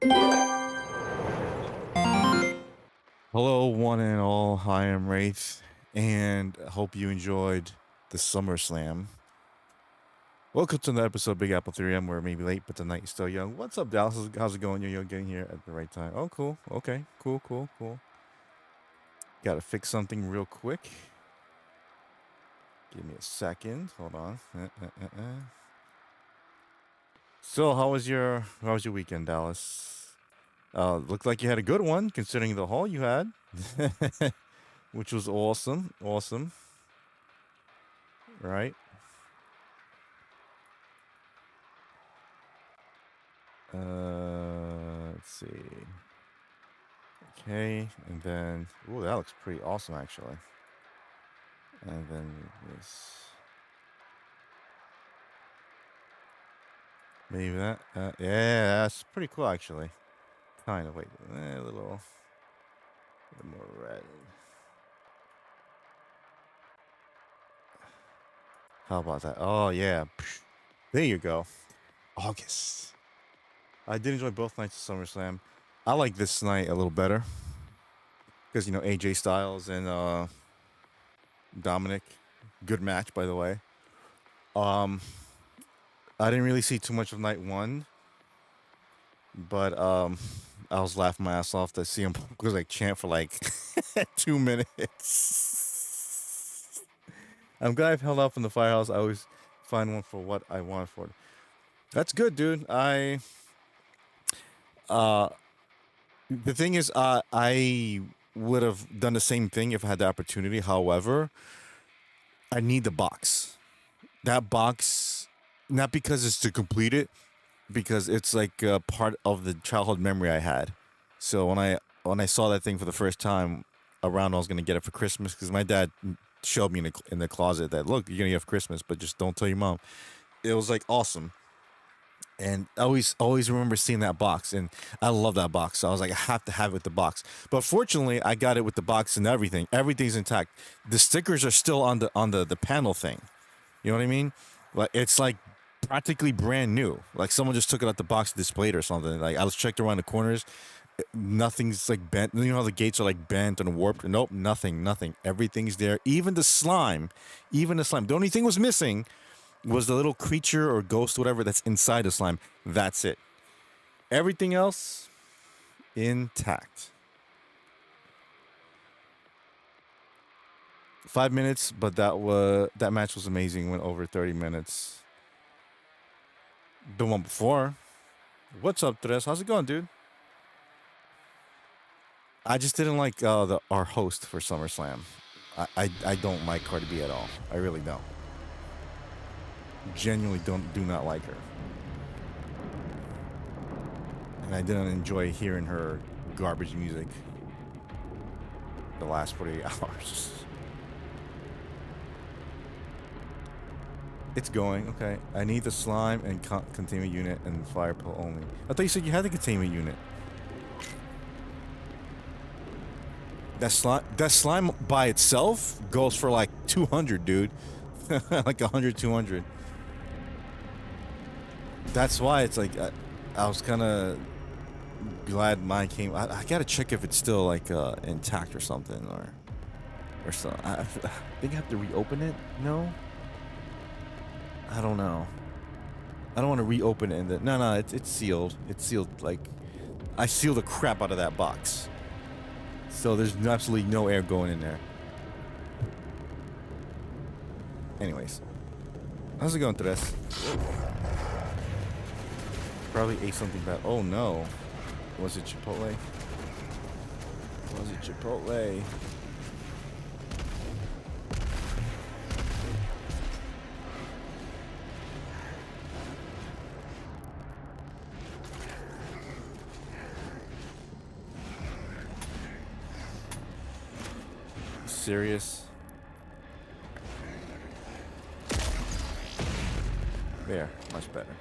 Hello, one and all. I am Wraith, and I hope you enjoyed the SummerSlam. Welcome to the episode of Big Apple 3M. We're maybe late, but the night is still young. What's up, Dallas? How's it going? You're getting here at the right time. Oh, cool. Okay, cool. Got to fix something real quick. Give me a second. Hold on. So, how was your weekend, Dallas? Looked like you had a good one, considering the haul you had, which was awesome. Right? Let's see. Okay, and then ooh, that looks pretty awesome actually. And then this, maybe that. Yeah, that's pretty cool actually. Kind of wait, a little more red. How about that? Oh yeah, there you go. August. I did enjoy both nights of SummerSlam. I like this night a little better because AJ Styles and Dominic, good match by the way. Um, I didn't really see too much of night one, but I was laughing my ass off to see him was like chant for like 2 minutes. I'm glad I've held up in the firehouse. I always find one for what I want for it. That's good, dude. Uh the thing is, I would have done the same thing if I had the opportunity. However, I need the box. That box, not because it's to complete it, because it's like a part of the childhood memory I had. So when I saw that thing for the first time around, I was gonna get it for Christmas because my dad showed me in the closet that look, you're gonna get it for Christmas, but just don't tell your mom. It was like awesome, and I always remember seeing that box, and I love that box. So I was like, I have to have it with the box. But fortunately, I got it with the box and everything. Everything's intact. The stickers are still on the panel thing. You know what I mean? Like it's like practically brand new. Like someone just took it out the box, displayed or something. Like I was checked around the corners, nothing's like bent. You know how the gates are like bent and warped? Nope, nothing. Everything's there. Even the slime, even the slime. The only thing was missing was the little creature or ghost, whatever that's inside the slime. That's it. Everything else intact. 5 minutes, but that match was amazing. Went over 30 minutes. The one before. What's up, Tres? How's it going, dude? I just didn't like our host for SummerSlam. I don't like Cardi B at all. I really don't. Genuinely do not like her, and I didn't enjoy hearing her garbage music the last 48 hours. It's going okay. I need the slime and containment unit and fire pole only. I thought you said you had the containment unit. That slime by itself goes for like 200, dude. Like 100, 200. That's why it's like I was kind of glad mine came. I gotta check if it's still like intact or something or so. I think I have to reopen it. No, I don't know. I don't want to reopen it. No, it's sealed. It's sealed. Like I sealed the crap out of that box, so there's absolutely no air going in there. Anyways, how's it going, Tres? Probably ate something bad. Oh no. Was it Chipotle? Was it Chipotle? Serious? There, much better.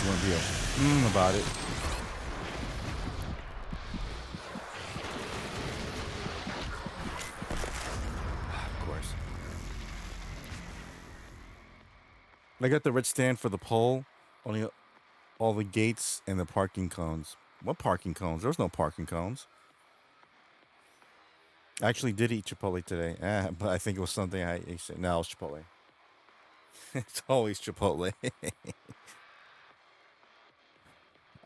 you wouldn't be about it. Of course. I got the red stand for the pole. Only all the gates and the parking cones. What parking cones? There was no parking cones. I actually did eat Chipotle today, but I think it was something I ate. No, it was Chipotle. It's always Chipotle.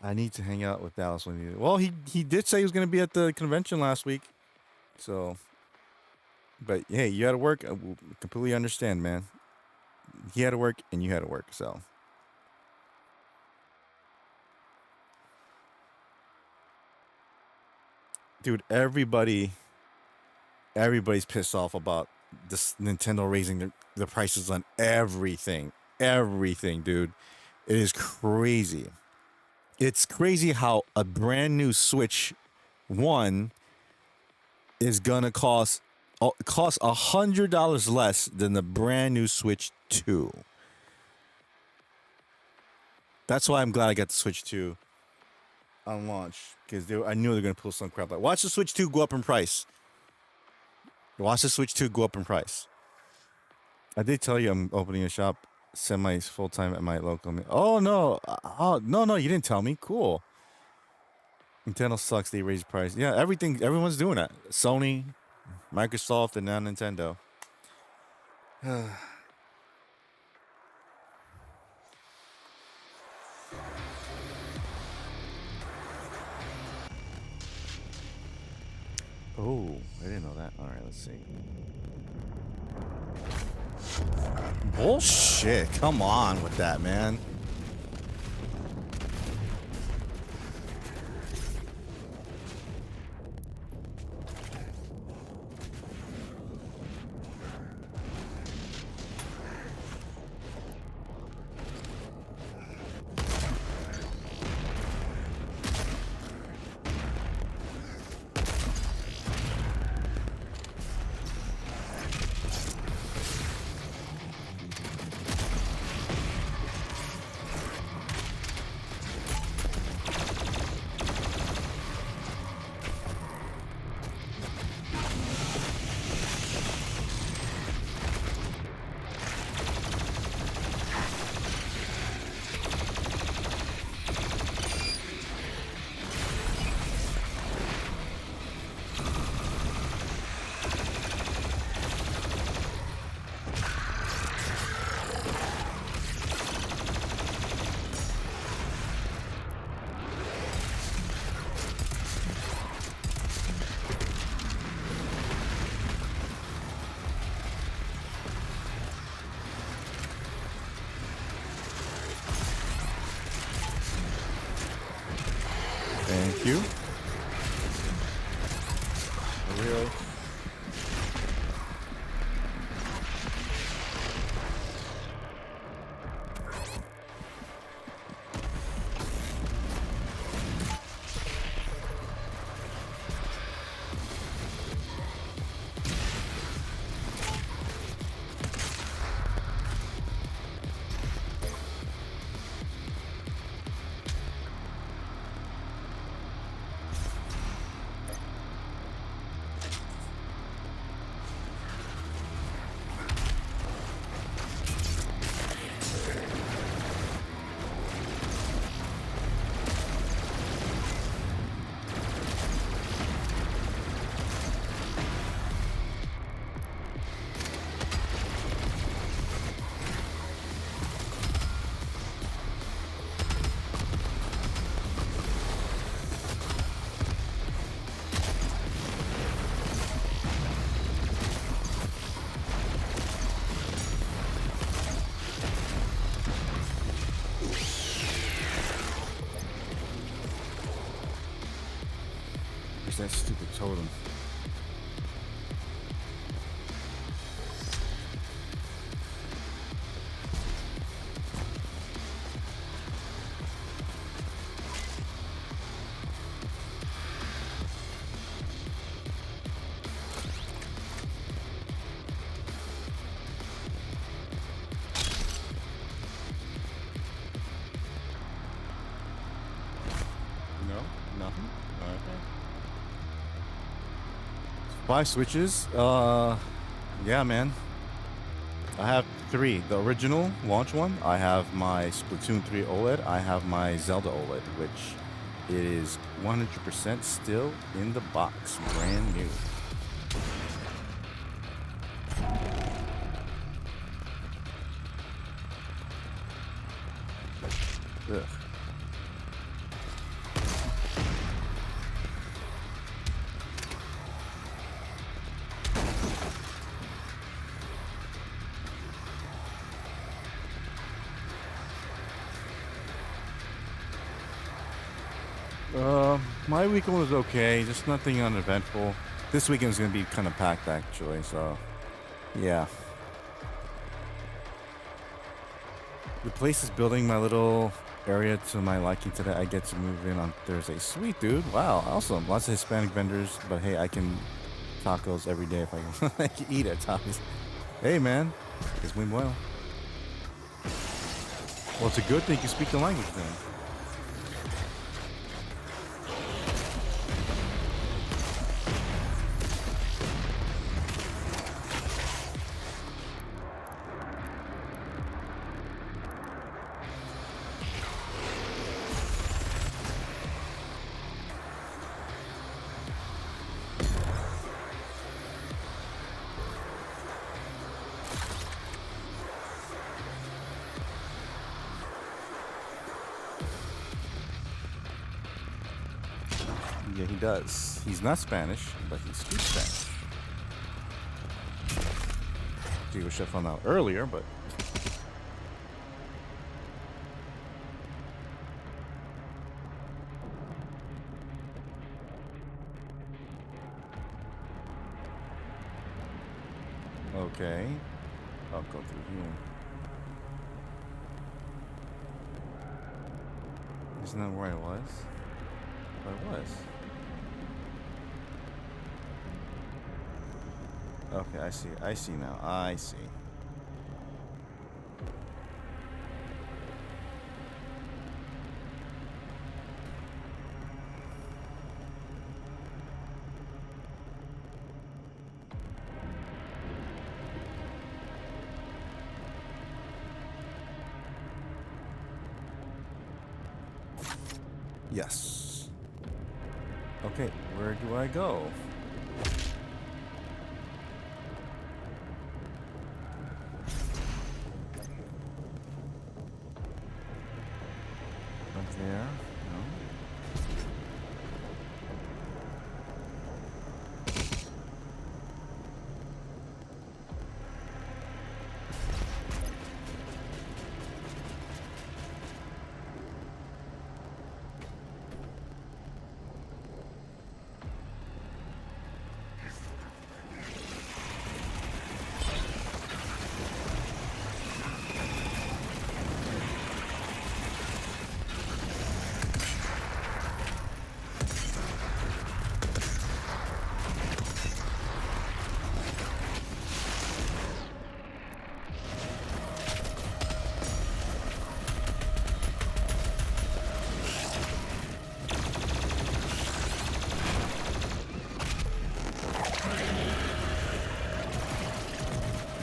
I need to hang out with Dallas when he. Well, he did say he was going to be at the convention last week, so. But hey, you had to work. I completely understand, man. He had to work, and you had to work, so. Dude, everybody's pissed off about this Nintendo raising the prices on everything. Everything, dude. It is crazy. It's crazy how a brand new Switch 1 is gonna cost $100 less than the brand new Switch 2. That's why I'm glad I got the Switch 2 on launch, because I knew they were gonna pull some crap. Like, watch the Switch 2 go up in price. Watch the Switch 2 go up in price. I did tell you I'm opening a shop semi full time at my local. Oh no! Oh no! You didn't tell me. Cool. Nintendo sucks. They raise price. Yeah, everything. Everyone's doing that. Sony, Microsoft, and now Nintendo. Oh, I didn't know that. All right, let's see. Bullshit. Come on with that, man. Thank you. Really? That stupid totem. No, nothing. Okay. 5 switches. Yeah, man. I have three. The original launch one. I have my Splatoon 3 OLED. I have my Zelda OLED, which is 100% still in the box, brand new. Ugh. My weekend was okay, just nothing uneventful. This weekend is gonna be kind of packed actually, so yeah. The place is building my little area to my liking today. I get to move in on Thursday. Sweet, dude. Wow, awesome. Lots of Hispanic vendors, but hey, I can tacos every day if I can, I can eat at tacos. Hey, man. Es muy bueno. Well, it's a good thing you speak the language then. Yeah, he does. He's not Spanish, but he speaks Spanish. He wish I found out earlier, but okay. I'll go through here. Isn't that where I was? I was. Okay, I see. I see now. I see. Yes. Okay, where do I go? Up there? No.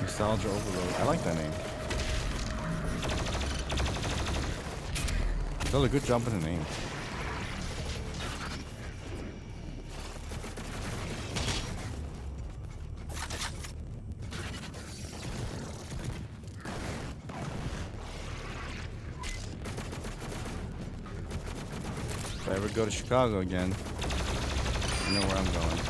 Nostalgia Overload. I like that name. Did a good job with the name. If I ever go to Chicago again, I know where I'm going.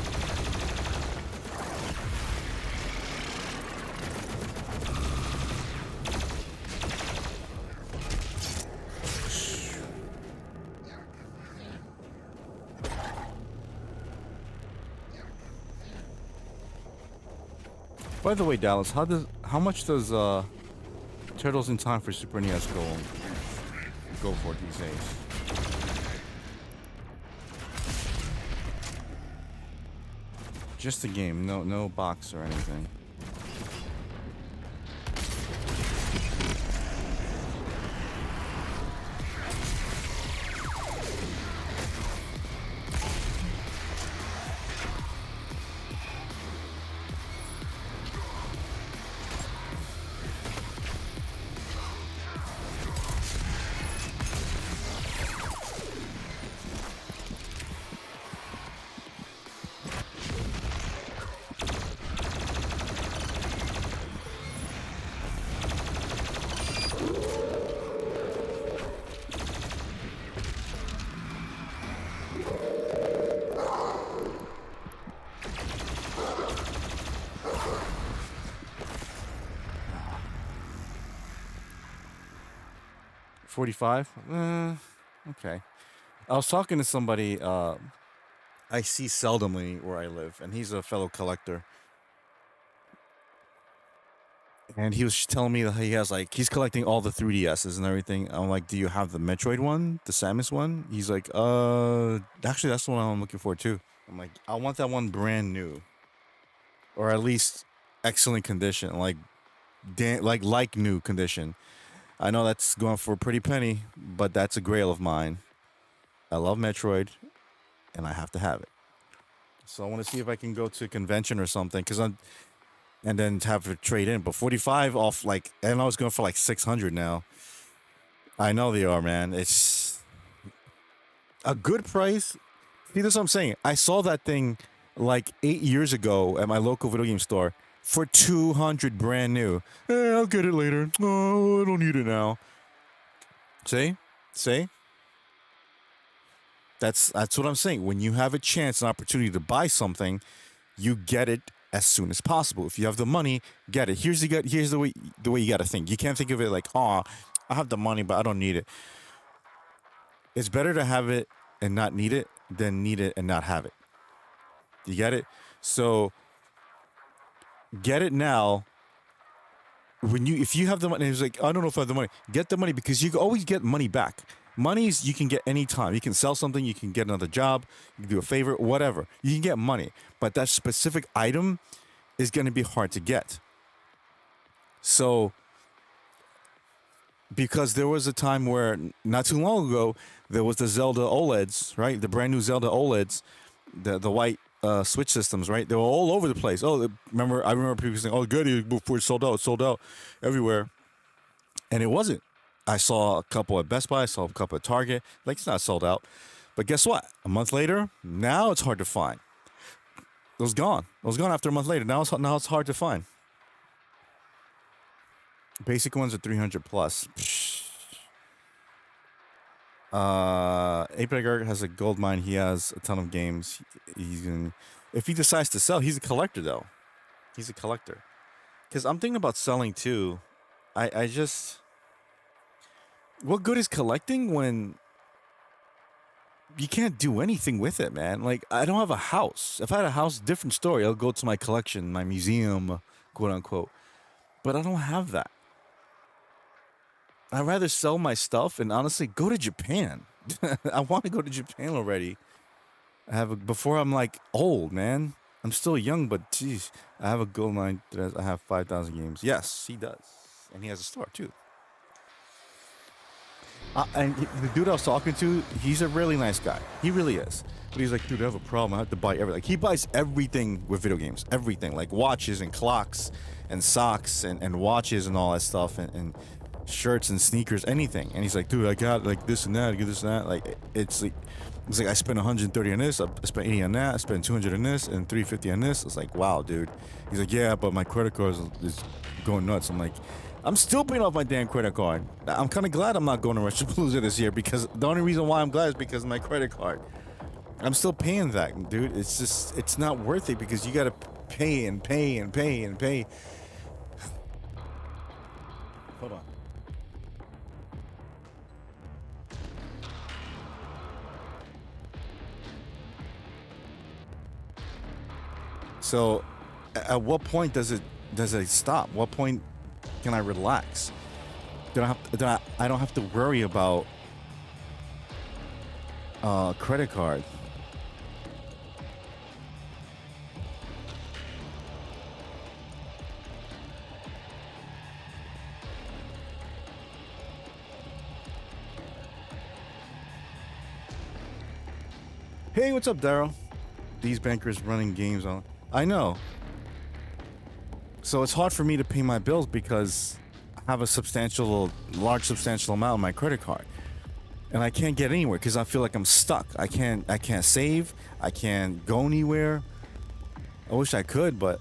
By the way, Dallas, how much does Turtles in Time for Super NES go for these days? Just a game, no box or anything. $45. Okay. I was talking to somebody I see seldomly where I live, and he's a fellow collector. And he was telling me that he has like he's collecting all the 3DSs and everything. I'm like, do you have the Metroid one, the Samus one? He's like, actually that's the one I'm looking for too. I'm like, I want that one brand new, or at least excellent condition, like new condition. I know that's going for a pretty penny, but that's a grail of mine. I love Metroid, and I have to have it. So I want to see if I can go to a convention or something, and then have it trade in. But 45 off, like, and I was going for like 600 now. I know they are, man. It's a good price. See, that's what I'm saying. I saw that thing like 8 years ago at my local video game store for 200 brand new. I'll get it later. Oh, I don't need it now. See? That's what I'm saying. When you have a chance, an opportunity to buy something, you get it as soon as possible. If you have the money, get it. Here's the way you got to think. You can't think of it like, oh, I have the money, but I don't need it. It's better to have it and not need it than need it and not have it. You get it? So get it now. If you have the money, it's like, I don't know if I have the money. Get the money, because you can always get money back. Monies you can get anytime. You can sell something, you can get another job, you can do a favor, whatever. You can get money. But that specific item is going to be hard to get. So, because there was a time where, not too long ago, there was the Zelda OLEDs, right? The brand new Zelda OLEDs, the white Switch systems, right? They were all over the place. I remember people saying, oh, good, before it sold out everywhere. And it wasn't. I saw a couple at Best Buy, I saw a couple at Target. Like, it's not sold out. But guess what? A month later, now it's hard to find. It was gone. It was gone after a month later. Now it's hard to find. Basic ones are 300 plus. Apex has a gold mine. He has a ton of games. If he decides to sell, he's a collector though. He's a collector. Because I'm thinking about selling too. I just... What good is collecting when you can't do anything with it, man? Like, I don't have a house. If I had a house, different story. I'll go to my collection, my museum, quote unquote. But I don't have that. I'd rather sell my stuff and honestly go to Japan. I want to go to Japan already. Before I'm like old, man. I'm still young, but geez, I have a gold mine. I have 5,000 games. Yes, he does, and he has a store too. And the dude I was talking to, he's a really nice guy. He really is. But he's like, dude, I have a problem. I have to buy everything. Like, he buys everything with video games. Everything. Like watches and clocks and socks and watches and all that stuff and shirts and sneakers, anything. And he's like, dude, I got like this and that, I get this and that. Like, it's like I spent 130 on this, I spent 80 on that, I spent 200 on this and 350 on this. It's like, wow, dude. He's like, yeah, but my credit card is going nuts. I'm like, I'm still paying off my damn credit card. I'm kind of glad I'm not going to Russiapalooza this year, because the only reason why I'm glad is because of my credit card. I'm still paying that, dude. It's just, it's not worth it, because you got to pay and pay and pay and pay. Hold on. So, at what point does it stop? What point can I relax? I don't have to worry about credit card. Hey, what's up, Daryl? These bankers running games on. I know. So it's hard for me to pay my bills because I have a large substantial amount on my credit card, and I can't get anywhere because I feel like I'm stuck. I can't save. I can't go anywhere. I wish I could, but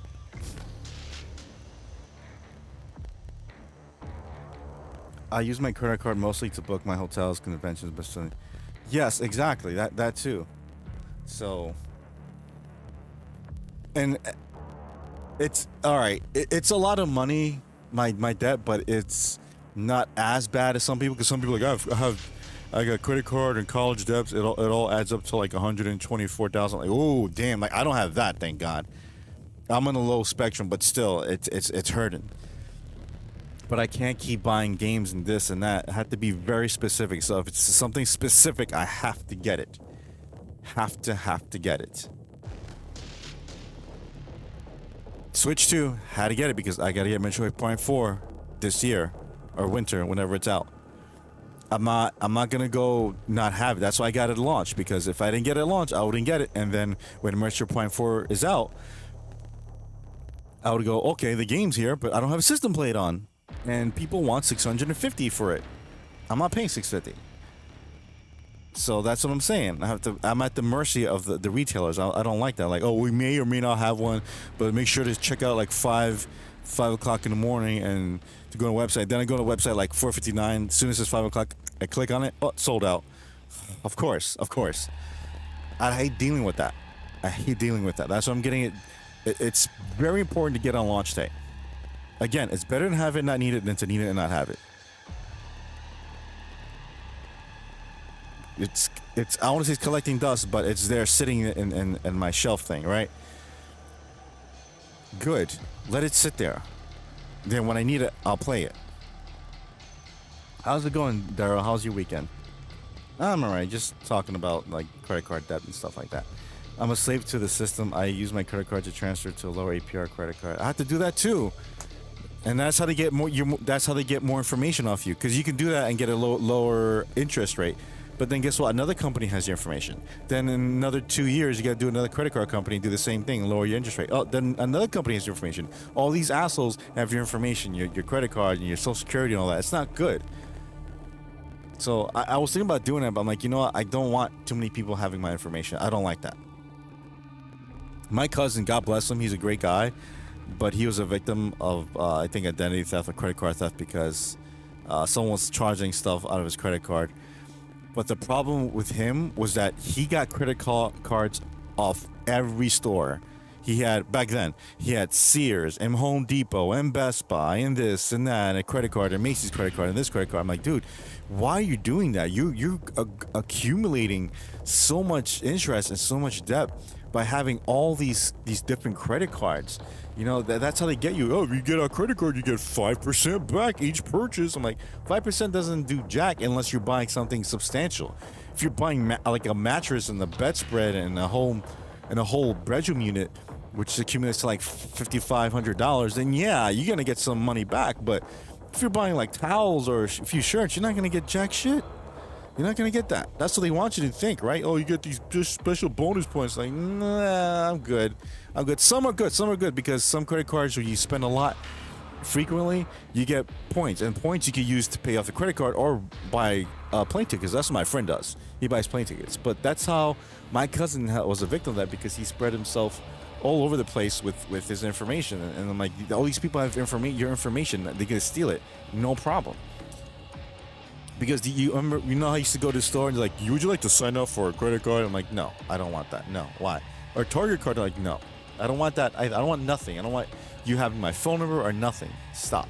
I use my credit card mostly to book my hotels, conventions, but yes, exactly that too. So, and it's all right. It's a lot of money, my debt, but it's not as bad as some people. Because some people are like I got credit card and college debts. It all adds up to like 124,000. Like, oh damn! Like I don't have that, thank God. I'm on a low spectrum, but still, it's hurting. But I can't keep buying games and this and that. I have to be very specific. So if it's something specific, I have to get it. Have to get it. Switch 2, had to get it because I gotta get Metroid Prime 4 this year or winter, whenever it's out. I'm not gonna go not have it. That's why I got it at launch, because if I didn't get it at launch, I wouldn't get it. And then when Metroid Prime 4 is out, I would go, okay, the game's here, but I don't have a system played on. And people want 650 for it. I'm not paying 650. So that's what I'm saying. I'm at the mercy of the retailers. I don't like that. Like, oh, we may or may not have one, but make sure to check out like 5 o'clock in the morning and to go to the website. Then I go to the website like 4:59. As soon as it's 5 o'clock, I click on it. Oh, sold out. Of course. I hate dealing with that. That's why I'm getting it. It's very important to get on launch day. Again, it's better to have it not need it than to need it and not have it. It's I want to say it's collecting dust, but it's there sitting in my shelf thing, right? Good. Let it sit there. Then when I need it, I'll play it. How's it going, Daryl? How's your weekend? I'm alright. Just talking about like credit card debt and stuff like that. I'm a slave to the system. I use my credit card to transfer to a lower APR credit card. I have to do that too. And that's how they get more. That's how they get more information off you, because you can do that and get a lower interest rate. But then guess what? Another company has your information. Then in another 2 years, you got to do another credit card company and do the same thing and lower your interest rate. Oh, then another company has your information. All these assholes have your information, your credit card and your social security and all that. It's not good. So I was thinking about doing it, but I'm like, you know what? I don't want too many people having my information. I don't like that. My cousin, God bless him, he's a great guy, but he was a victim of, I think, identity theft or credit card theft because someone was charging stuff out of his credit card. But the problem with him was that he got credit cards off every store. He had, back then, he had Sears and Home Depot and Best Buy and this and that and a credit card and Macy's credit card and this credit card. I'm like, dude, why are you doing that? You're accumulating so much interest and so much debt by having all these different credit cards. You know, that's how they get you. Oh, if you get a credit card, you get 5% back each purchase. I'm like, 5% doesn't do jack unless you're buying something substantial. If you're buying like a mattress and the bedspread and a whole bedroom unit, which accumulates to like $5,500, then yeah, you're gonna get some money back. But if you're buying like towels or a few shirts, you're not gonna get jack shit. You're not gonna get that. That's what they want you to think, right? Oh, you get these special bonus points. Like, nah, I'm good. Some are good because some credit cards where you spend a lot frequently, you get points, and points you can use to pay off the credit card or buy plane tickets. That's what my friend does. He buys plane tickets. But that's how my cousin was a victim of that, because he spread himself all over the place with his information. And I'm like, all these people have your information. They're gonna steal it. No problem. Because you remember, you know how I used to go to the store and like, would you like to sign up for a credit card? I'm like, no, I don't want that. No, why? Or Target card? I'm like, no, I don't want that. I don't want nothing. I don't want you having my phone number or nothing. Stop.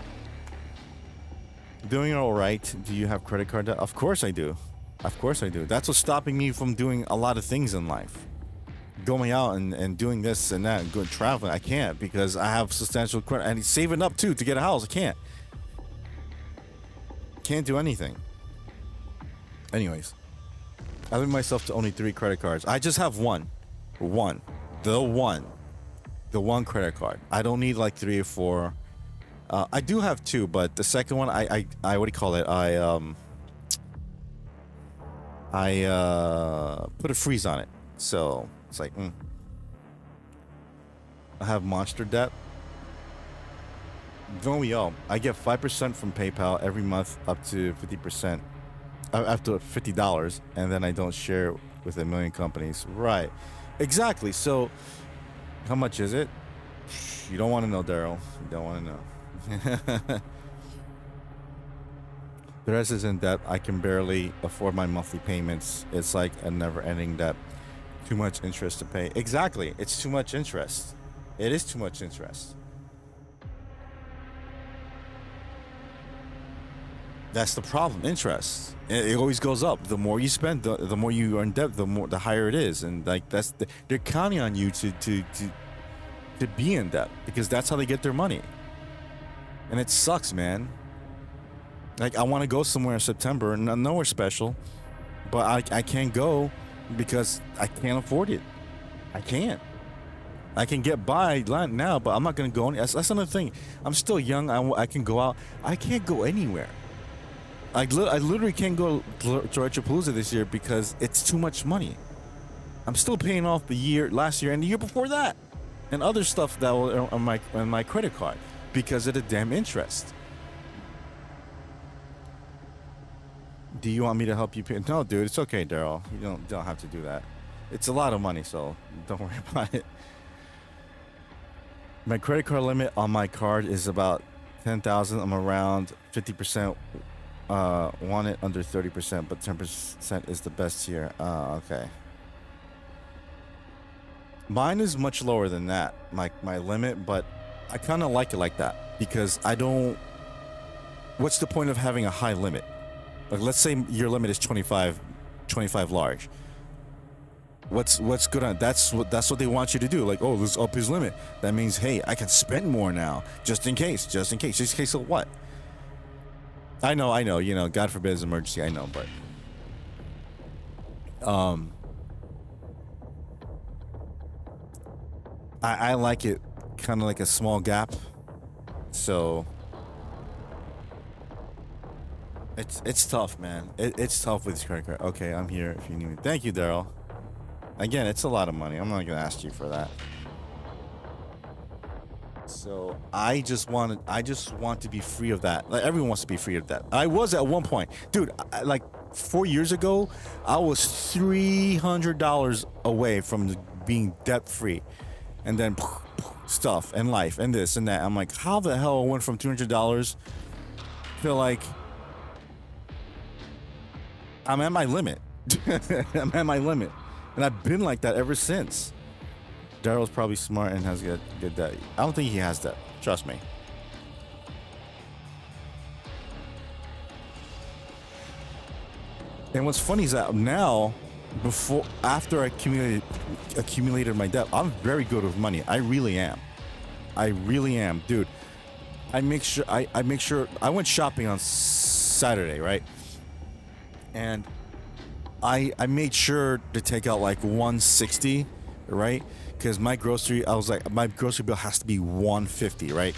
Doing all right. Do you have credit card debt? Of course I do. That's what's stopping me from doing a lot of things in life. Going out and doing this and that and going traveling. I can't because I have substantial credit and saving up too to get a house. I can't do anything. Anyways, I limit myself to only 3 credit cards. I just have one credit card. I don't need like 3 or 4. I do have 2, but the second one, I what do you call it? I put a freeze on it, so it's like, I have monster debt. Don't we all? I get 5% from PayPal every month, up to 50%. Up to $50, and then I don't share with a million companies. Right. Exactly. So, how much is it? You don't want to know, Daryl. You don't want to know. The rest is in debt. I can barely afford my monthly payments. It's like a never-ending debt. Too much interest to pay. Exactly. It's too much interest. It is too much interest. That's the problem. Interest. It always goes up. The more you spend, the more you are in debt. The higher it is, and like they're counting on you to be in debt because that's how they get their money. And it sucks, man. Like I want to go somewhere in September, and nowhere special, but I can't go because I can't afford it. I can't. I can get by now, but I'm not gonna go. That's another thing. I'm still young. I can go out. I can't go anywhere. I literally can't go to Retropalooza this year because it's too much money. I'm still paying off last year and the year before that, and other stuff that was on my credit card because of the damn interest. Do you want me to help you pay? No, dude, it's okay, Daryl. You don't have to do that. It's a lot of money, so don't worry about it. My credit card limit on my card is about 10,000. I'm around 50%. Want it under 30%, but 10% is the best here. Okay. Mine is much lower than that, my limit, but I kind of like it like that because I don't. What's the point of having a high limit? Like, let's say your limit is 25 large. What's good on that's what they want you to do. Like, oh, let's up his limit. That means, hey, I can spend more now, just in case of what? I know. You know, God forbid it's an emergency. I know, but I like it kind of like a small gap. So it's tough, man. It's tough with this credit card. Okay, I'm here if you need me. Thank you, Daryl. Again, it's a lot of money. I'm not gonna ask you for that. So I just want to be free of that. Like everyone wants to be free of that. I was at one point, dude. Like 4 years ago, I was $300 away from being debt free, and then stuff and life and this and that. I'm like, how the hell I went from $200 to like I'm at my limit. I'm at my limit, and I've been like that ever since. Daryl's probably smart and has good debt. I don't think he has that. Trust me. And what's funny is that now, after I accumulated my debt, I'm very good with money. I really am. Dude. I make sure I went shopping on Saturday, right? And I made sure to take out like 160, right? Because my grocery bill has to be 150, right?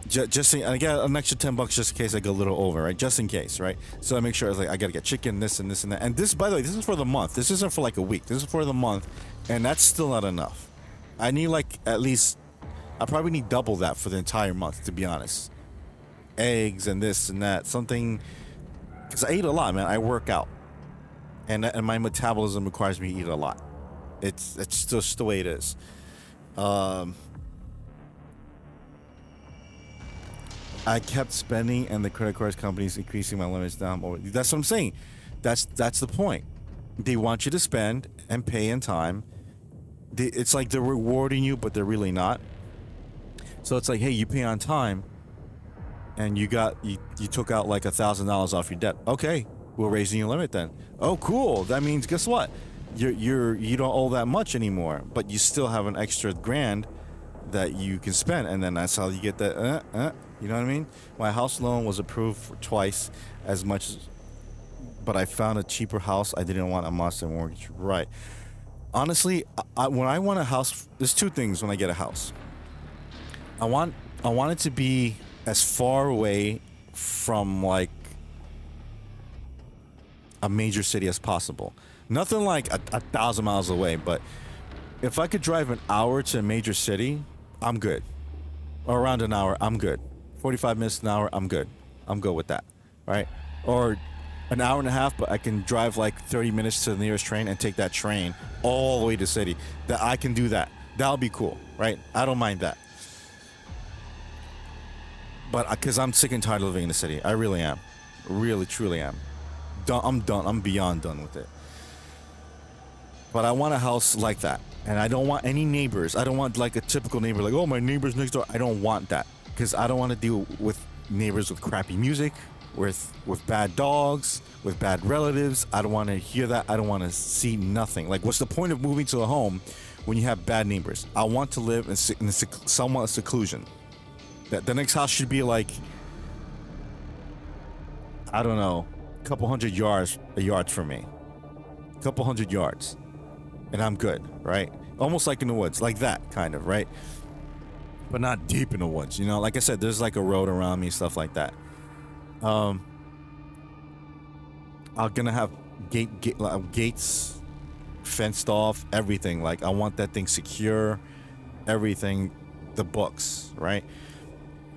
Just and I got an extra $10 just in case I go a little over, right? Just in case, right? So I make sure I gotta get chicken, this and this and that. And this, by the way, this is for the month. This isn't for like a week. This is for the month, and that's still not enough. I need like at least, I probably need double that for the entire month, to be honest. Eggs and this and that, something, because I eat a lot, man. I work out, and my metabolism requires me to eat a lot. It's just the way it is. I kept spending, and the credit card companies increasing my limits down. That's what I'm saying. That's the point. They want you to spend and pay in time. It's like they're rewarding you, but they're really not. So it's like, hey, you pay on time, and you took out like $1,000 off your debt. Okay, we're raising your limit then. Oh, cool. That means guess what? You don't owe that much anymore, but you still have an extra grand that you can spend, and then that's how you get that. You know what I mean? My house loan was approved for twice as much, but I found a cheaper house. I didn't want a monster mortgage. Right. Honestly, when I want a house, there's two things when I get a house. I want it to be as far away from like a major city as possible. Nothing like 1,000 miles away, but if I could drive an hour to a major city, I'm good. Or around an hour, I'm good. 45 minutes an hour, I'm good. I'm good with that, right? Or an hour and a half, but I can drive like 30 minutes to the nearest train and take that train all the way to the city. That I can do that. That'll be cool, right? I don't mind that. But because I'm sick and tired of living in the city. I really am. Really, truly am. I'm done. I'm beyond done with it. but I want a house like that. And I don't want any neighbors. I don't want like a typical neighbor, like, oh, my neighbor's next door. I don't want that because I don't want to deal with neighbors with crappy music, with bad dogs, with bad relatives. I don't want to hear that. I don't want to see nothing. Like, what's the point of moving to a home when you have bad neighbors? I want to live in somewhat seclusion. That the next house should be like, I don't know, a couple hundred yards from me, a couple hundred yards, and I'm good, right? Almost like in the woods, like that kind of, right? But not deep in the woods, you know. Like I said, there's like a road around me, stuff like that. I'm gonna have gates fenced off, everything. Like I want that thing secure, everything, the books, right?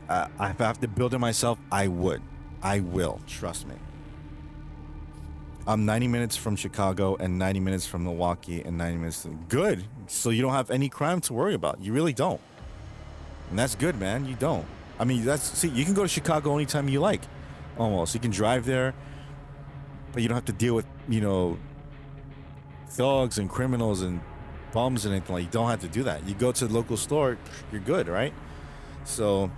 If I have to build it myself, I will, trust me. I'm 90 minutes from Chicago and 90 minutes from Milwaukee and 90 minutes good. So you don't have any crime to worry about. You really don't. And that's good, man. You don't. I mean, you can go to Chicago anytime you like. Almost. You can drive there, but you don't have to deal with, thugs and criminals and bums and anything. Like, you don't have to do that. You go to the local store, you're good, right? So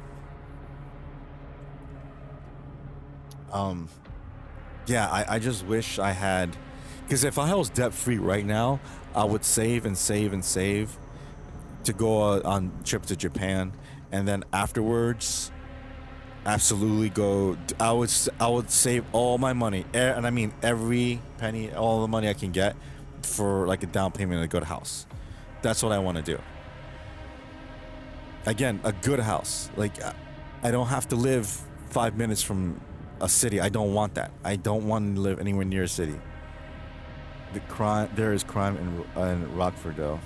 yeah, I just wish I had, because if I was debt free right now, I would save and save and save to go on trip to Japan, and then afterwards, absolutely go. I would save all my money, and I mean every penny, all the money I can get for like a down payment to go to house. That's what I want to do. Again, a good house. Like I don't have to live 5 minutes from a city. I don't want that. I don't want to live anywhere near a city. There is crime in Rockford, though.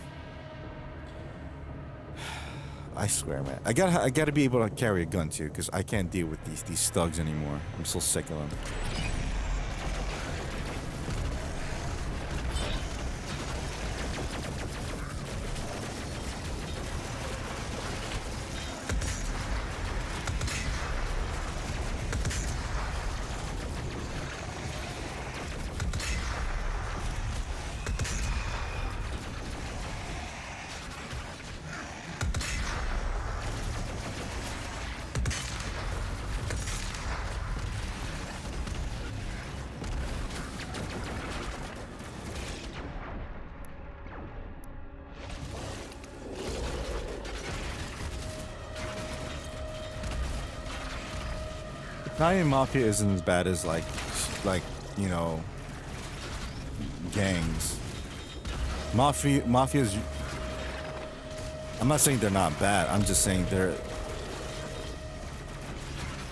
I swear, man. I gotta be able to carry a gun too, because I can't deal with these thugs anymore. I'm so sick of them. Italian mafia isn't as bad as like gangs. Mafia's. I'm not saying they're not bad. I'm just saying they're.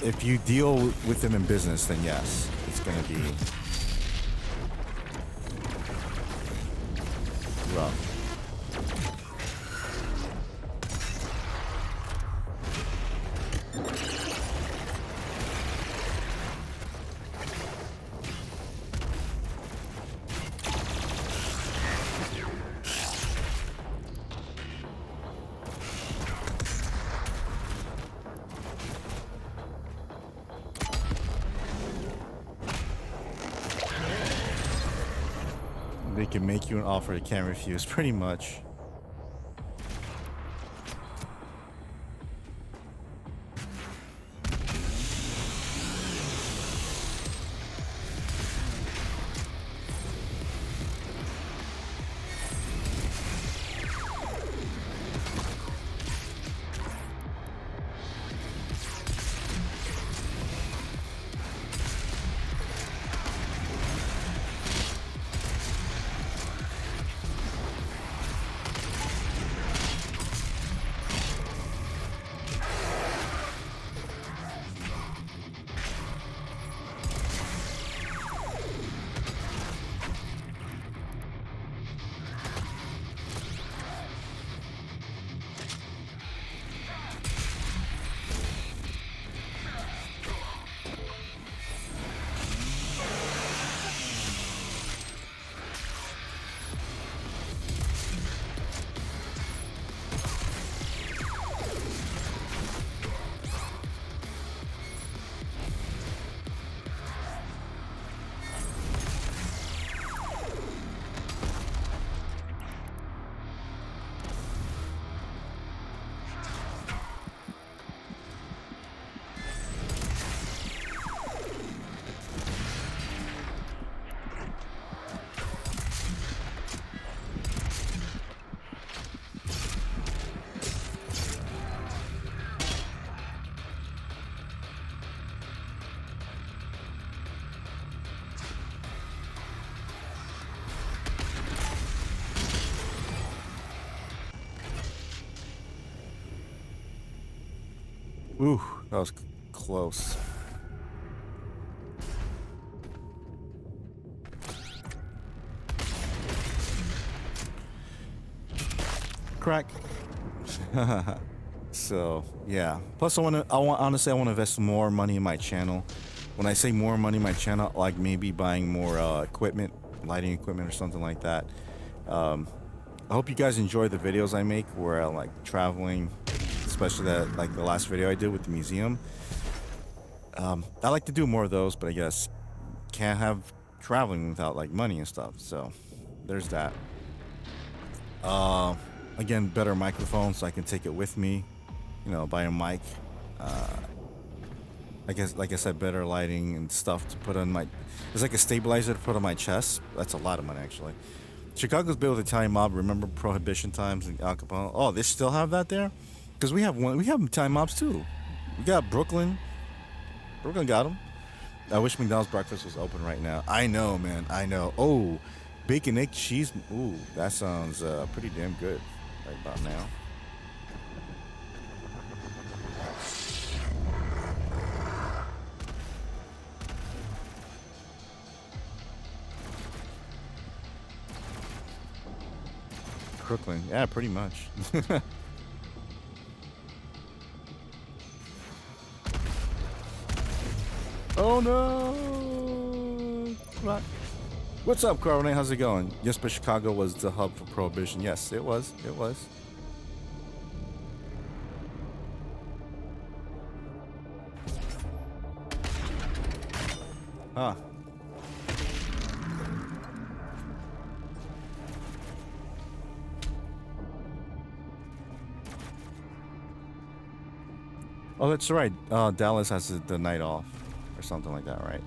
If you deal with them in business, then yes, it's gonna be rough. They can make you an offer they can't refuse, pretty much. Ooh, that was close. Crack. So yeah. Plus, honestly, I want to invest more money in my channel. When I say more money in my channel, like maybe buying more equipment, lighting equipment, or something like that. Um, I hope you guys enjoy the videos I make where I'm like traveling, especially that like the last video I did with the museum. I like to do more of those, but I guess can't have traveling without like money and stuff. So there's that. Uh, Again, better microphone so I can take it with me. You know, buy a mic. Uh, I guess, like I said, better lighting and stuff to put on my. It's like a stabilizer to put on my chest. That's a lot of money, actually. Chicago's built with Italian mob. Remember Prohibition times and Al Capone? Oh, they still have that there? Because we have one. We have Italian mobs too. We got Brooklyn. Brooklyn got them. I wish McDonald's breakfast was open right now. I know, man. I know. Oh, bacon, egg, cheese. Ooh, that sounds pretty damn good right about now. Brooklyn. Yeah, pretty much. Oh no! Right. What's up, Carbonate? How's it going? Yes, but Chicago was the hub for Prohibition. Yes, it was. It was. Huh. Oh, that's right. Dallas has the night off or something like that, right?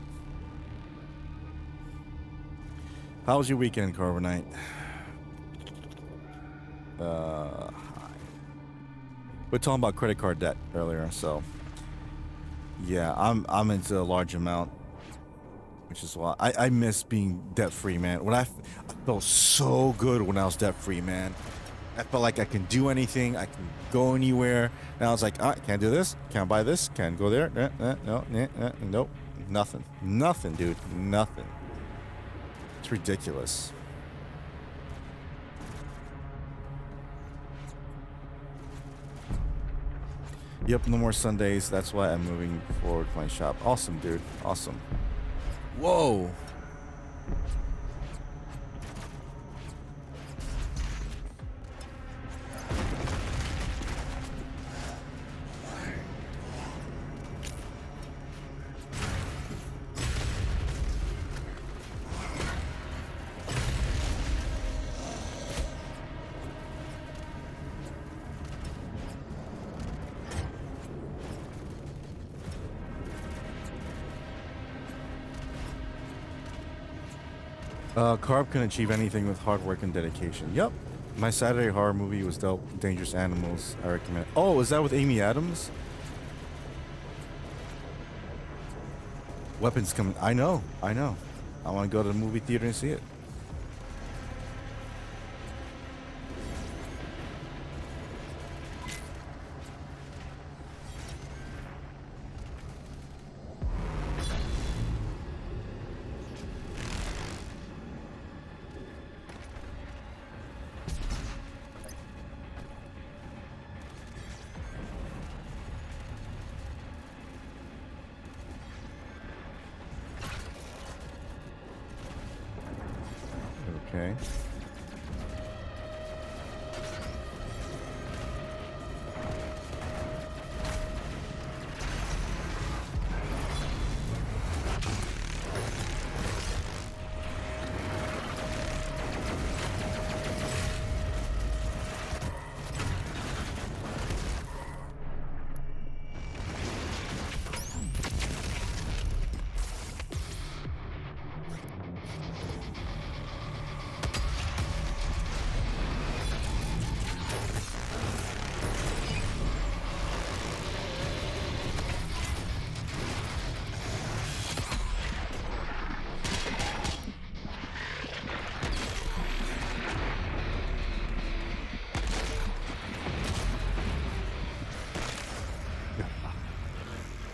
How was your weekend, Carbonite? We're talking about credit card debt earlier, so yeah, I'm into a large amount, which is why I miss being debt free, man. I felt so good when I was debt free, man. I felt like I can do anything, I can go anywhere. Now it's like, I can't do this, can't buy this, can't go there. No, nope, nothing, dude, nothing. It's ridiculous. Yep, no more Sundays. That's why I'm moving forward with my shop. Awesome, dude. Awesome. Whoa. Carb can achieve anything with hard work and dedication. Yep. My Saturday horror movie was dope. Dangerous Animals. I recommend. Oh, is that with Amy Adams? Weapons coming. I know. I want to go to the movie theater and see it. Okay.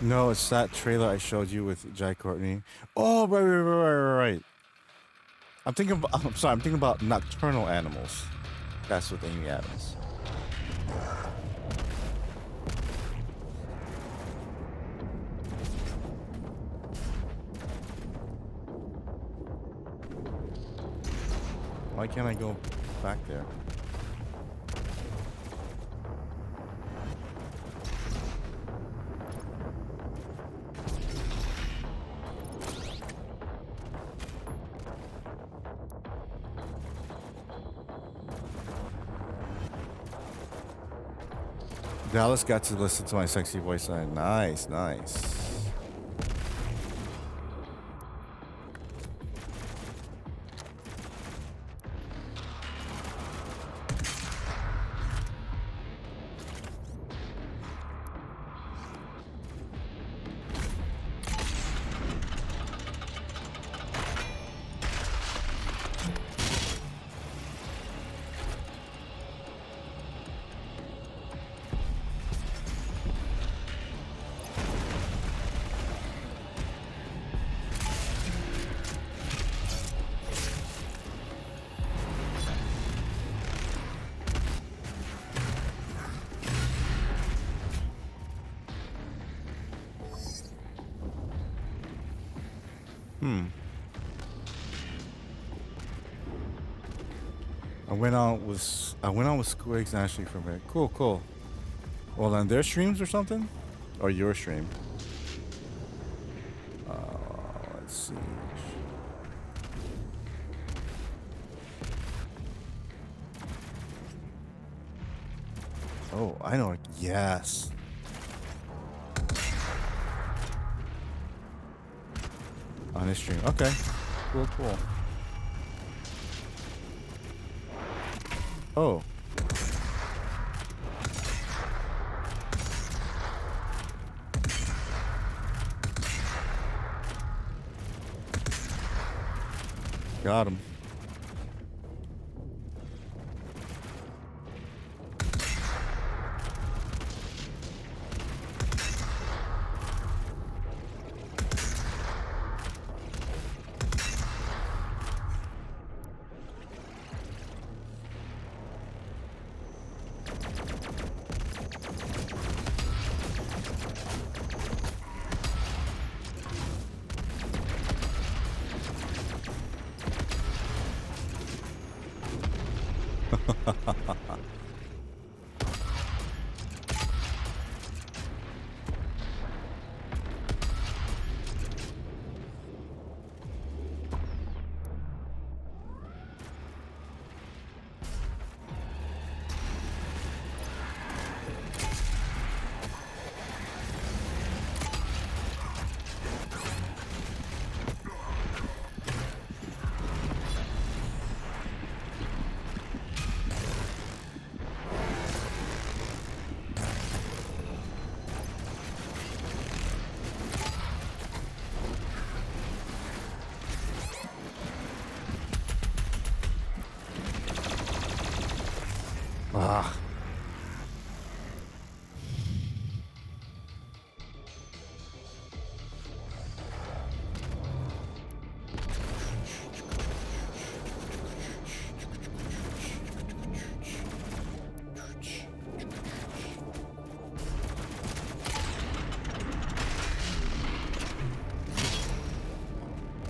No, it's that trailer I showed you with Jai Courtney. Oh, right. I'm thinking. I'm sorry. I'm thinking about Nocturnal Animals. That's with Amy Adams. Why can't I go back there? Dallas got to listen to my sexy voice. Nice, nice. Hmm. I went out with Squigs and Ashley for a minute. Cool, cool. Well, on their streams or something, or your stream. Let's see. Oh, I know. Yes. On his stream. Okay. Cool, cool. Oh. Got him. Ah.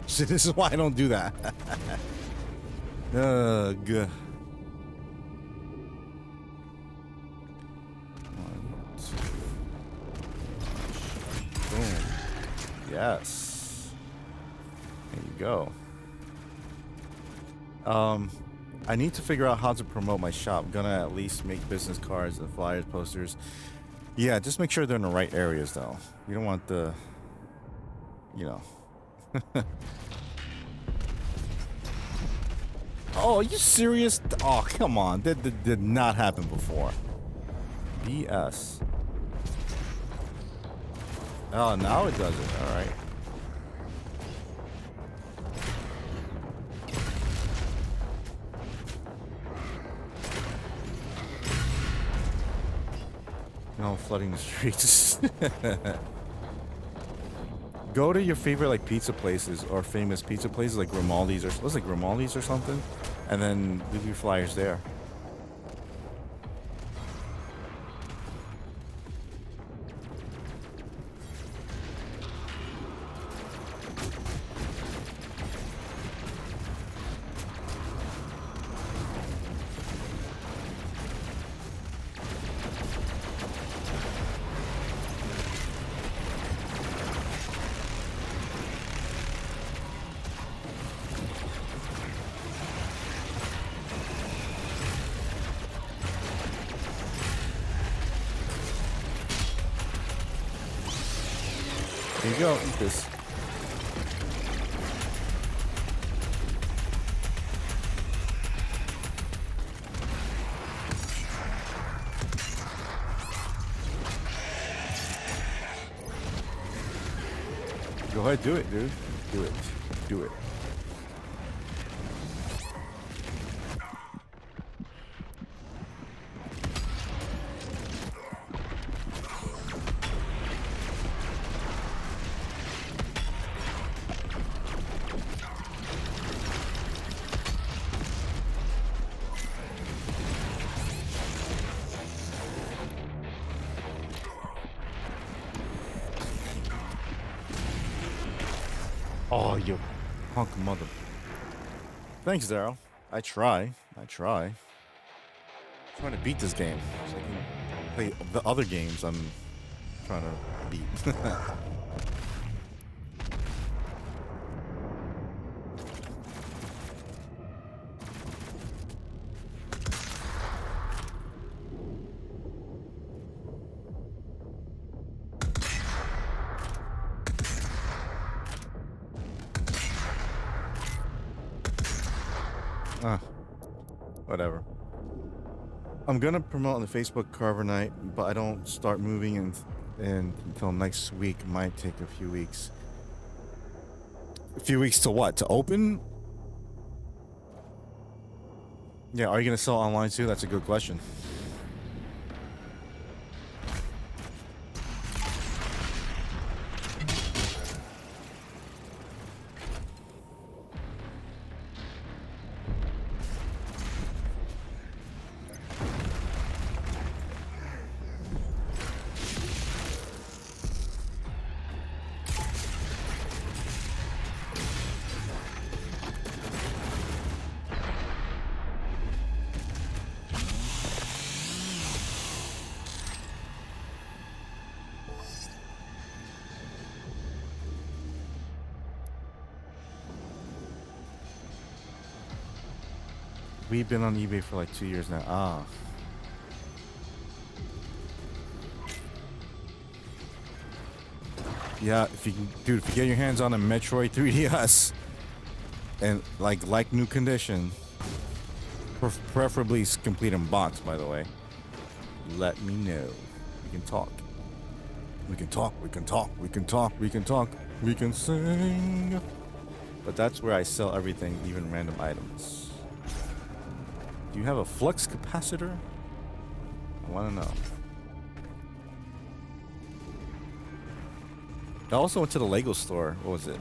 See, this is why I don't do that. Ugh. 1, 2. Boom. Yes. There you go. I need to figure out how to promote my shop. Gonna at least make business cards and flyers, posters. Yeah, just make sure they're in the right areas, though. You don't want the, you know. Oh, are you serious? Oh, come on. That did not happen before. BS. Oh, now it does it. All right. No, I'm flooding the streets. Go to your favorite like pizza places or famous pizza places like Grimaldi's or what's like Grimaldi's or something, and then leave your flyers there. Here you go, eat this. Go ahead, do it, dude. Do it. Do it. Oh, you punk mother. Thanks, Daryl. I try. I try. I'm trying to beat this game so I can play the other games I'm trying to beat. Whatever. I'm gonna promote on the Facebook Carver Night, but I don't start moving until next week. Might take a few weeks. A few weeks to what? To open? Yeah, are you gonna sell online too? That's a good question. We've been on eBay for like 2 years now. Ah. Yeah, if you can, dude, if you get your hands on a Metroid 3DS and like new condition, preferably complete in box, by the way, let me know. We can talk. We can talk. We can talk. We can talk. We can talk. We can sing. But that's where I sell everything, even random items. Do you have a flux capacitor? I want to know. I also went to the Lego store. What was it?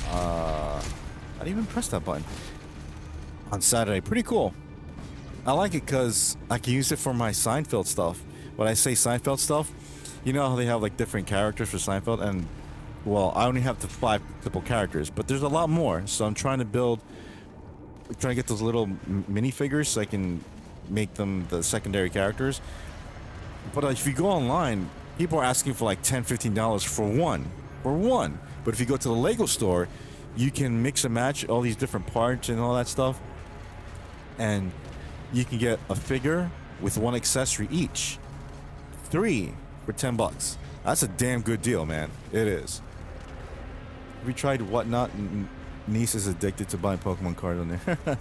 I didn't even press that button. On Saturday. Pretty cool. I like it because I can use it for my Seinfeld stuff. When I say Seinfeld stuff, you know how they have like different characters for Seinfeld? And, well, I only have the 5 typical characters, but there's a lot more. So I'm trying to get those little minifigures so I can make them the secondary characters. But if you go online, people are asking for like $10, $15 for one. But if you go to the Lego store, you can mix and match all these different parts and all that stuff, and you can get a figure with 1 accessory each. 3 for $10. That's a damn good deal, man. It is. Have you tried Whatnot? Niece is addicted to buying Pokemon cards on there.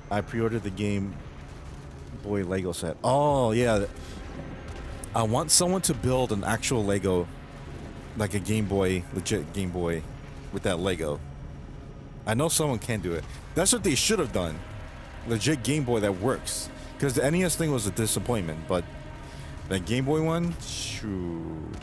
I pre-ordered the Game Boy Lego set. Oh, yeah. I want someone to build an actual Lego, like a Game Boy, legit Game Boy, with that Lego. I know someone can do it. That's what they should have done. Legit Game Boy that works. Because the NES thing was a disappointment, but that Game Boy one, shoot.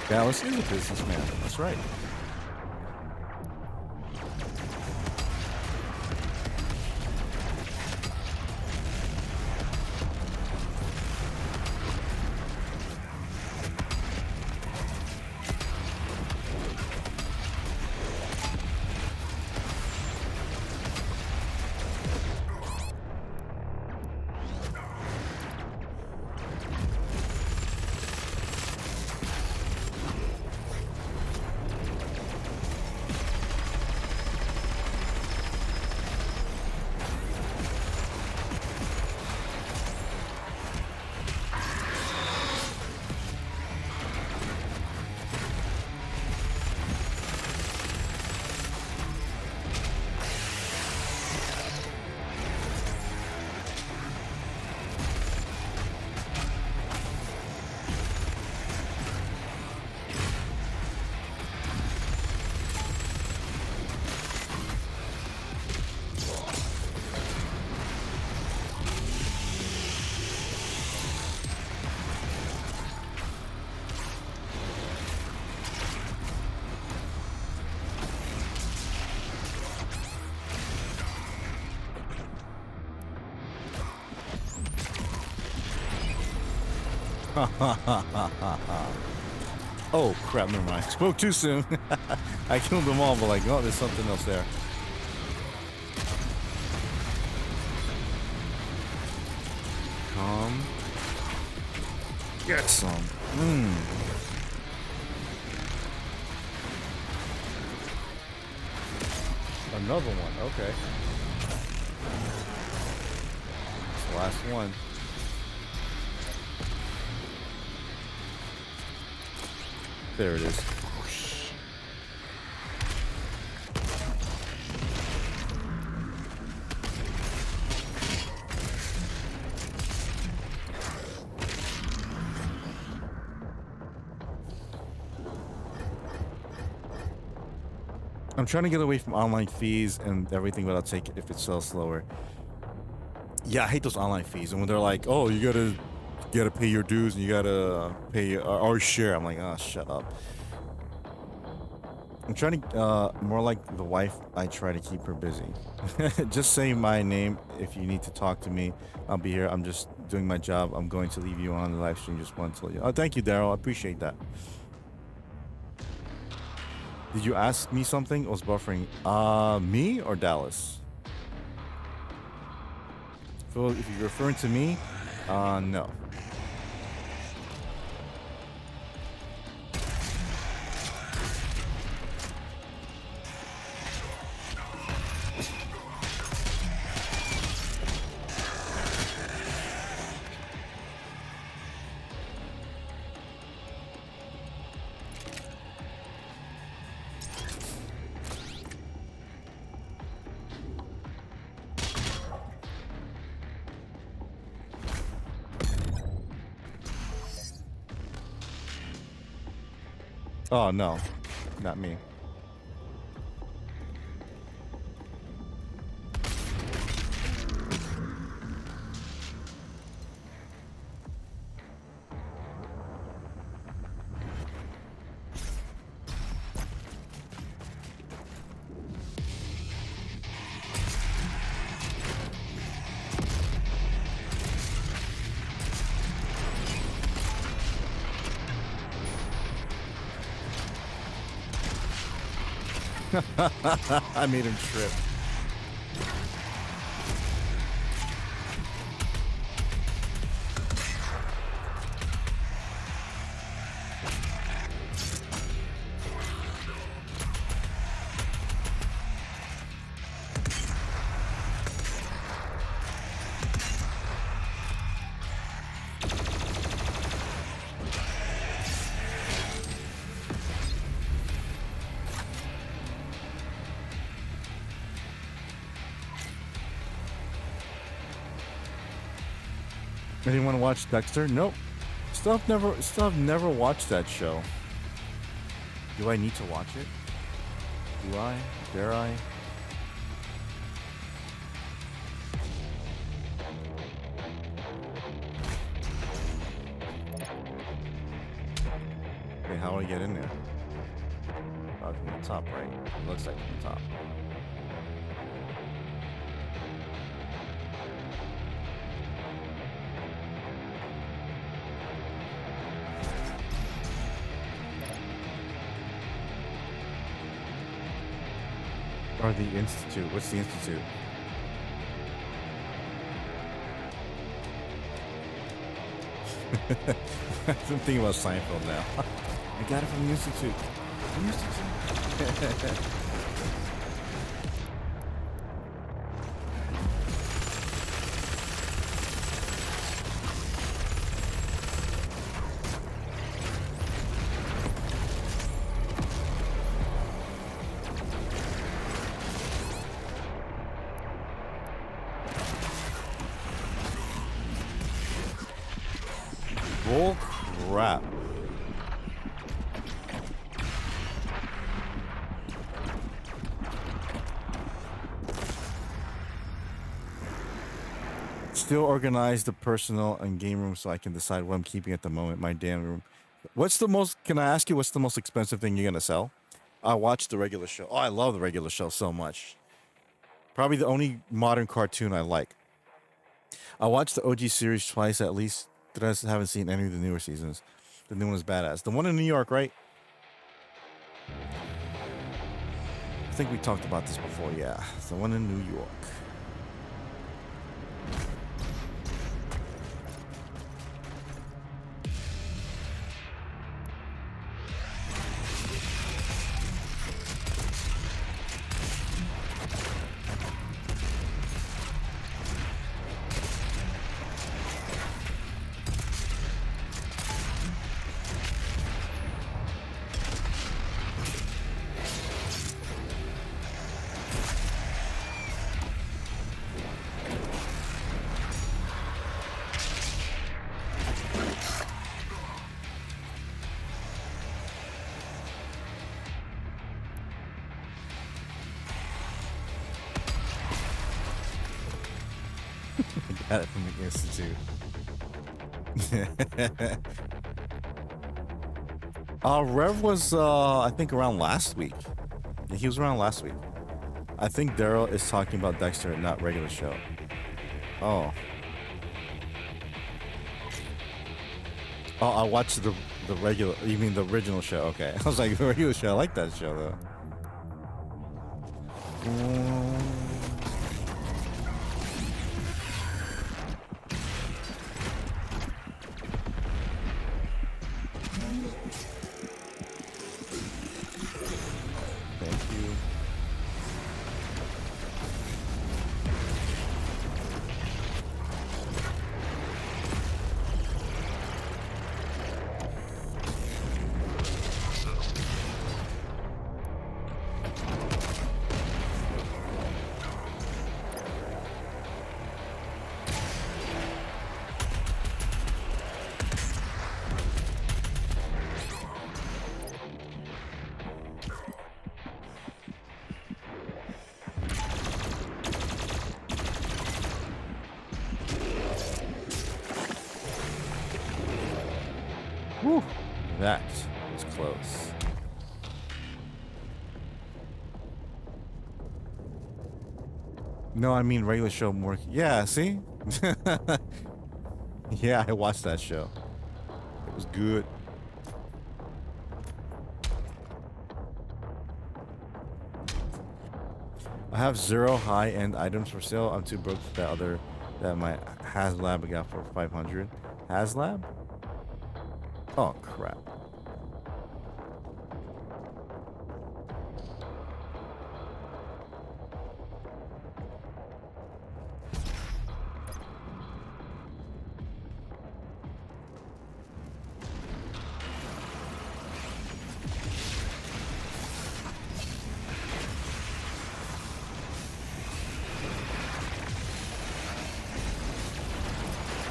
Dallas is a businessman. That's right. Oh crap! Never mind. Spoke too soon. I killed them all, but like, oh, there's something else there. Come, get some. Another one. Okay. It's the last one. There it is. I'm trying to get away from online fees and everything, but I'll take it if it sells slower. Yeah, I hate those online fees. And when they're like, "Oh, you gotta pay your dues and you gotta pay our share," I'm like, "Oh, shut up." I'm trying to more like the wife. I try to keep her busy. Just say my name if you need to talk to me. I'll be here. I'm just doing my job. I'm going to leave you on the live stream. Just want to tell you. Oh, thank you, Daryl. I appreciate that. Did you ask me something? I was buffering. Me or Dallas? So if you're referring to me, no. Oh, no. Not me. I made him trip. Anyone watch Dexter? Nope. Still have never watched that show. Do I need to watch it? Do I? Dare I? Wait, how do I get in there? Oh, from the top, right? It looks like from the top. Or the Institute. What's the Institute? I'm thinking about Seinfeld now. I got it from the Institute. The Institute. Bull crap. Still organize the personal and game room so I can decide what I'm keeping at the moment. My damn room. What's the most? Can I ask you what's the most expensive thing you're gonna sell? I watched the regular show. Oh, I love the regular show so much. Probably the only modern cartoon I like. I watched the OG series twice at least. I haven't seen any of the newer seasons. The new one is badass. The one in New York, right? I think we talked about this before. Yeah, it's the one in New York. Got it from the Institute. Rev was, I think, around last week. Yeah, he was around last week. I think Daryl is talking about Dexter, not regular show. Oh. Oh, I watched the regular. You mean the original show? Okay. I was like, the regular show. I like that show though. Whew, that was close. No, I mean regular show more. Yeah, see? Yeah, I watched that show. It was good. I have 0 high-end items for sale. I'm too broke for that my HasLab I got for 500. HasLab? Oh crap.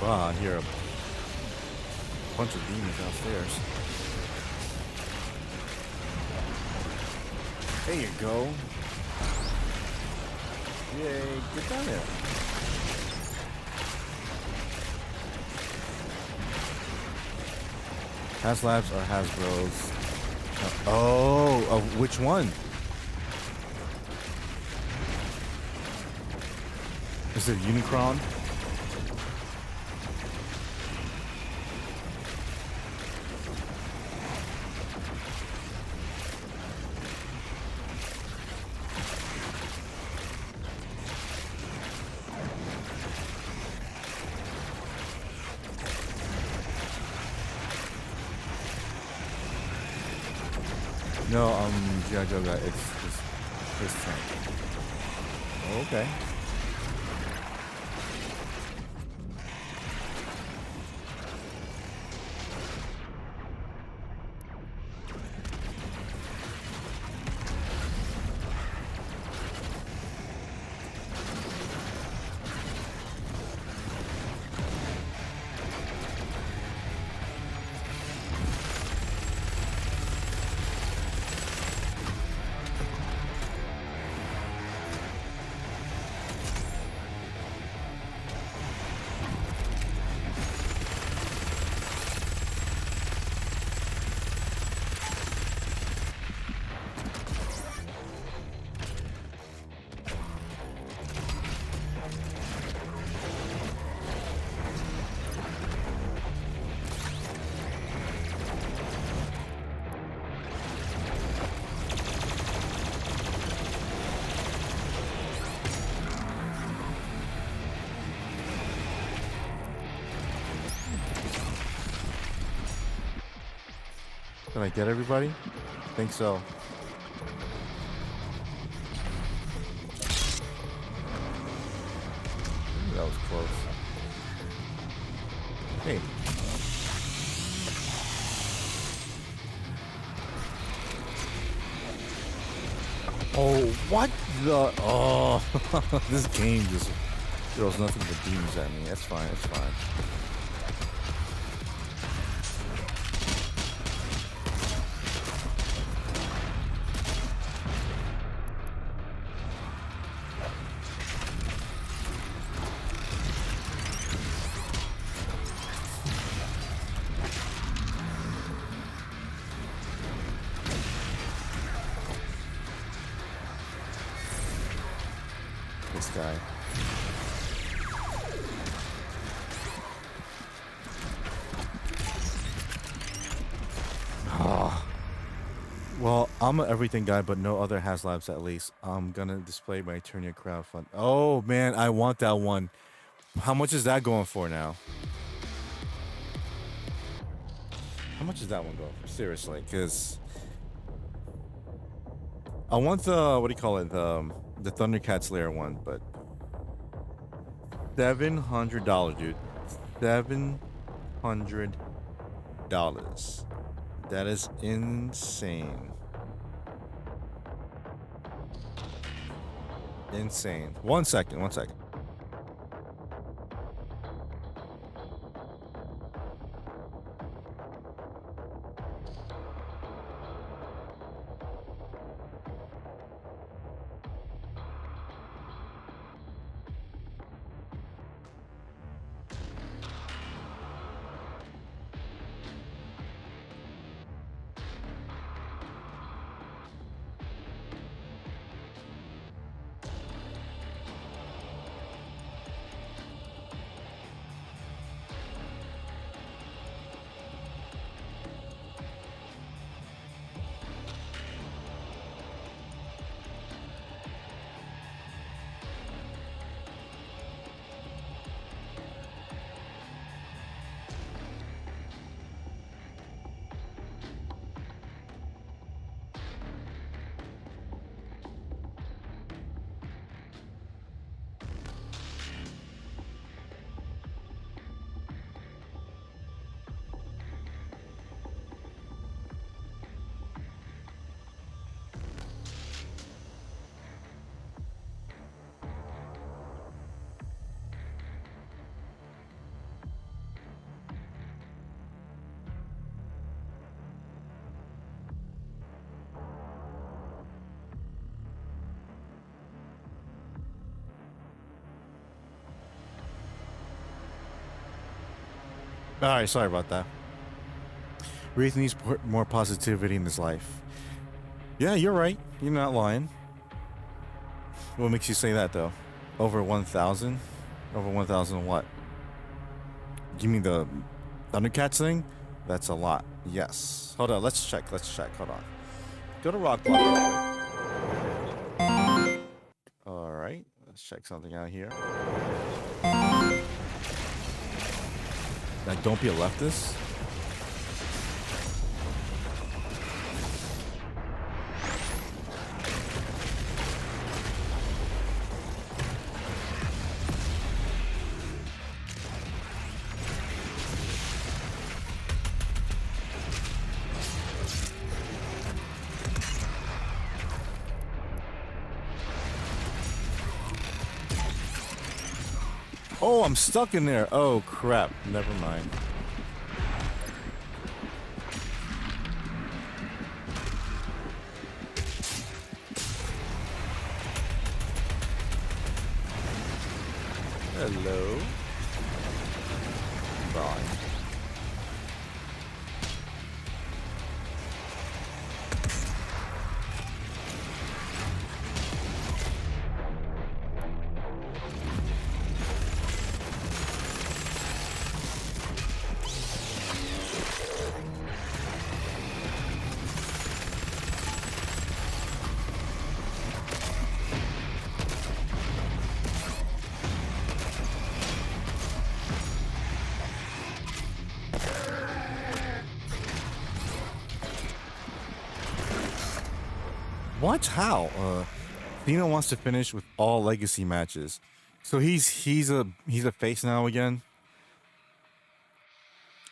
Wow, I hear a bunch of demons downstairs. There you go. Yay, get down there. HasLabs or Hasbro's? Oh, which one? Is it Unicron? No, G.I. Joe guy. It's just Chris Tank. Okay. Did I get everybody? Think so. Ooh, that was close. Hey. Oh, what the? Oh, this game just throws nothing but beams at me. That's fine. It's fine. This guy. Ah. Well, I'm an everything guy, but no other HasLabs at least. I'm gonna display my Eternia crowdfund. Oh man, I want that one. How much is that going for now? How much is that one going for? Seriously, because I want the what do you call it? The Thundercats Lair one, but $700, dude. $700. That is insane. Insane. 1 second. 1 second. All right, sorry about that. Wraith needs more positivity in his life. Yeah, you're right. You're not lying. What makes you say that though? Over 1,000? Over 1,000 what? You mean the Thundercats thing? That's a lot. Yes. Hold on. Let's check. Hold on. Go to Rock Block. All right. Let's check something out here. Like, don't be a leftist. Oh, I'm stuck in there. Oh, crap. Never mind. Hello. Bye. What? How? Cena wants to finish with all legacy matches, so he's a face now again.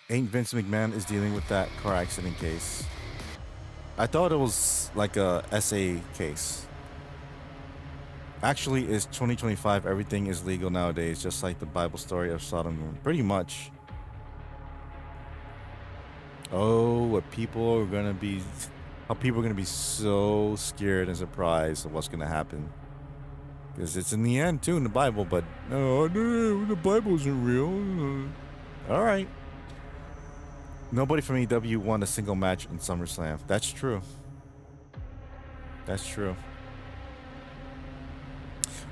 Ain't Vince McMahon is dealing with that car accident case. I thought it was like a SA case. Actually, it's 2025. Everything is legal nowadays, just like the Bible story of Sodom. Pretty much. Oh, what people are gonna be. How people are going to be so scared and surprised of what's going to happen. Because it's in the end, too, in the Bible, but no, the Bible isn't real. All right. Nobody from AEW won a single match in SummerSlam. That's true. That's true.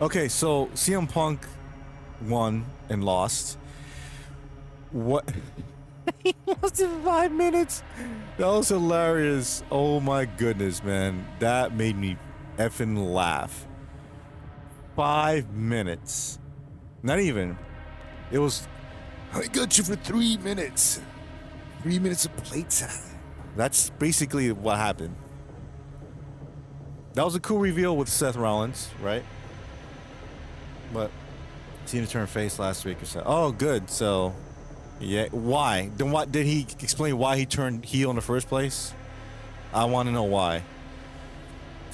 Okay, so CM Punk won and lost. What? He lost in 5 minutes. That was hilarious. Oh my goodness, man. That made me effing laugh. 5 minutes. Not even. It was, I got you for 3 minutes. 3 minutes of playtime. That's basically what happened. That was a cool reveal with Seth Rollins, right? But Cena turned face last week or so. Oh, good. So, yeah. Why? Then what? Did he explain why he turned heel in the first place? I want to know why.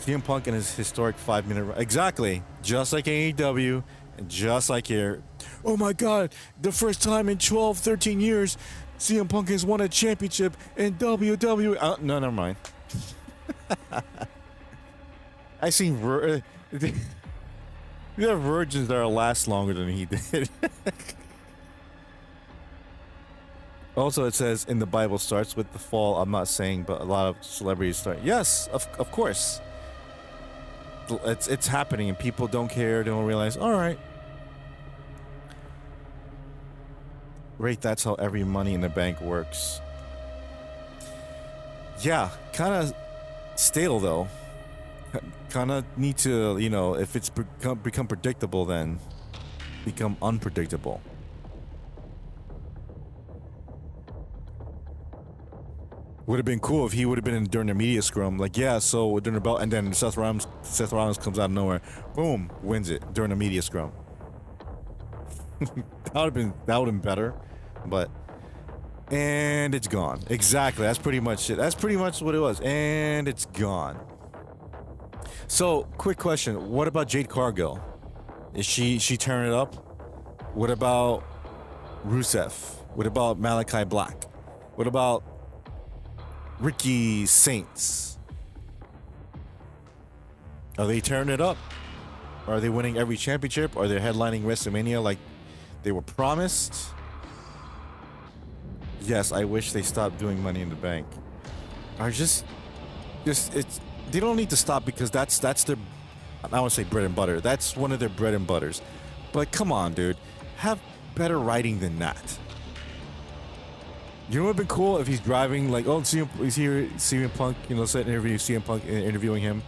CM Punk and his historic 5-minute run. Exactly. Just like AEW and just like here. Oh my God. The first time in 12, 13 years, CM Punk has won a championship in WWE. No, never mind. I seen there are virgins that last longer than he did. Also, it says in the Bible starts with the fall. I'm not saying, but a lot of celebrities start. Yes, of course. It's happening, and people don't care. They don't realize. All right. Right, that's how every Money in the Bank works. Yeah, kind of stale though. Kind of need to, you know, if it's become predictable, then become unpredictable. Would have been cool if he would have been in during the media scrum, like, yeah, so during the belt, and then Seth Rollins comes out of nowhere, boom, wins it during the media scrum. that would have been better, but and it's gone. Exactly, that's pretty much it. That's pretty much what it was, and it's gone. So, quick question: what about Jade Cargill? Is she tearing it up? What about Rusev? What about Malachi Black? What about Ricky Saints? Are they tearing it up? Are they winning every championship? Are they headlining WrestleMania like they were promised? yes, I wish they stopped doing Money in the Bank. Are just it's they don't need to stop because that's their I want to say bread and butter. That's one of their bread and butters. But come on, dude, have better writing than that. You know what would have been cool if he's driving like he's here CM Punk, set an interview, CM Punk interviewing him.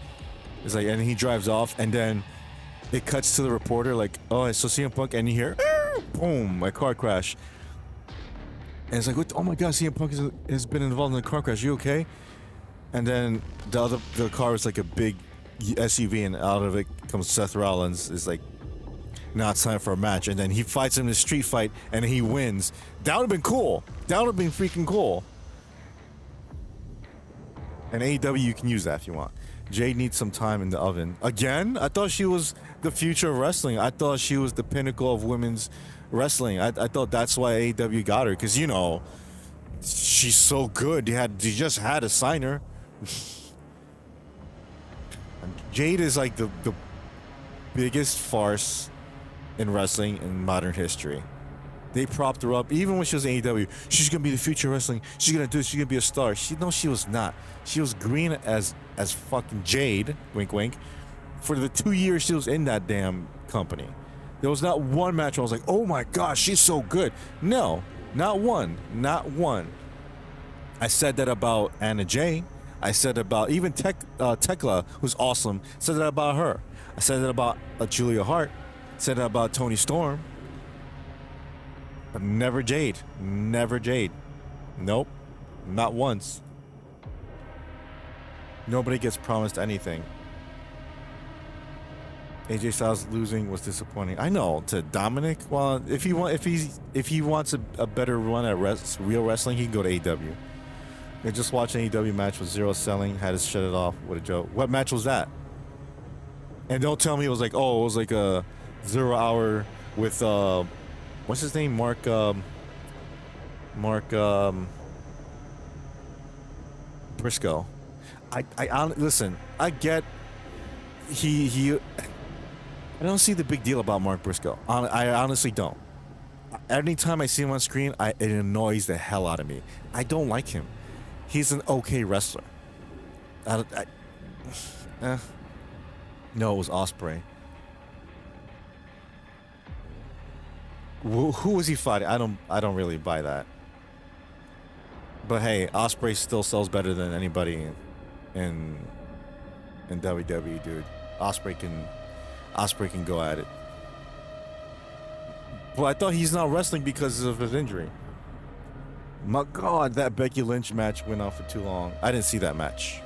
It's like and he drives off and then it cuts to the reporter like, oh, so CM Punk and you hear boom, a car crash. And it's like, what, oh my god, CM Punk has been involved in a car crash. You okay? And then the car is like a big SUV, and out of it comes Seth Rollins. Is like, now it's time for a match, and then he fights him in a street fight, and he wins. That would have been cool. That would have been freaking cool. And AEW, you can use that if you want. Jade needs some time in the oven. Again? I thought she was the future of wrestling. I thought she was the pinnacle of women's wrestling. I thought that's why AEW got her, because she's so good. You just had to sign her. Jade is like the biggest farce in wrestling in modern history. They propped her up even when she was in AEW. She's gonna be the future of wrestling. She's gonna be a star. She was not. She was green as fucking Jade, wink wink, for the 2 years she was in that damn company. There was not one match where I was like, oh my gosh, she's so good. No, not one. Not one. I said that about Anna Jay. I said about even Tekla, who's awesome. Said that about her. I said that about Julia Hart. Said that about Toni Storm. But never Jade. Never Jade. Nope. Not once. Nobody gets promised anything. AJ Styles losing was disappointing. I know, to Dominic. Well, if he wants a better run at real wrestling, he can go to AEW. I just watched an AEW match with zero selling. Had to shut it off. What a joke. What match was that? And don't tell me it was like a 0 hour with what's his name? Mark Briscoe. I listen. I get he. I don't see the big deal about Mark Briscoe. I honestly don't. Anytime I see him on screen, it annoys the hell out of me. I don't like him. He's an okay wrestler. No, it was Ospreay. Who was he fighting? I don't really buy that. But hey, Ospreay still sells better than anybody in WWE, dude. Ospreay can go at it. But I thought he's not wrestling because of his injury. My God, that Becky Lynch match went on for too long. I didn't see that match.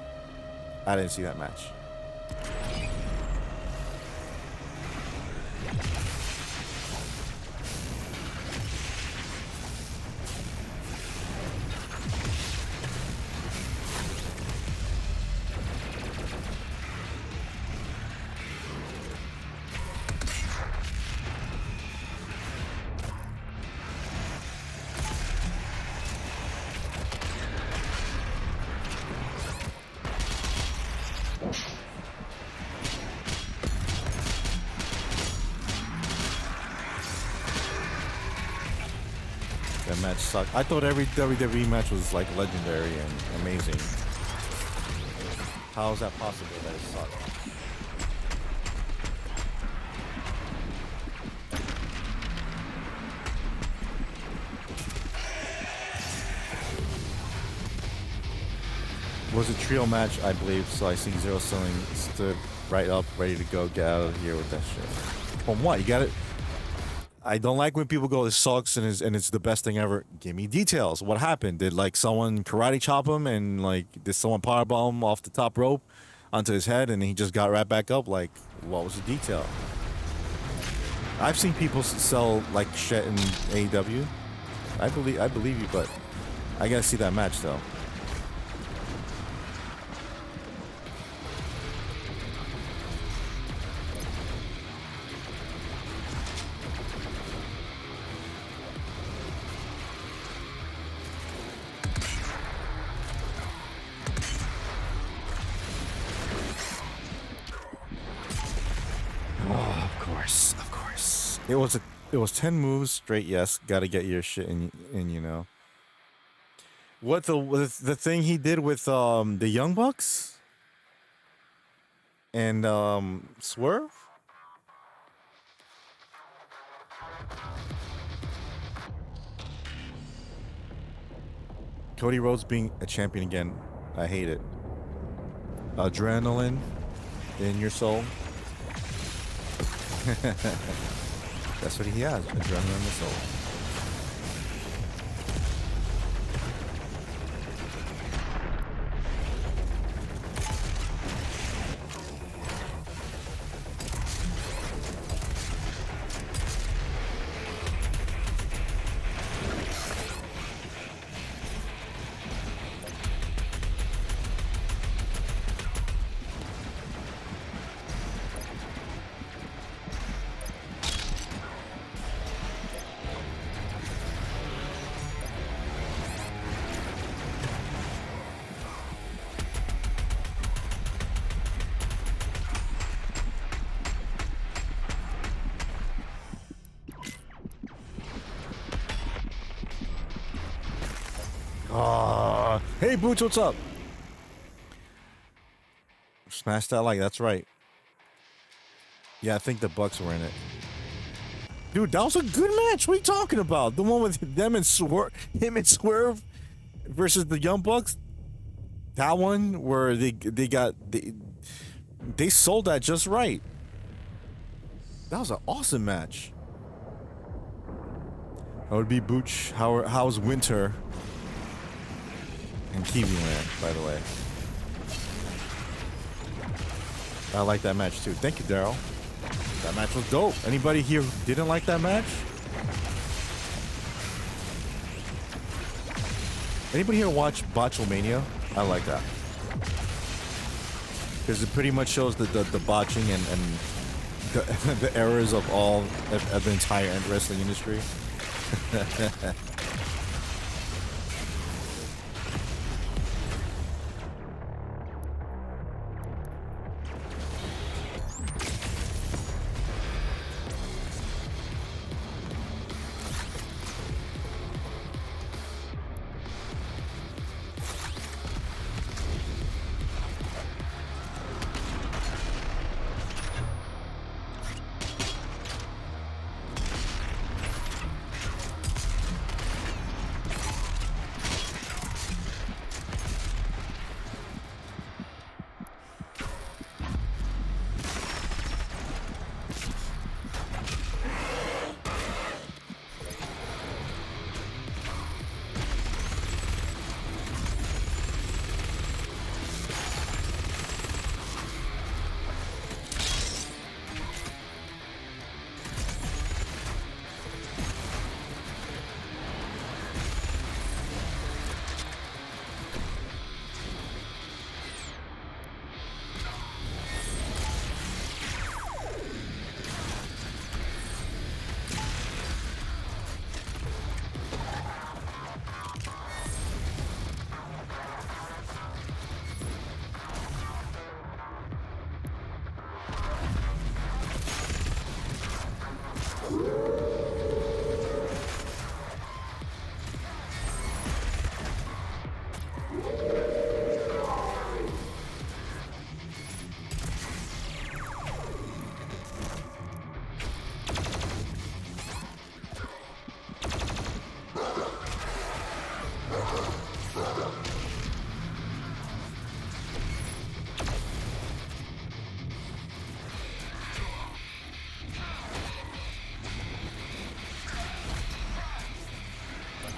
That match sucked. I thought every WWE match was like legendary and amazing. How is that possible that it sucked? It was a trio match, I believe, so I see Zero Selling stood right up, ready to go, get out of here with that shit. From what? You got it? I don't like when people go, "This sucks," and it's the best thing ever. Give me details. What happened? Did like someone karate chop him, and like did someone powerbomb him off the top rope onto his head, and he just got right back up? Like, what was the detail? I've seen people sell like shit in AEW. I believe you, but I gotta see that match though. Of course. It was 10 moves straight. Yes, got to get your shit in. You know. What the thing he did with the Young Bucks and Swerve? Cody Rhodes being a champion again. I hate it. Adrenaline in your soul. That's what he has. Adrenaline in the soul. Hey, Boots, what's up? Smash that like, that's right. Yeah, I think the Bucks were in it. Dude, that was a good match. What are you talking about? The one with them and him and Swerve versus the Young Bucks. That one where they sold that just right. That was an awesome match. That would be Booch. How's Winter? And Kiwi Land, by the way. I like that match too. Thank you, Daryl. That match was dope. Anybody here who didn't like that match? Anybody here watch Botchelmania? I like that. Because it pretty much shows the botching and the errors of the entire wrestling industry.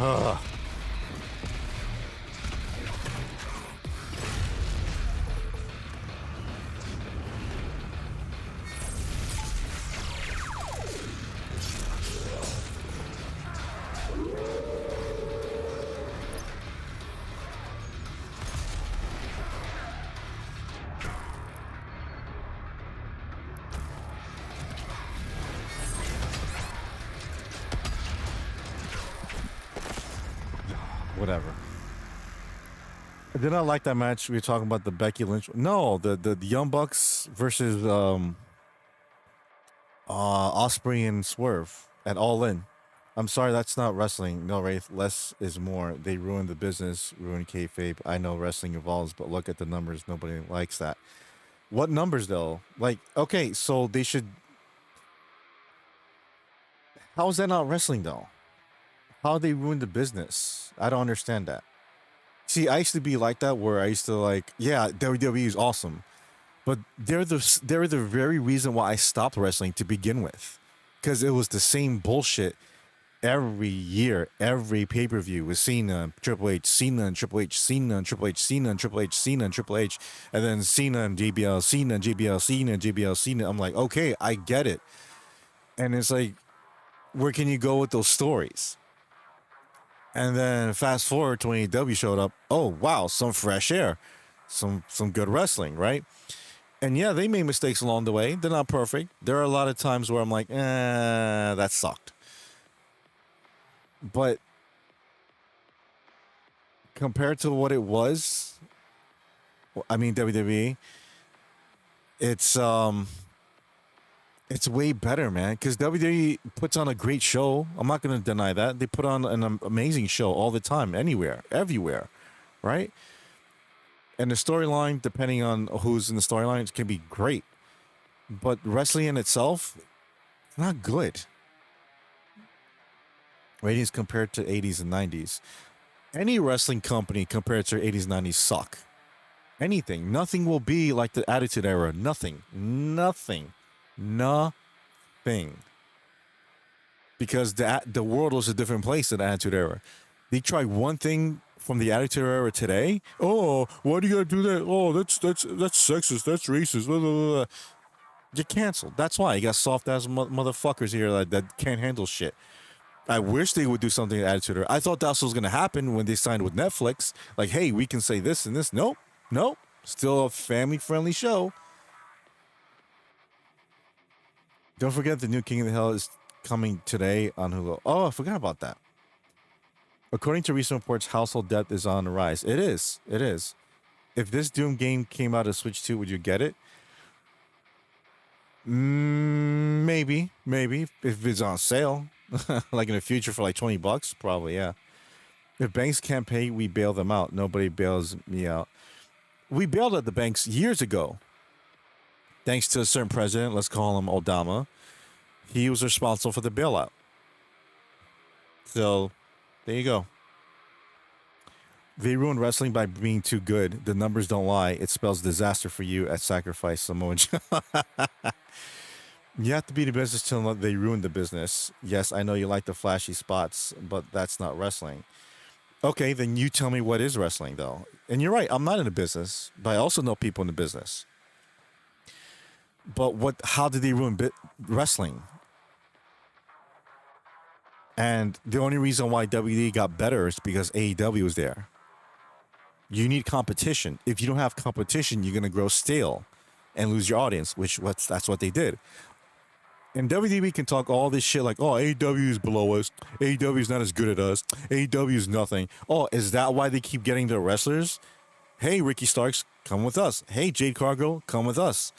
Ugh. Whatever. I did not like that match. We were talking about the Becky Lynch. No, the Young Bucks versus Osprey and Swerve at All In. I'm sorry, that's not wrestling. No, Wraith, less is more. They ruined the business, ruined kayfabe. I know wrestling evolves, but look at the numbers. Nobody likes that. What numbers though? Like, okay, so they should. How is that not wrestling though? How they ruined the business? I don't understand that. See, I used to be like that, where I used to like, yeah, WWE is awesome, but they're the very reason why I stopped wrestling to begin with, because it was the same bullshit every year, every pay per view with Cena, Triple H, Cena and Triple H, Cena and Triple H, Cena and Triple H, Cena and Triple H, and then Cena and JBL, Cena and JBL, Cena and JBL, Cena. I'm like, okay, I get it, and it's like, where can you go with those stories? And then fast forward to when AEW showed up. Oh wow, some fresh air, some good wrestling, right? And yeah, they made mistakes along the way. They're not perfect. There are a lot of times where I'm like, that sucked. But compared to what it was, I mean WWE, it's it's way better, man. Because WWE puts on a great show. I'm not gonna deny that. They put on an amazing show all the time, anywhere, everywhere, right? And the storyline, depending on who's in the storyline, it can be great. But wrestling in itself, not good. Ratings compared to 80s and 90s. Any wrestling company compared to 80s and 90s suck. Anything. Nothing will be like the Attitude Era. Nothing. Nothing. Nothing. Because the world was a different place in the Attitude Era. They tried one thing from the Attitude Era today. Oh, why do you gotta do that? Oh, that's sexist. That's racist. Blah, blah, blah. You're canceled. That's why you got soft ass motherfuckers here that can't handle shit. I wish they would do something at Attitude Era. I thought that's what was gonna happen when they signed with Netflix. Like, hey, we can say this and this. Nope, nope. Still a family-friendly show. Don't forget the new King of the Hill is coming today on Hulu. Oh, I forgot about that. According to recent reports, household debt is on the rise. It is. It is. If this Doom game came out of Switch 2, would you get it? Maybe. Maybe. If it's on sale. Like in the future for like $20, probably, yeah. If banks can't pay, we bail them out. Nobody bails me out. We bailed at the banks years ago. Thanks to a certain president, let's call him Obama. He was responsible for the bailout. So, there you go. They ruined wrestling by being too good. The numbers don't lie. It spells disaster for you at Sacrifice, Samoa Joe. You have to be the business till they ruin the business. Yes, I know you like the flashy spots, but that's not wrestling. Okay, then you tell me what is wrestling, though. And you're right, I'm not in the business, but I also know people in the business. But what? How did they ruin wrestling? And the only reason why WWE got better is because AEW was there. You need competition. If you don't have competition, you're gonna grow stale and lose your audience, that's what they did. And WWE can talk all this shit like, oh, AEW is below us. AEW is not as good as us. AEW is nothing. Oh, is that why they keep getting their wrestlers? Hey, Ricky Starks, come with us. Hey, Jade Cargill, come with us.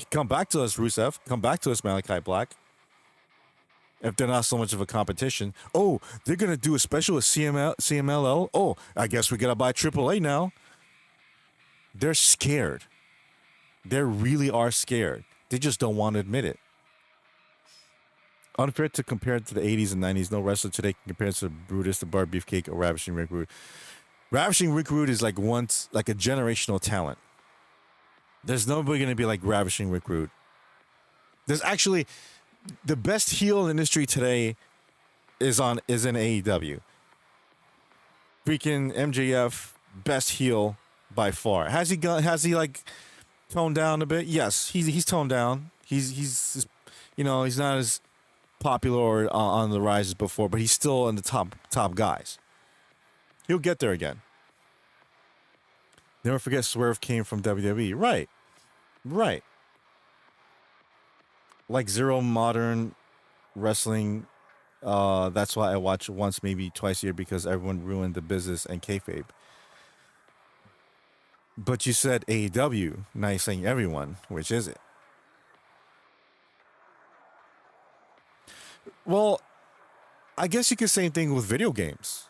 Come back to us, Rusev. Come back to us, Malachi Black. If they're not so much of a competition. Oh, they're going to do a special with CMLL. Oh, I guess we got to buy AAA now. They're scared. They really are scared. They just don't want to admit it. Unfair to compare it to the 80s and 90s. No wrestler today can compare to Brutus, the Bar Beefcake, or Ravishing Rick Rude. Ravishing Rick Rude is like once like a generational talent. There's nobody going to be like Ravishing Rick Rude. There's actually the best heel in the industry today is in AEW. Freaking MJF, best heel by far. Has he like toned down a bit? Yes, he's toned down. He's he's not as popular or on the rise as before, but he's still in the top guys. He'll get there again. Never forget Swerve came from WWE. Right. Like Zero Modern Wrestling. That's why I watch once, maybe twice a year, because everyone ruined the business and kayfabe. But you said AEW. Now you're saying everyone. Which is it? Well, I guess you could say same thing with video games.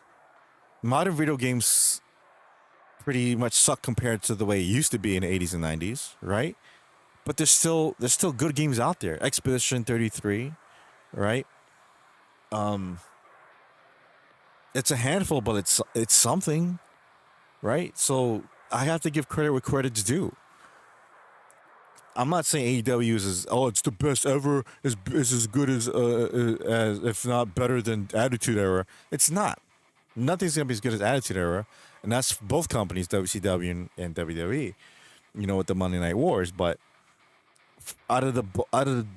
Modern video games pretty much suck compared to the way it used to be in the 80s and 90s, right? But there's still good games out there. Expedition 33, right? Um, it's a handful, but it's something, right? So I have to give credit where credit's due. I'm not saying AEW is it's the best ever, is as good as if not better than Attitude Era. It's not. Nothing's gonna be as good as Attitude Era, and that's both companies, WCW and WWE. You know, with the Monday Night Wars, but out of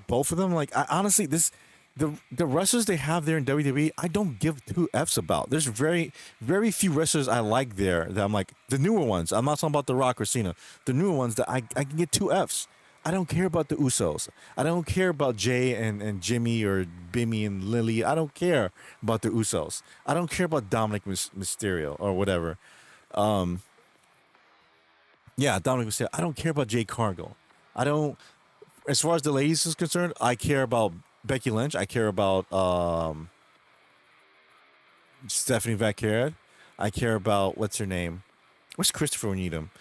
both of them, like I honestly the wrestlers they have there in WWE, I don't give two f's about. There's very few wrestlers I like there that I'm like the newer ones. I'm not talking about The Rock or Cena. The newer ones that I can get two f's. I don't care about the Usos. I don't care about Jay and Jimmy or Bimmy and Lily. I don't care about the Usos. I don't care about Dominic Mysterio or whatever. Um, yeah, Dominic Mysterio. I don't care about Jay Cargill. I don't. As far as the ladies is concerned, I care about Becky Lynch. I care about Stephanie Vaquera. I care about what's her name? What's Christopher Needham?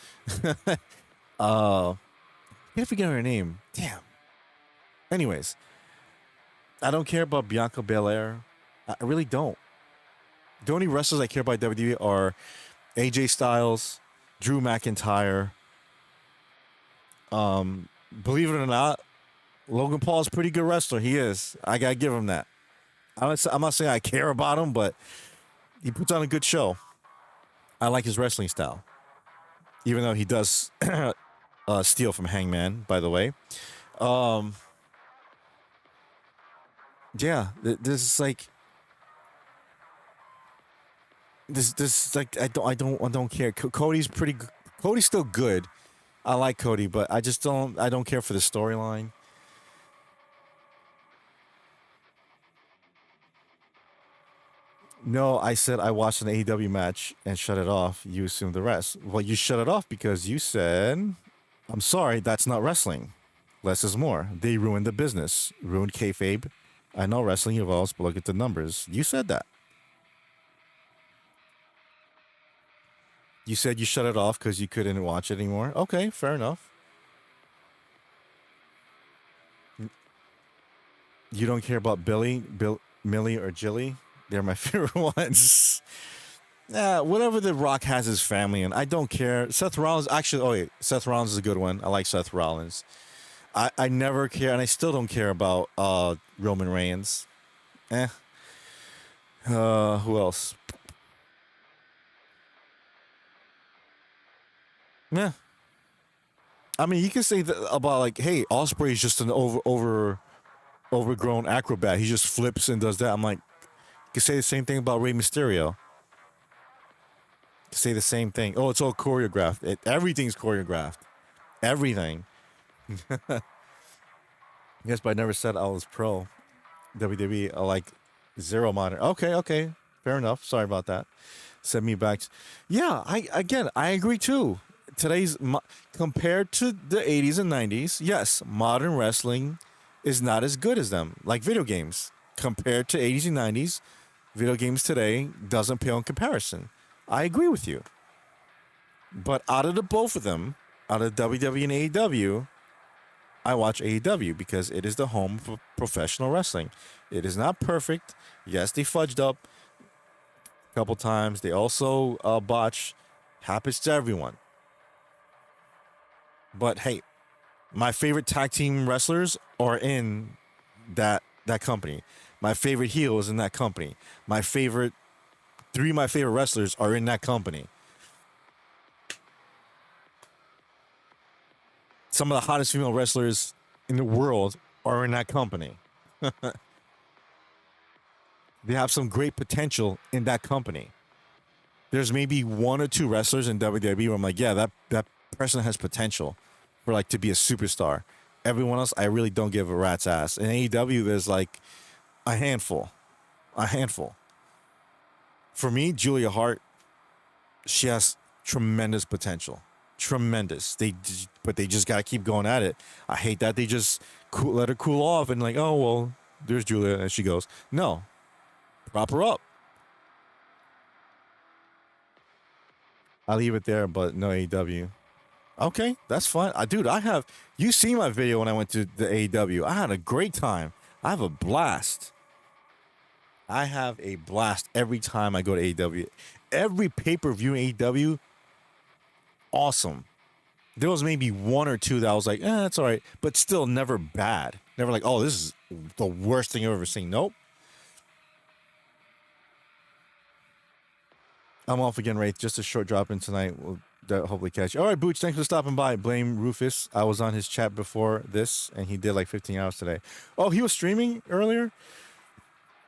uh, I can't forget her name. Damn. Anyways, I don't care about Bianca Belair. I really don't. The only wrestlers I care about WWE are AJ Styles, Drew McIntyre. Believe it or not, Logan Paul is a pretty good wrestler. He is. I gotta give him that. I'm not saying I care about him, but he puts on a good show. I like his wrestling style, even though he does steal from Hangman. By the way, um, yeah, this is like this is like I don't care. Cody's pretty. Cody's still good. I like Cody, but I don't care for the storyline. No, I said I watched an AEW match and shut it off. You assumed the rest. Well, you shut it off because you said, "I'm sorry, that's not wrestling. Less is more." They ruined the business, ruined kayfabe. I know wrestling evolves, but look at the numbers. You said that. You said you shut it off because you couldn't watch it anymore. Okay, fair enough. You don't care about Millie, or Jilly. They're my favorite ones. Yeah, whatever The Rock has his family in, I don't care. Seth Rollins, actually, oh wait, Seth Rollins is a good one. I like Seth Rollins. I never care, and I still don't care about Roman Reigns. Eh. Who else? Yeah. I mean, you can say that about like, hey, Osprey is just an overgrown acrobat. He just flips and does that. I'm like, you can say the same thing about Rey Mysterio. You can say the same thing. Oh, it's all choreographed. Everything's choreographed. Everything. Yes, but I never said I was pro WWE. I like zero modern. Okay, okay, fair enough. Sorry about that. Send me back. Yeah, I agree too. Compared to the 80s and 90s, yes, modern wrestling is not as good as them. Like video games, compared to 80s and 90s, video games today doesn't pale in comparison. I agree with you. But out of the both of them, out of WWE and AEW, I watch AEW because it is the home for professional wrestling. It is not perfect. Yes, they fudged up a couple times. They also botch. Happens to everyone. But hey, my favorite tag team wrestlers are in that company. My favorite heel is in that company. Three of my favorite wrestlers are in that company. Some of the hottest female wrestlers in the world are in that company. They have some great potential in that company. There's maybe one or two wrestlers in WWE where I'm like, yeah, that person has potential for like to be a superstar. Everyone else, I really don't give a rat's ass. In AEW, there's like a handful, a handful. For me, Julia Hart, she has tremendous potential, tremendous. But they just gotta keep going at it. I hate that they just let her cool off and like, oh well, there's Julia and she goes. No, Prop her up. I'll leave it there, but no AEW. Okay, that's fine. Dude, I have. You see my video when I went to the AEW. I had a great time. I have a blast. I have a blast every time I go to AEW. Every pay-per-view in AEW, awesome. There was maybe one or two that I was like, that's all right. But still never bad. Never like, oh, this is the worst thing I've ever seen. Nope. I'm off again, Wraith. Just a short drop in tonight. We'll hopefully catch you. All right, Booch, thanks for stopping by. Blame Rufus. I was on his chat before this, and he did like 15 hours today. Oh, he was streaming earlier?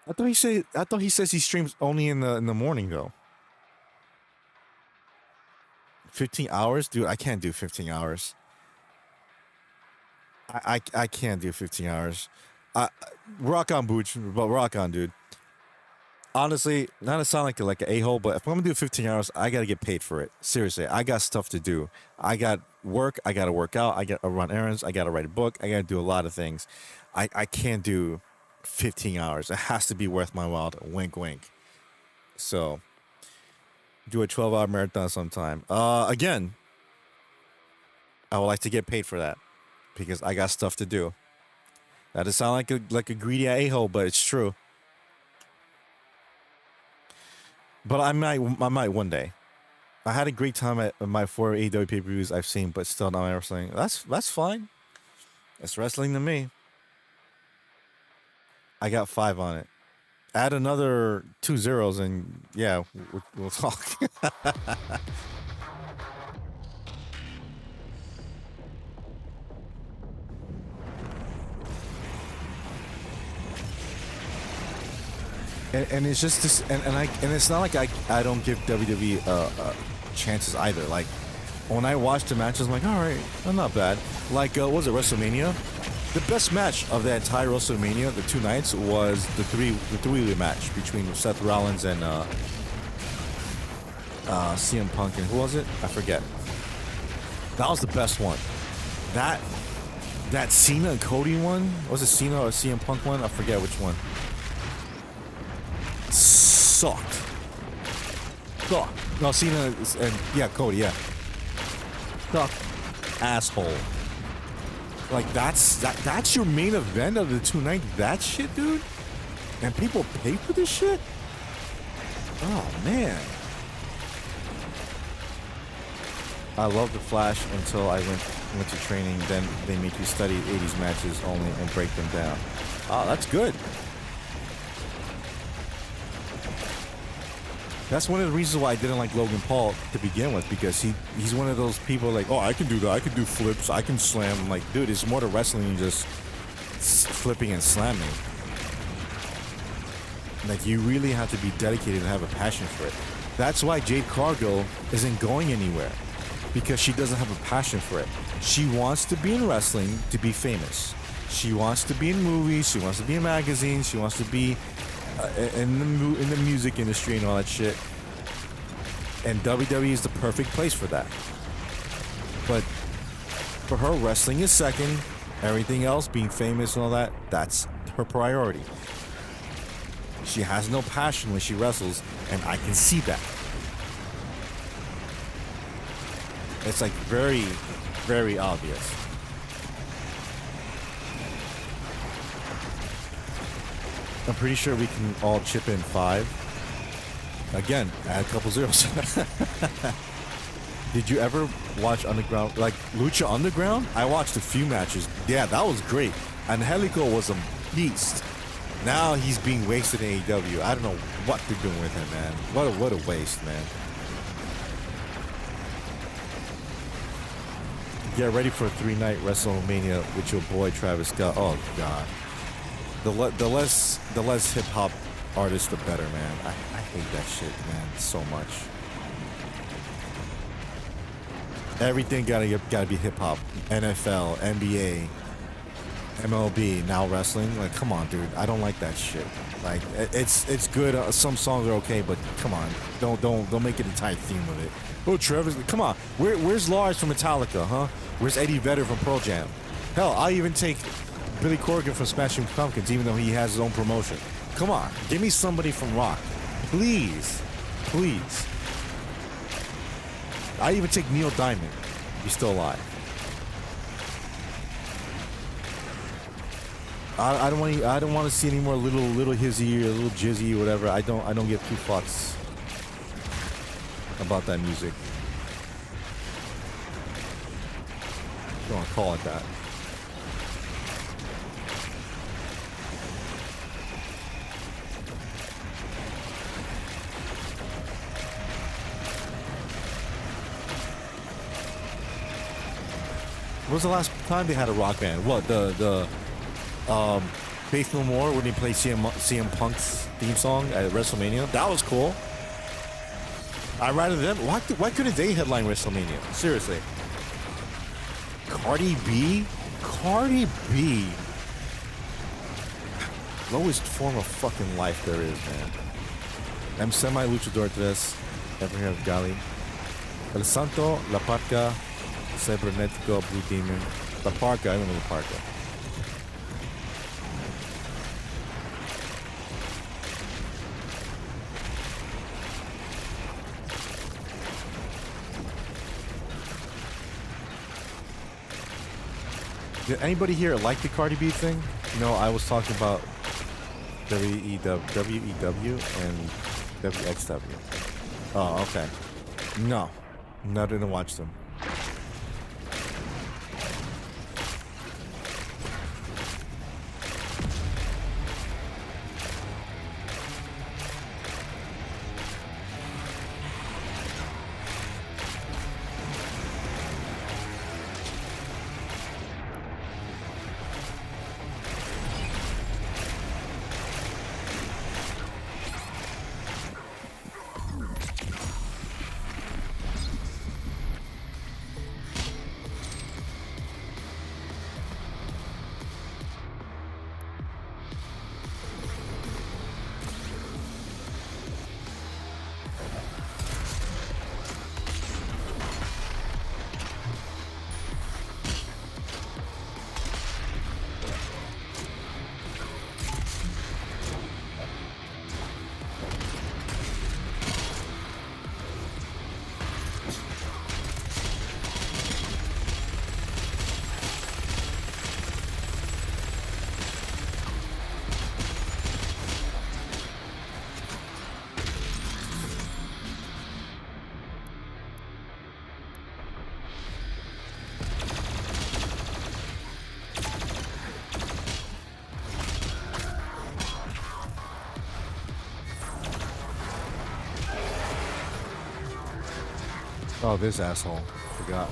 I thought he says he streams only in the morning though. 15 hours? Dude, I can't do 15 hours. I can't do 15 hours. Rock on, Booch, but rock on, dude. Honestly, not to sound like an a-hole, but if I'm gonna do 15 hours, I gotta get paid for it. Seriously, I got stuff to do. I got work, I gotta work out, I gotta run errands, I gotta write a book, I gotta do a lot of things. I can't do 15 hours. It has to be worth my while. Wink, wink. So, do a 12-hour marathon sometime. Again, I would like to get paid for that because I got stuff to do. That does sound like a greedy a-hole, but it's true. But I might one day. I had a great time at my 4 AEW pay-per-views I've seen, but still not wrestling. That's fine. It's wrestling to me. I got 5 on it. Add another 2 zeros and yeah, we'll talk. And it's just this, and it's not like I don't give WWE chances either. Like when I watch the matches, I'm like, all right, not bad. Like what was it, WrestleMania? The best match of the entire WrestleMania, the 2 nights, was the three-way match between Seth Rollins and CM Punk and who was it? I forget. That was the best one. That Cena and Cody one, was it Cena or CM Punk one? I forget which one. Sucked. No, Cena and yeah, Cody, yeah. Sucked. Asshole. Like that's your main event of the 2 nights. That shit, dude. And people pay for this shit. Oh man. I love the Flash until I went to training. Then they make you study 80s matches only and break them down. Oh, that's good. That's one of the reasons why I didn't like Logan Paul to begin with, because he's one of those people like, oh, I can do that, I can do flips, I can slam. I'm like, dude, it's more to wrestling than just flipping and slamming. Like, you really have to be dedicated and have a passion for it. That's why Jade Cargill isn't going anywhere, because she doesn't have a passion for it. She wants to be in wrestling to be famous. She wants to be in movies, she wants to be in magazines, she wants to be in the music industry and all that shit. And WWE is the perfect place for that. But for her, wrestling is second. Everything else, being famous and all that, that's her priority. She has no passion when she wrestles, and I can see that. It's like very, very obvious. I'm pretty sure we can all chip in 5. Again, add a couple zeros. Did you ever watch Underground, like Lucha Underground? I watched a few matches. Yeah, that was great. Angelico was a beast. Now he's being wasted in AEW. I don't know what they're doing with him, man. What a waste, man. Get ready for a 3-night WrestleMania with your boy Travis Scott. Oh God. The less hip hop artists, the better, man. I hate that shit, man, so much. Everything gotta be hip hop. NFL, NBA, MLB, now wrestling. Like, come on, dude. I don't like that shit. Like, it's good. Some songs are okay, but come on, don't make it a entire theme of it. Oh, Travis, come on. Where's Lars from Metallica, huh? Where's Eddie Vedder from Pearl Jam? Hell, I even take Billy Corgan from Smashing Pumpkins, even though he has his own promotion. Come on, give me somebody from Rock, please, please. I even take Neil Diamond. He's still alive. I don't want. I don't want to see any more little hizzy or little jizzy or whatever. I don't give two fucks about that music. Don't want to call it that. When was the last time they had a rock band? What, Faith No More when he played CM Punk's theme song at WrestleMania? That was cool. I'd rather them. Why couldn't they headline WrestleMania? Seriously. Cardi B? Cardi B. Lowest form of fucking life there is, man. I'm semi-luchador tres. Ever hear of Gali? El Santo, La Parca, Cybernetico, Blue Demon. La Parca, I don't know La Parca. Did anybody here like the Cardi B thing? You know, I was talking about WEW and WXW. Oh, okay. No, I didn't watch them. Oh, this asshole. Forgot.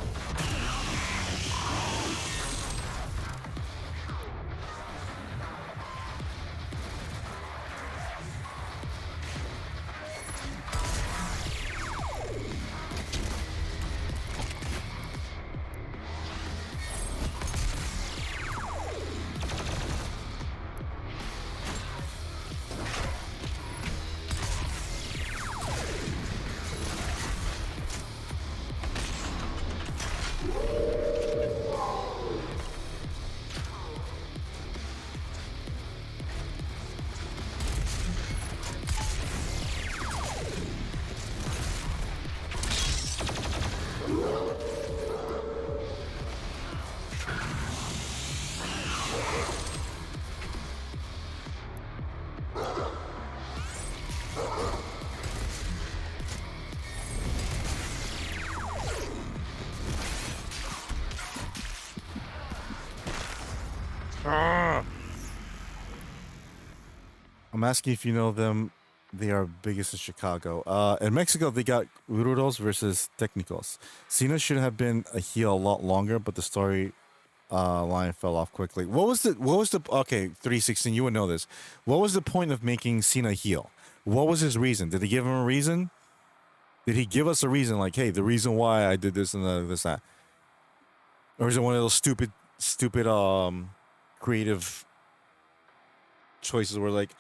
I'm asking if you know them. They are biggest in Chicago. In Mexico, they got Rudos versus Technicos. Cena should have been a heel a lot longer, but the story line fell off quickly. What was the okay, 316, you would know this. What was the point of making Cena heel? What was his reason? Did he give him a reason? Did he give us a reason like, hey, the reason why I did this and this, that? Or is it one of those stupid creative choices where like,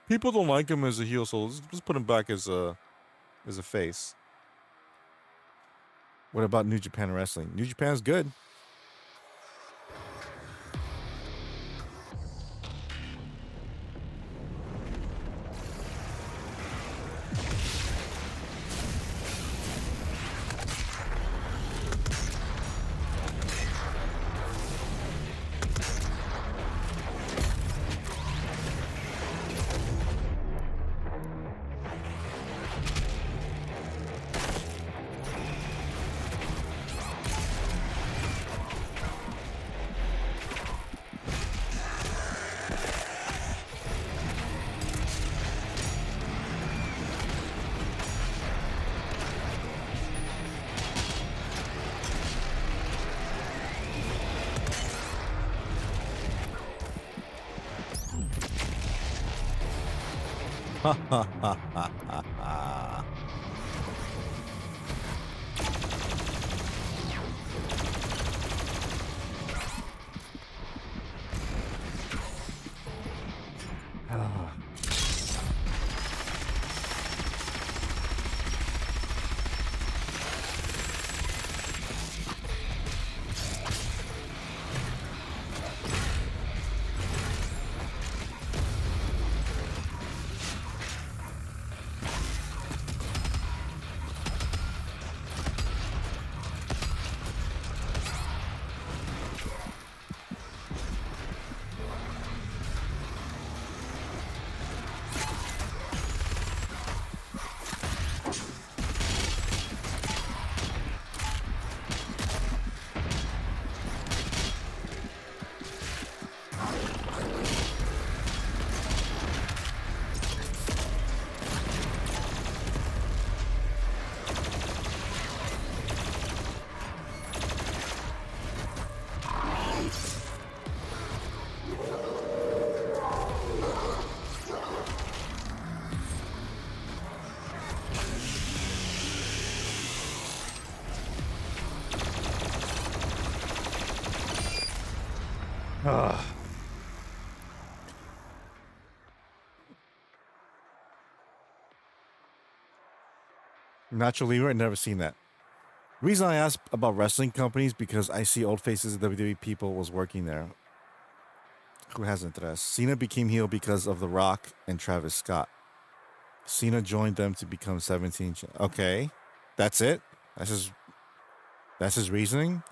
people don't like him as a heel, so let's put him back as a face. What about New Japan Wrestling? New Japan's good. Ugh. Nacho Libre, I've never seen that. Reason I asked about wrestling companies because I see old faces of WWE people was working there. Who hasn't addressed? Cena became heel because of The Rock and Travis Scott. Cena joined them to become 17. Okay, that's it. That's his reasoning.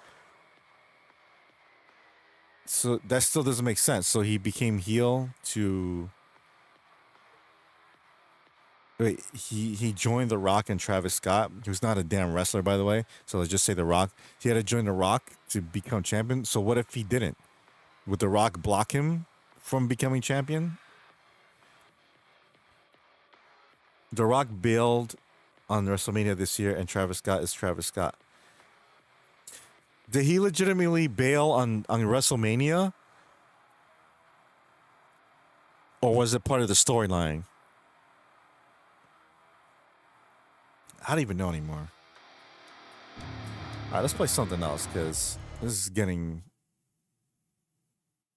So that still doesn't make sense. So he became heel to wait. He joined The Rock and Travis Scott, who's not a damn wrestler, by the way. So let's just say The Rock. He had to join The Rock to become champion. So what if he didn't? Would The Rock block him from becoming champion? The Rock bailed on WrestleMania this year, and Travis Scott is Travis Scott. Did he legitimately bail on WrestleMania? Or was it part of the storyline? I don't even know anymore. All right, let's play something else because this is getting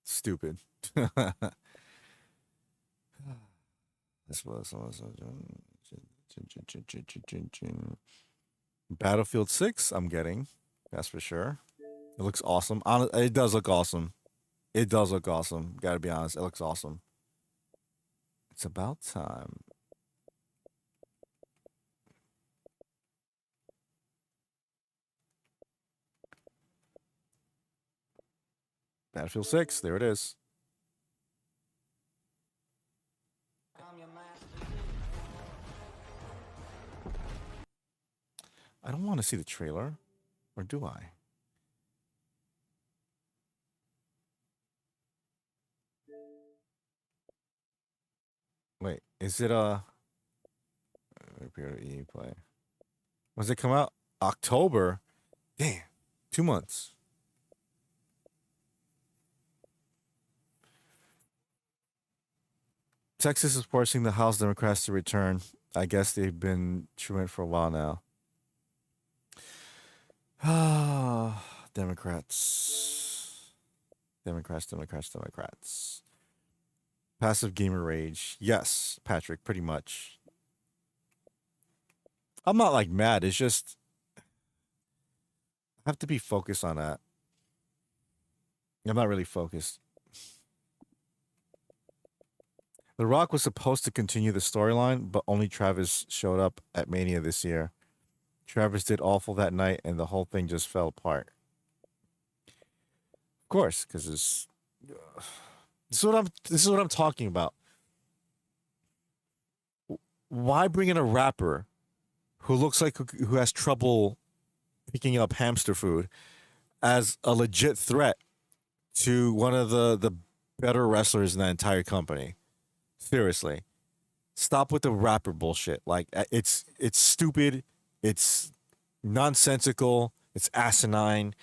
stupid. This was Battlefield 6. I'm getting, that's for sure. It looks awesome. It does look awesome. It does look awesome. Gotta be honest, it looks awesome. It's about time. Battlefield 6. There it is. I don't want to see the trailer, or do I? Wait, is it Repair E play? Was it come out October? Damn, 2 months. Texas is forcing the House Democrats to return. I guess they've been truant for a while now. Ah, Democrats. Democrats. Passive gamer rage. Yes, Patrick, pretty much. I'm not like mad. It's just I have to be focused on that. I'm not really focused. The Rock was supposed to continue the storyline, but only Travis showed up at Mania this year. Travis did awful that night, and the whole thing just fell apart. Of course, because this is what I'm talking about. Why bring in a rapper who looks like who has trouble picking up hamster food as a legit threat to one of the better wrestlers in that entire company? Seriously, stop with the rapper bullshit. Like it's stupid. It's nonsensical. It's asinine.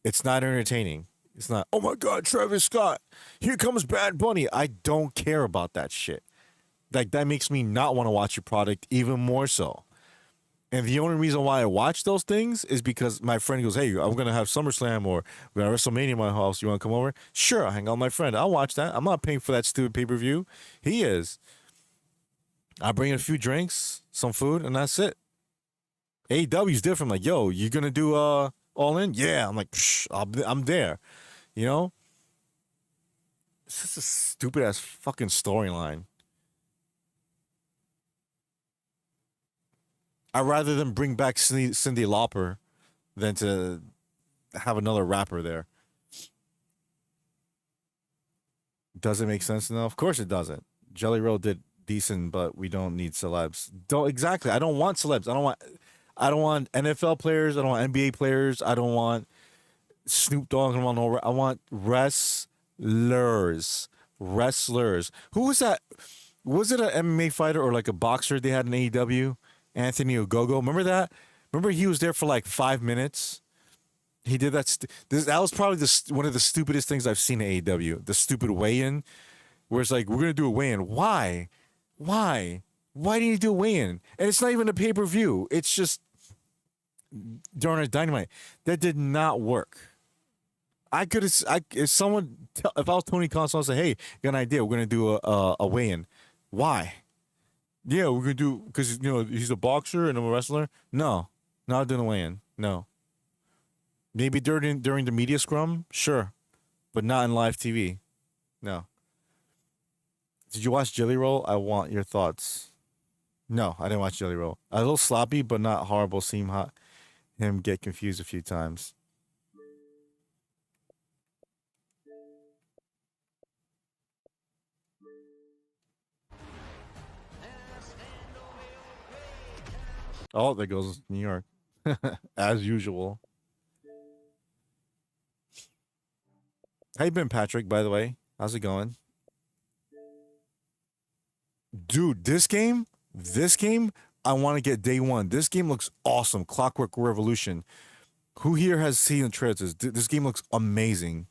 It's not entertaining. It's not. Oh my God, Travis Scott! Here comes Bad Bunny. I don't care about that shit. like that makes me not want to watch your product even more so. And the only reason why I watch those things is because my friend goes, "Hey, I'm gonna have SummerSlam or we got WrestleMania in my house. You want to come over?" Sure, I'll hang out with my friend. I'll watch that. I'm not paying for that stupid pay-per-view. He is. I bring in a few drinks, some food, and that's it. AEW's different. Like, yo, you gonna do All In? Yeah. I'm like, psh, I'm there. You know, it's just a stupid ass fucking storyline. I'd rather than bring back Cyndi Lauper than to have another rapper there. Does it make sense now? Of course it doesn't. Jelly Roll did decent, but we don't need celebs. Don't exactly. I don't want celebs. I don't want NFL players. I don't want NBA players. I don't want Snoop Dogg. I don't want no. I want wrestlers. Wrestlers. Who was that? Was it an MMA fighter or like a boxer they had in AEW? Anthony Ogogo. Remember that? Remember he was there for like 5 minutes. He did that. That was probably one of the stupidest things I've seen in AEW. The stupid weigh-in, where it's like, we're gonna do a weigh-in. Why? Why? Why do you do a weigh-in? And it's not even a pay-per-view. It's just during a Dynamite. That did not work. I could have. If I was Tony Khan, I would say, "Hey, got an idea. We're gonna do a weigh-in." Why? Yeah, we're gonna do because he's a boxer and I'm a wrestler. No, not doing a weigh-in. No. Maybe during the media scrum, sure, but not in live TV. No. Did you watch Jelly Roll? I want your thoughts. No, I didn't watch Jelly Roll. A little sloppy, but not horrible. Seen him get confused a few times. Oh, there goes New York. As usual. How you been, Patrick, by the way? How's it going? Dude, this game, I want to get day one. This game looks awesome. Clockwork Revolution. Who here has seen the trailers? This game looks amazing.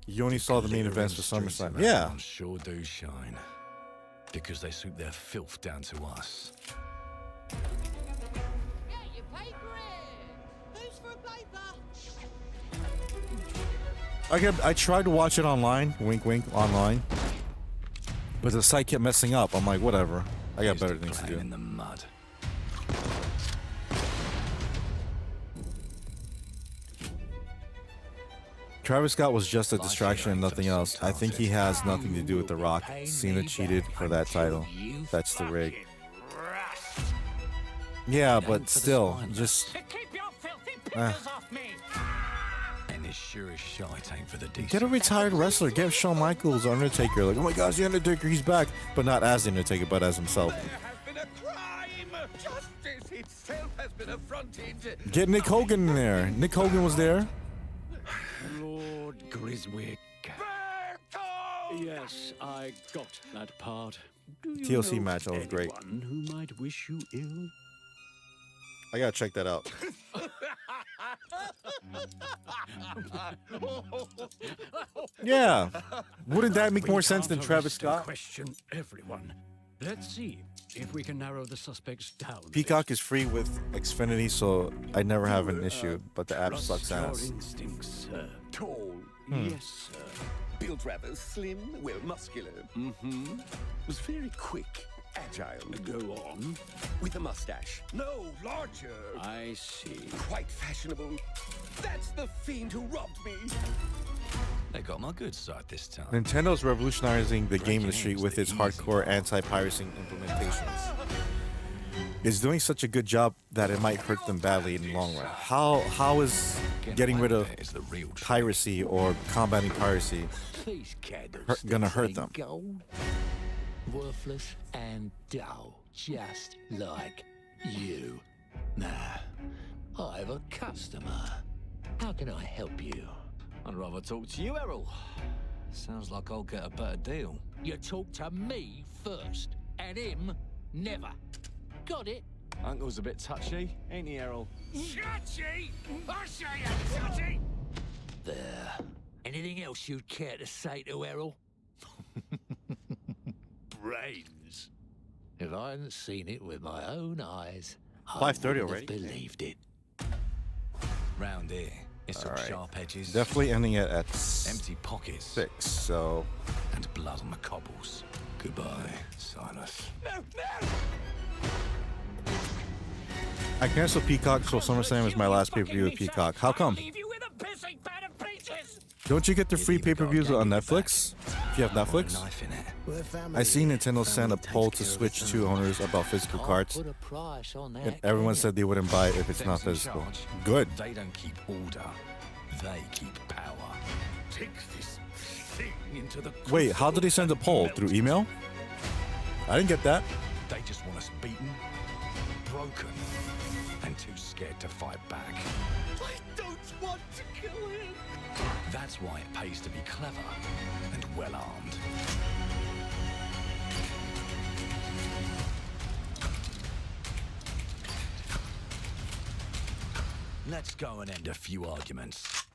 You only saw the main events for SummerSlam. Yeah. Sure do shine. Because they suit their filth down to us. Get your paper in! Who's for a paper? I tried to watch it online, wink wink, online. But the site kept messing up. I'm like, whatever. I got better things to do. In the mud. Travis Scott was just a distraction and nothing else. I think he has nothing to do with The Rock. Cena cheated for that title. That's the rig. Yeah, but still, just... And as sure as shite ain't for the decent. Get a retired wrestler. Get Shawn Michaels, Undertaker. Like, oh my gosh, the Undertaker, he's back. But not as the Undertaker, but as himself. Get Nick Hogan in there. Nick Hogan was there. Lord Griswick. Yes, I got that part. TLC match, that was great. Who might wish you ill? I gotta check that out. Yeah. Wouldn't that make more sense than Travis Scott? Question everyone. Let's see if we can narrow the suspects down. Peacock is free with Xfinity, so I never have an issue, but the app sucks ass. Your instincts, sir. Tall. Yes, sir. Built rather slim, well, muscular. Mm-hmm. Was very quick, agile. Go on. With a mustache. No, larger. I see. Quite fashionable. That's the fiend who robbed me. They got my good side this time. Nintendo's revolutionizing the game industry with its hardcore anti-piracy implementations. It's doing such a good job that it might hurt them badly in the long run. How is getting rid of piracy or combating piracy gonna hurt them? Gold, worthless and dull, just like you. Nah, I have a customer. How can I help you? I'd rather talk to you, Errol. Sounds like I'll get a better deal. You talk to me first, and him never. Got it? Uncle's a bit touchy, ain't he, Errol? Touchy? I say I'm touchy! there. Anything else you'd care to say to Errol? Brains. If I hadn't seen it with my own eyes, I 5:30 wouldn't have already? believed it. Round here, it's all Alright. sharp edges, Definitely ending it at empty pockets, 6. So and blood on the cobbles. Goodbye, Silas. I canceled Peacock, so SummerSlam is my last pay-per-view with Peacock. How come? Don't you get the free pay-per-views on Netflix? If you have Netflix? Knife in it. I seen Nintendo send a poll to Switch 2 owners about physical cards, Put a price on that. and everyone can said they wouldn't buy it if it's not Them's in physical. charge. Good. They don't keep order. They keep power. Take this thing into the. Wait, how did they send a poll? Through email? I didn't get that. They just want us beaten, broken, and too scared to fight back. I don't want to kill him. That's why it pays to be clever and well armed. Let's go and end a few arguments.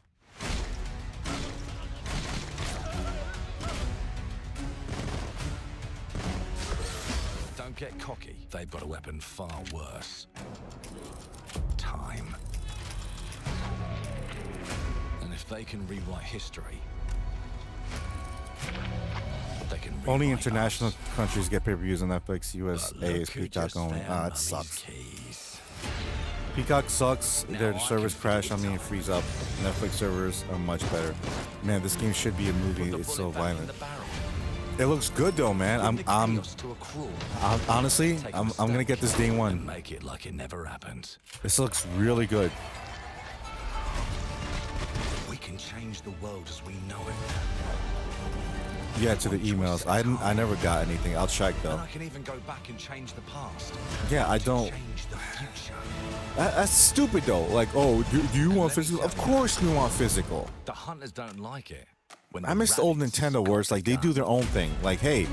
Don't get cocky. They've got a weapon far worse. Time. And if they can rewrite history, they can Only rewrite international us. countries get pay-per-views on Netflix. But USA look is who Peacock just only. found Ah, it Mummy's sucks. keys. Peacock sucks. Their Now I servers can crash feel on me and time. freeze up. Netflix servers are much better. Man, this game should be a movie. The It's so bullet back in violent. the barrel. It looks good though, man. Bring the chaos to a crawl. Honestly, Take a I'm gonna mistake get this day and one. make it like it never happened. This looks really good. We can change the world as we know it. Yeah, to the emails. I never got anything. I'll check And though. I can even go back and change the past. Yeah, I don't. Change the future. That's stupid though. Like, oh, do you want physical? Of course we want physical. The hunters don't like it. When I miss the old rabbits Nintendo where it's like they do their own thing. Like, hey,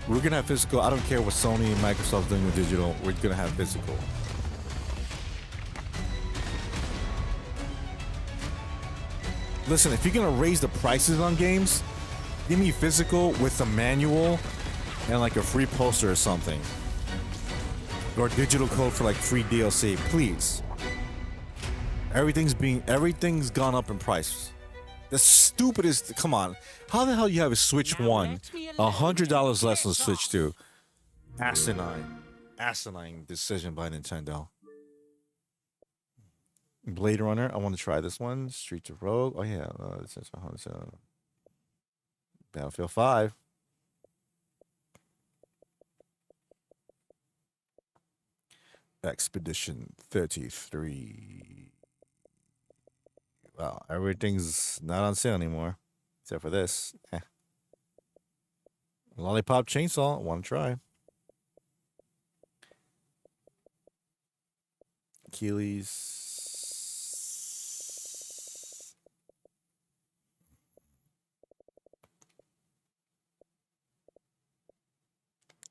we're gonna have physical. I don't care what Sony and Microsoft doing with digital. We're gonna have physical. Listen, if you're gonna raise the prices on games, give me physical with a manual and like a free poster or something, or digital code for like free DLC, please. Everything's gone up in price. The stupidest. Come on, how the hell you have a Switch Now One, let me $100 less than get Switch off. 2? Asinine decision by Nintendo. Blade Runner, I want to try this one. Streets of Rogue. Oh yeah, this is Battlefield 5. Expedition 33. Well, everything's not on sale anymore, except for this. Lollipop Chainsaw, want to try. Achilles.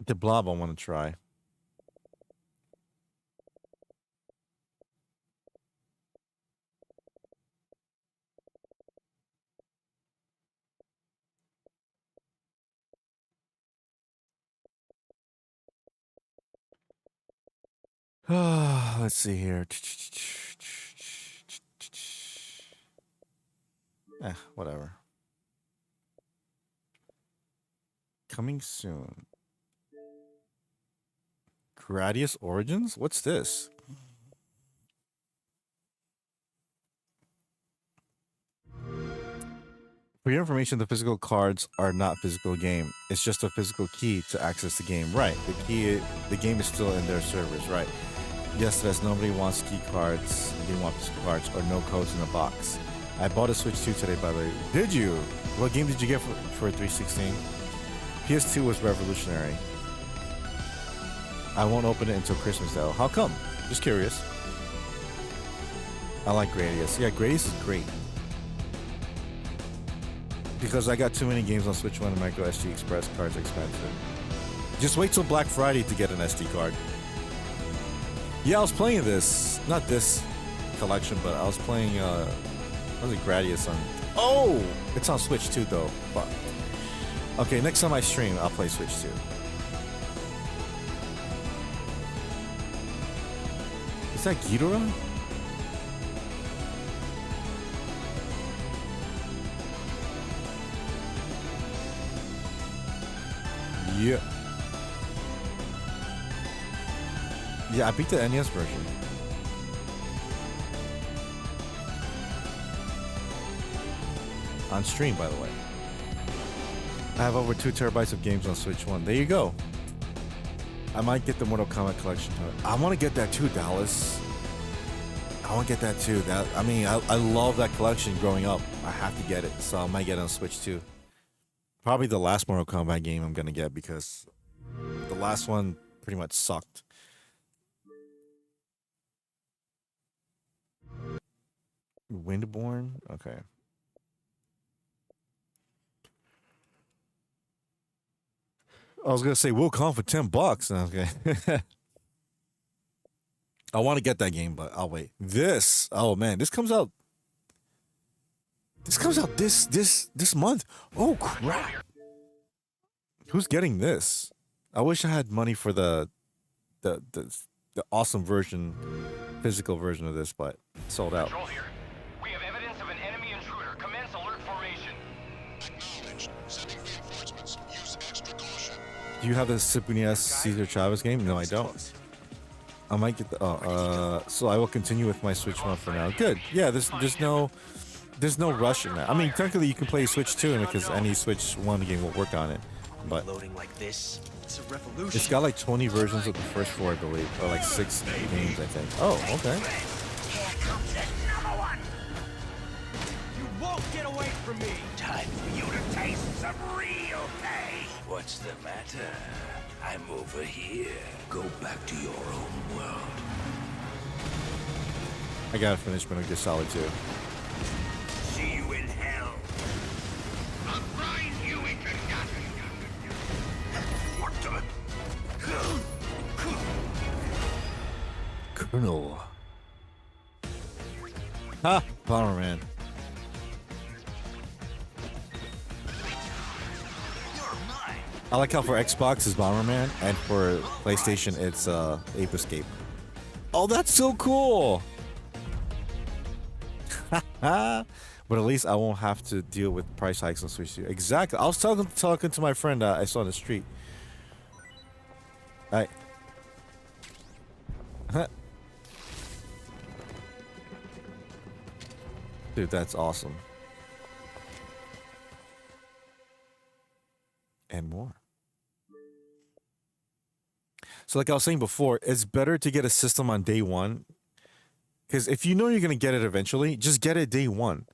The Blob, I want to try. Let's see here. Whatever. Coming soon. Gradius Origins? What's this? For your information, the physical cards are not physical game. It's just a physical key to access the game. Right. The game is still in their servers, right? Yes, there's nobody wants key cards. They want physical cards or no codes in a box. I bought a Switch 2 today, by the way. Did you? What game did you get for 316? PS2 was revolutionary. I won't open it until Christmas though. How come? Just curious. I like Gradius. Yeah, Gradius is great. Because I got too many games on Switch 1 and Micro SD Express cards are expensive. Just wait till Black Friday to get an SD card. Yeah, I was playing this. Not this collection, but I was playing Was it Gradius on? Oh, it's on Switch too, though. Fuck. Okay, next time I stream, I'll play Switch 2. Is that Ghidorah? Yeah. Yeah, I beat the NES version. On stream, by the way. I have over 2 terabytes of games on Switch 1. There you go. I might get the Mortal Kombat collection. I want to get that too, Dallas. I want to get that too. I love that collection growing up. I have to get it, so I might get it on Switch too. Probably the last Mortal Kombat game I'm gonna get because the last one pretty much sucked. Windborne? Okay. I was gonna say Wukong for $10. Okay. I want to get that game, but I'll wait. Oh man, this comes out. This month. Oh crap! Who's getting this? I wish I had money for the awesome version, physical version of this, but it's sold out. Control here. We have evidence of an enemy intruder. Commence alert formation. Acknowledged. Sending reinforcements. Use extra caution. Do you have the Cyprian Cesar Chavez game? No, I don't. I might get the. So I will continue with my Switch 1 for now. Good. Yeah. There's no rush in that. I mean, technically you can play Switch 2 because any Switch 1 game will work on it. But loading like this. It's a revolution. It's got like 20 versions of the first 4, I believe, or like 6 games, I think. Oh, okay. Here comes another one. You won't get away from me. Time for you to taste some real pain. What's the matter? I'm over here. Go back to your own world. I gotta finish Metal Gear Solid 2. See you in hell. I'll grind you into nothing. What the? Colonel. Ha! Bomberman. I like how for Xbox it's Bomberman, and for PlayStation it's Ape Escape. Oh, that's so cool! But at least I won't have to deal with price hikes on Switch 2. Exactly. I was talking to my friend I saw on the street. Hey. Dude, that's awesome. And more. So like I was saying before, it's better to get a system on day one. Because if you know you're going to get it eventually, just get it day one.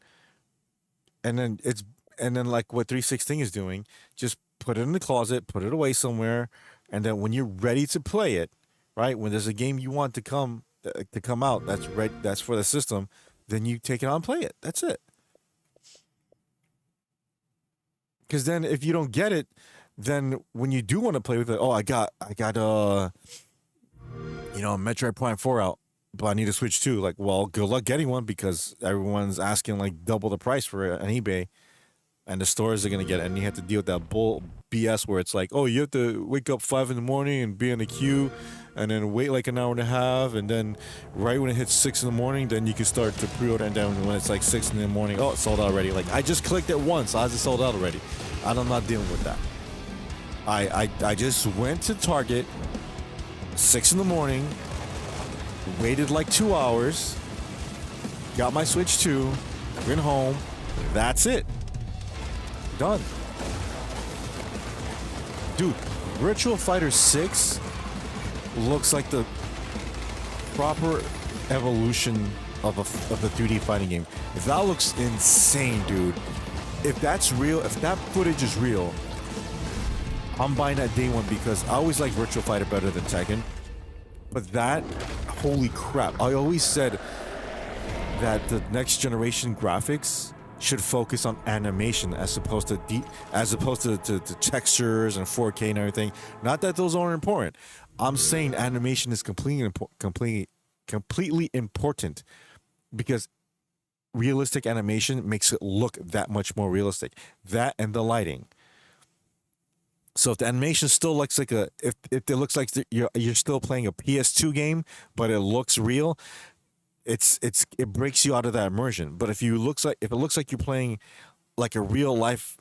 And then like what 316 is doing, just put it in the closet, put it away somewhere, and then when you're ready to play it, right? When there's a game you want to come out that's for the system, then you take it out and play it. That's it. Because then if you don't get it, then when you do want to play with it, I got Metroid Prime 4 out, but I need to Switch 2. Like, well, good luck getting one because everyone's asking like double the price for it on eBay, and the stores are gonna get it, and you have to deal with that bull BS where it's like, oh, you have to wake up 5 in the morning and be in the queue, and then wait like an hour and a half, and then right when it hits 6 in the morning, then you can start to pre-order, and then when it's like 6 in the morning, oh, it's sold out already. Like, I just clicked it once, how's it sold out already? I'm not dealing with that. I just went to Target 6 in the morning, waited like 2 hours, got my Switch 2, went home, that's it. Done. Dude, Virtua Fighter 6 looks like the proper evolution of the 3D fighting game. That looks insane, dude. If that's real, if that footage is real, I'm buying that day one because I always like Virtua Fighter better than Tekken. But that, holy crap. I always said that the next generation graphics should focus on animation as opposed to textures and 4K and everything. Not that those aren't important. I'm saying animation is completely important because realistic animation makes it look that much more realistic. That and the lighting. So if the animation still looks like if it looks like you're still playing a PS2 game, but it looks real, it breaks you out of that immersion. But if it looks like you're playing like a real life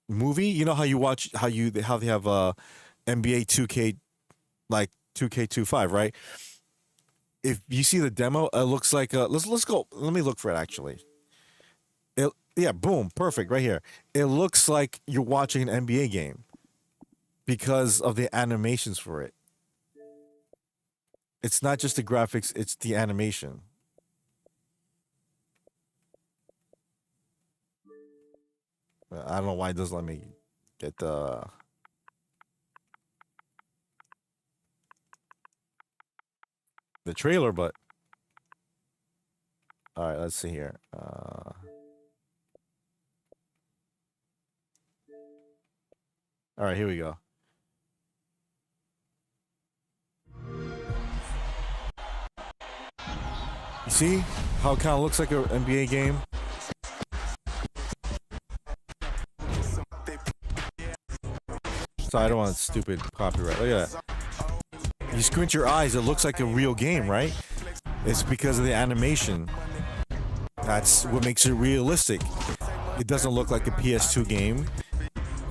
movie, you know how you watch how they have NBA 2K like 2K25, right? If you see the demo, it looks like let's go. Let me look for it actually. Yeah, boom, perfect right here. It looks like you're watching an NBA game because of the animations for it. It's not just the graphics, it's the animation. I don't know why it doesn't let me get the trailer, but all right, let's see here. All right, here we go. You see how it kind of looks like an NBA game? So I don't want stupid copyright. Look at that. You squint your eyes, it looks like a real game, right? It's because of the animation. That's what makes it realistic. It doesn't look like a PS2 game,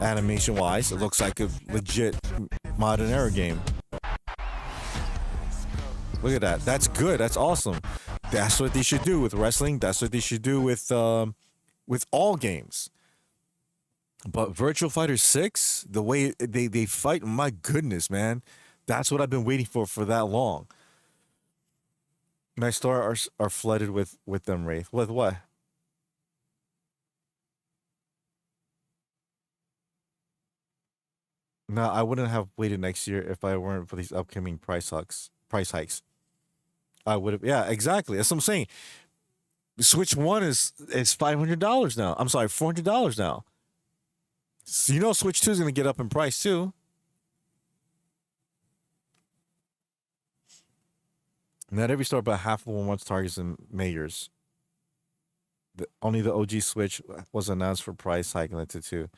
animation-wise. It looks like a legit modern era game. Look at that. That's good. That's awesome. That's what they should do with wrestling. That's what they should do with all games. But Virtua Fighter 6, the way they fight, my goodness, man. That's what I've been waiting for that long. My store are flooded with them, Wraith. With what? No, I wouldn't have waited next year if I weren't for these upcoming price hikes. I would have. Yeah, exactly. That's what I'm saying. Switch 1 is $500 now. I'm sorry, $400 now. So you know Switch 2 is going to get up in price too. Not every store, but half of them wants Targets and Mayors. Only the OG Switch was announced for price hike into 2.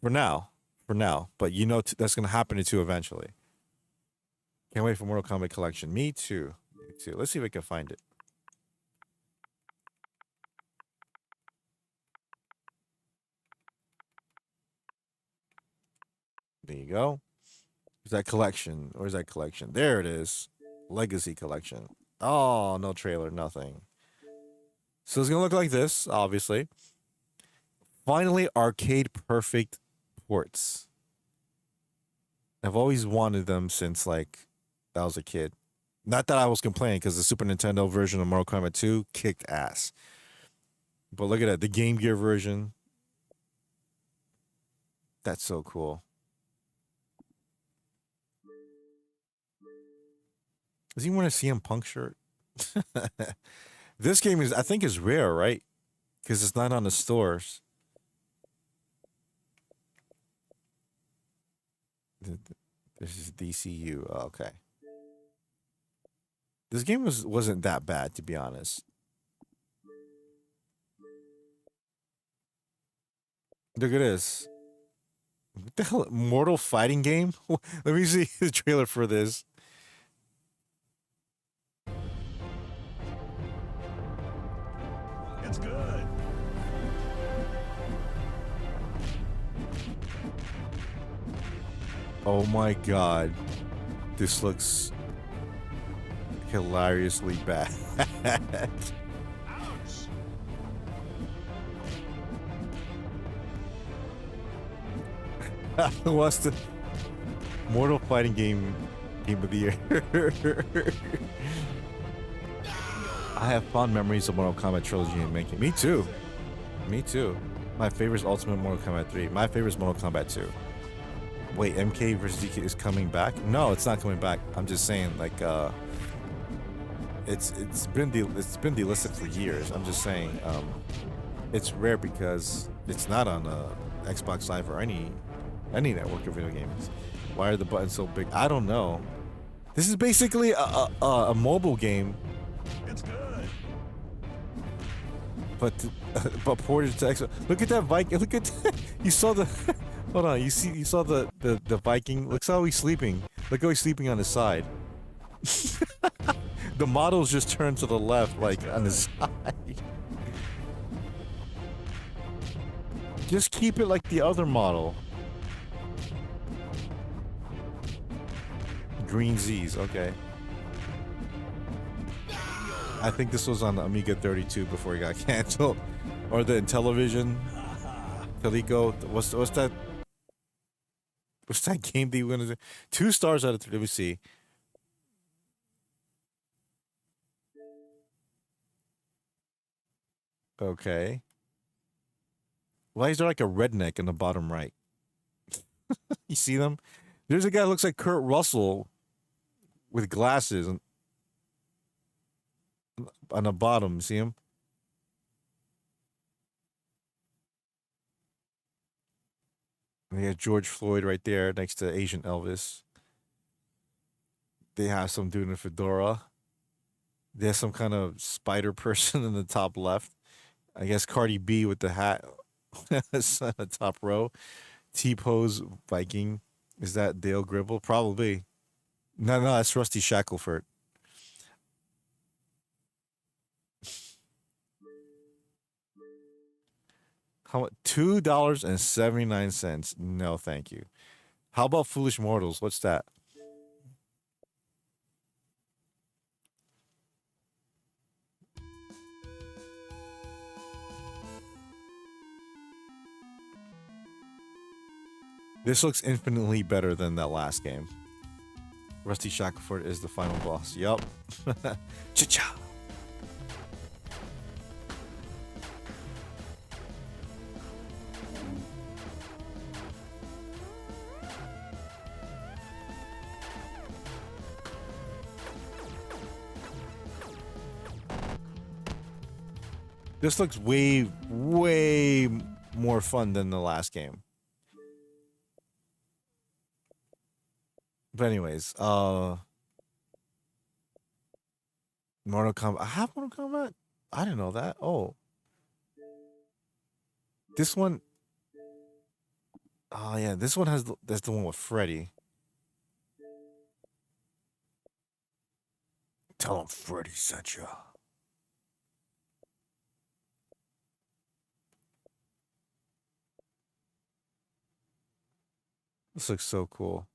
For now. But you know that's going to happen to 2 eventually. Can't wait for Mortal Kombat Collection. Me too. Let's see if we can find it. There you go. Where's that collection? Where's that collection? There it is. Legacy Collection. Oh, no trailer, nothing. So it's going to look like this, obviously. Finally, arcade perfect ports. I've always wanted them since, like, I was a kid. Not that I was complaining, because the Super Nintendo version of Mortal Kombat 2 kicked ass. But look at that, the Game Gear version. That's so cool. Does he want a CM Punk shirt? This game I think is rare, right? Because it's not on the stores. This is DCU. Oh, okay. This game wasn't that bad, to be honest. Look at this. What the hell? Mortal fighting game? Let me see the trailer for this. It's good. Oh my god. This looks hilariously bad. What's the Mortal Fighting game of the year? I have fond memories of Mortal Kombat Trilogy in making. Me too. My favorite is Ultimate Mortal Kombat 3. My favorite is Mortal Kombat 2. Wait, MK vs. DK is coming back? No, it's not coming back. I'm just saying, like, it's been delisted for years. I'm just saying, it's rare because it's not on Xbox Live or any network of video games. Why are the buttons so big? I don't know. This is basically a mobile game. It's good. but ported to Xbox. Look at that Viking. Look at you saw the. Hold on. You saw the Viking. Look how he's sleeping. Look how he's sleeping on his side. The models just turned to the left, like on his side. Just keep it like the other model. Green Z's, okay. I think this was on the Amiga 32 before he got canceled. Or the Intellivision. Coleco. What's that? What's that game that you want to do? 2 stars out of 3. Let me see. Okay. Why is there like a redneck in the bottom right? You see them? There's a guy who looks like Kurt Russell with glasses on the bottom. See him? And they got George Floyd right there next to Asian Elvis. They have some dude in a fedora. There's some kind of spider person in the top left. I guess Cardi B with the hat on the top row. T-Pose Viking. Is that Dale Gribble? Probably. No, that's Rusty Shackelford. How much? $2.79. No, thank you. How about Foolish Mortals? What's that? This looks infinitely better than that last game. Rusty Shackelford is the final boss. Yup. Cha-cha. This looks way, way more fun than the last game. But anyways, Mortal Kombat. I have Mortal Kombat? I didn't know that. Oh. This one. Oh yeah, this one has that's the one with Freddy. Tell him Freddy sent you. This looks so cool.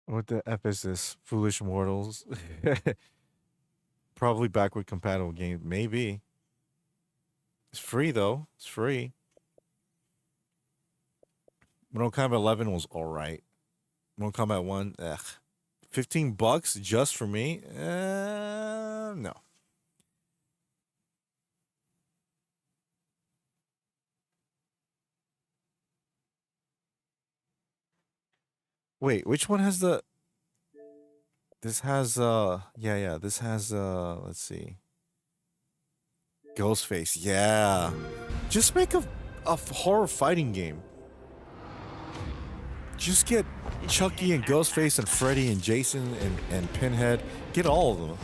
What the F is this? Foolish Mortals? Probably backward compatible game. Maybe. It's free though. It's free. Mortal Kombat 11 was alright. Mortal Kombat 1, ugh. $15 just for me? No. Wait, which one has the... This has, yeah, this has, let's see. Ghostface, yeah. Just make a horror fighting game. Just get Chucky and Ghostface and Freddy and Jason and Pinhead. Get all of them.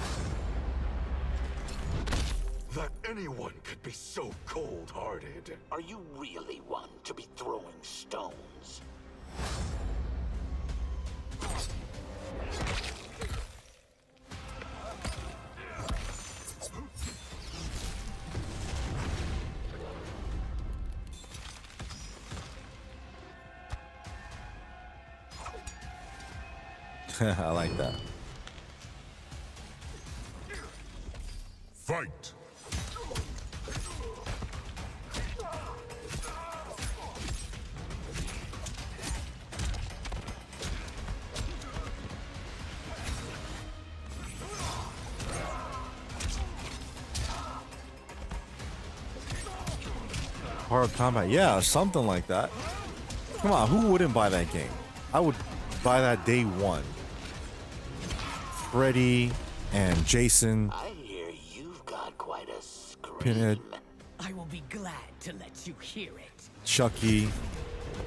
That anyone could be so cold-hearted. Are you really one to be throwing stones? I like that. Fight! Horror Combat, yeah, something like that. Come on, who wouldn't buy that game? I would buy that day one. Freddy and Jason. I hear you Pinhead, I will be glad to let you hear it. Chucky,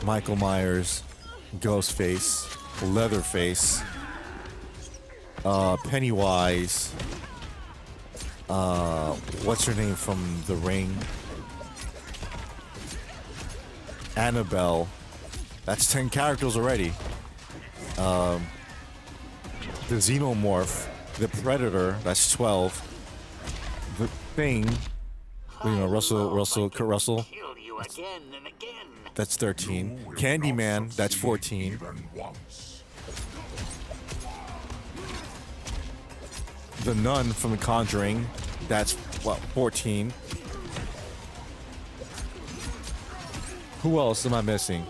Michael Myers, Ghostface, Leatherface, Pennywise, what's her name from The Ring? Annabelle. That's 10 characters already. The Xenomorph, the Predator, that's 12. The Thing, you know, Kurt Russell. That's 13. Candyman, that's 14. The Nun from The Conjuring, that's what, 14. Who else am I missing?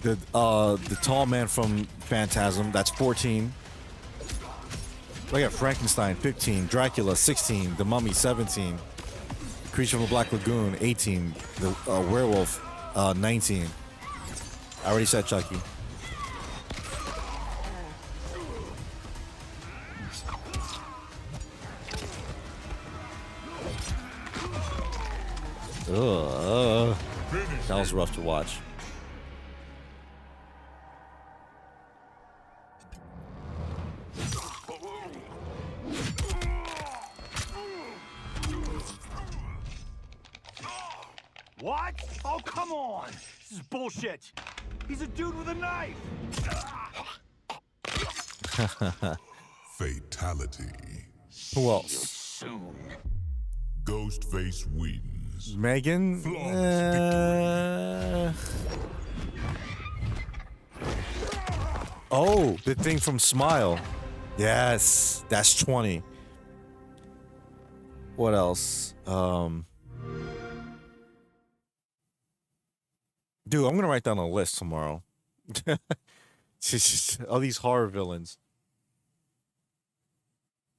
The tall man from Phantasm, that's 14. Look at Frankenstein, 15. Dracula, 16. The Mummy, 17. Creature from the Black Lagoon, 18. The Werewolf, 19. I already said Chucky. Ugh. That was rough to watch. What? Oh, come on! This is bullshit! He's a dude with a knife! Fatality. Who else? Ghostface wins. Megan? Oh, the thing from Smile. Yes, that's 20. What else? Dude, I'm gonna write down a list tomorrow. Just all these horror villains.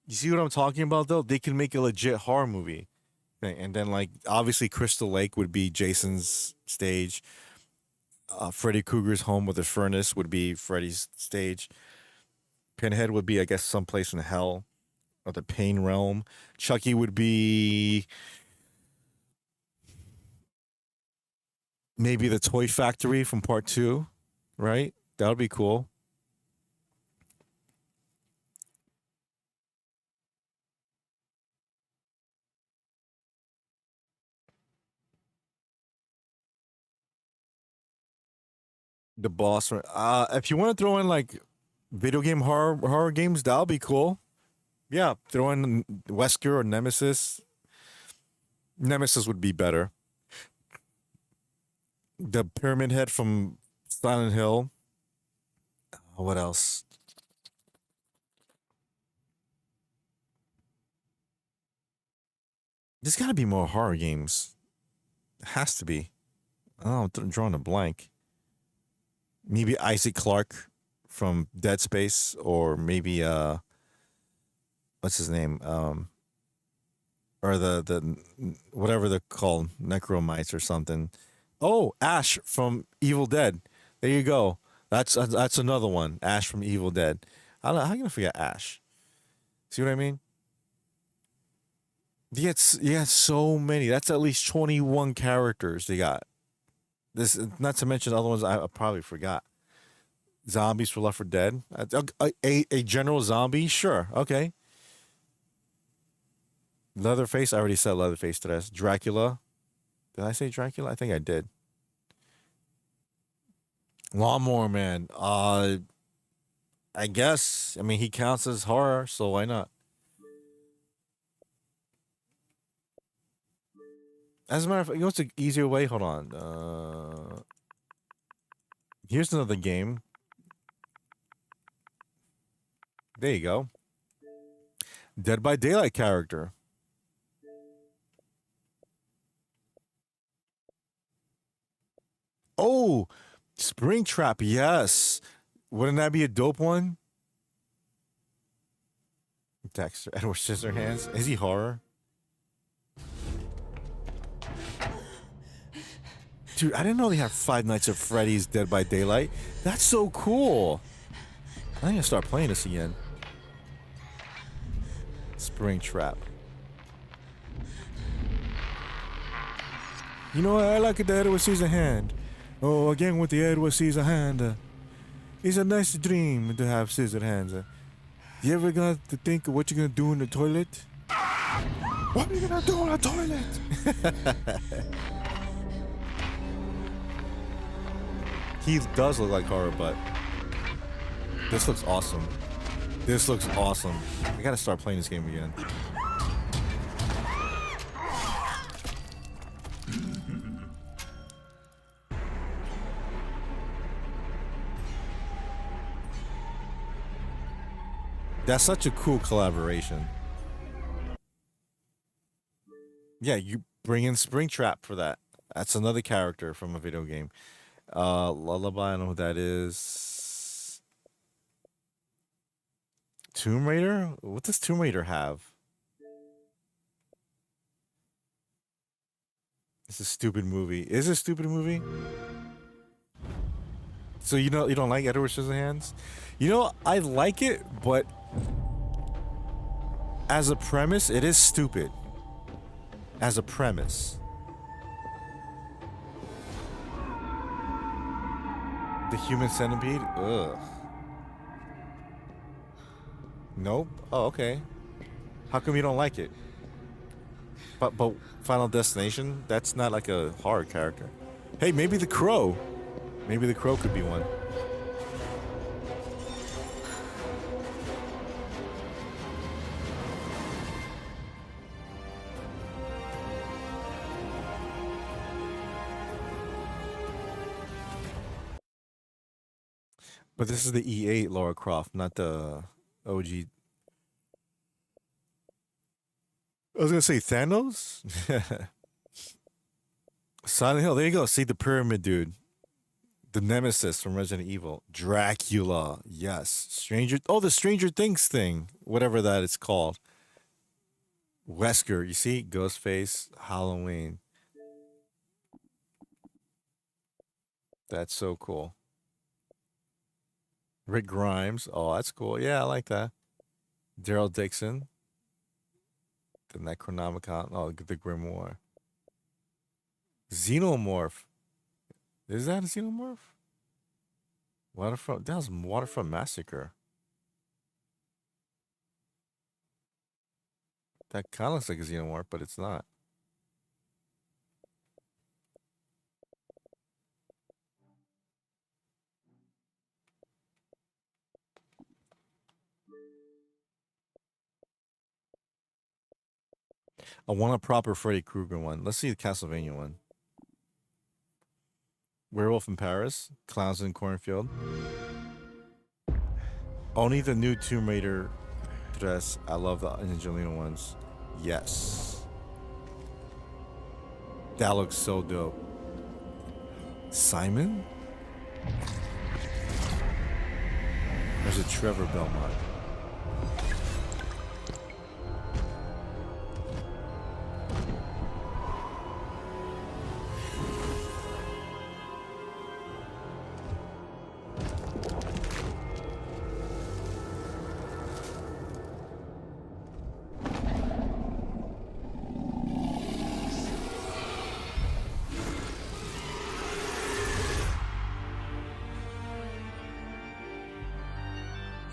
You see what I'm talking about, though? They can make a legit horror movie. And then, like, obviously Crystal Lake would be Jason's stage. Freddy Krueger's Home with a Furnace would be Freddy's stage. Pinhead would be, I guess, someplace in hell. Or the Pain Realm. Chucky would be... maybe the Toy Factory from Part 2, right? That would be cool. The boss. If you want to throw in like video game horror games, that'll be cool. Yeah, throw in Wesker or Nemesis. Nemesis would be better. The Pyramid Head from Silent Hill. What else? There's got to be more horror games. It has to be. Oh, I'm drawing a blank. Maybe Isaac Clarke from Dead Space, or maybe what's his name? Or the whatever they're called, Necromites or something. Oh, Ash from Evil Dead. There you go. That's another one. Ash from Evil Dead. I don't know, how can I forget Ash? See what I mean? You get so many. That's at least 21 characters they got. This, not to mention the other ones I probably forgot. Zombies for Left 4 Dead. A general zombie? Sure. Okay. Leatherface. I already said Leatherface to this. Dracula. Did I say Dracula? I think I did. Lawnmower Man. I guess. I mean, he counts as horror, so why not? As a matter of fact, you know what's an easier way? Hold on. Here's another game. There you go. Dead by Daylight character. Oh, Springtrap, yes. Wouldn't that be a dope one? Dexter, Edward Scissorhands. Is he horror? Dude, I didn't know they have Five Nights at Freddy's Dead by Daylight. That's so cool. I'm gonna start playing this again. Springtrap. You know, I like it that Edward sees a hand. Oh, again with the Edward sees a hand. It's a nice dream to have scissor hands. You ever got to think of what you're gonna do in the toilet? What are you gonna do in the toilet? He does look like horror, but this looks awesome. This looks awesome. I gotta start playing this game again. That's such a cool collaboration. Yeah, you bring in Springtrap for that. That's another character from a video game. Lullaby, I don't know who that is. Tomb Raider? What does Tomb Raider have? It's a stupid movie. Is it a stupid movie? So you don't like Edward Scissorhands? You know, I like it, but as a premise, it is stupid. As a premise. The Human Centipede? Ugh. Nope. Oh, okay. How come you don't like it? But Final Destination? That's not like a horror character. Hey, maybe The Crow. Maybe The Crow could be one. But this is the E8 Lara Croft, not the OG. I was gonna say Thanos. Silent Hill. There you go. See the pyramid dude, the nemesis from Resident Evil, Dracula. Yes, Stranger. Oh, the Stranger Things thing, whatever that is called. Wesker. You see, Ghostface, Halloween. That's so cool. Rick Grimes. Oh, that's cool. Yeah, I like that. Daryl Dixon. The Necronomicon. Oh, the Grimoire. Xenomorph. Is that a Xenomorph? Waterfront. That was Waterfront Massacre. That kind of looks like a Xenomorph, but it's not. I want a proper Freddy Krueger one. Let's see the Castlevania one. Werewolf in Paris. Clowns in Cornfield. Only the new Tomb Raider dress. I love the Angelina ones. Yes. That looks so dope. Simon? There's a Trevor Belmont.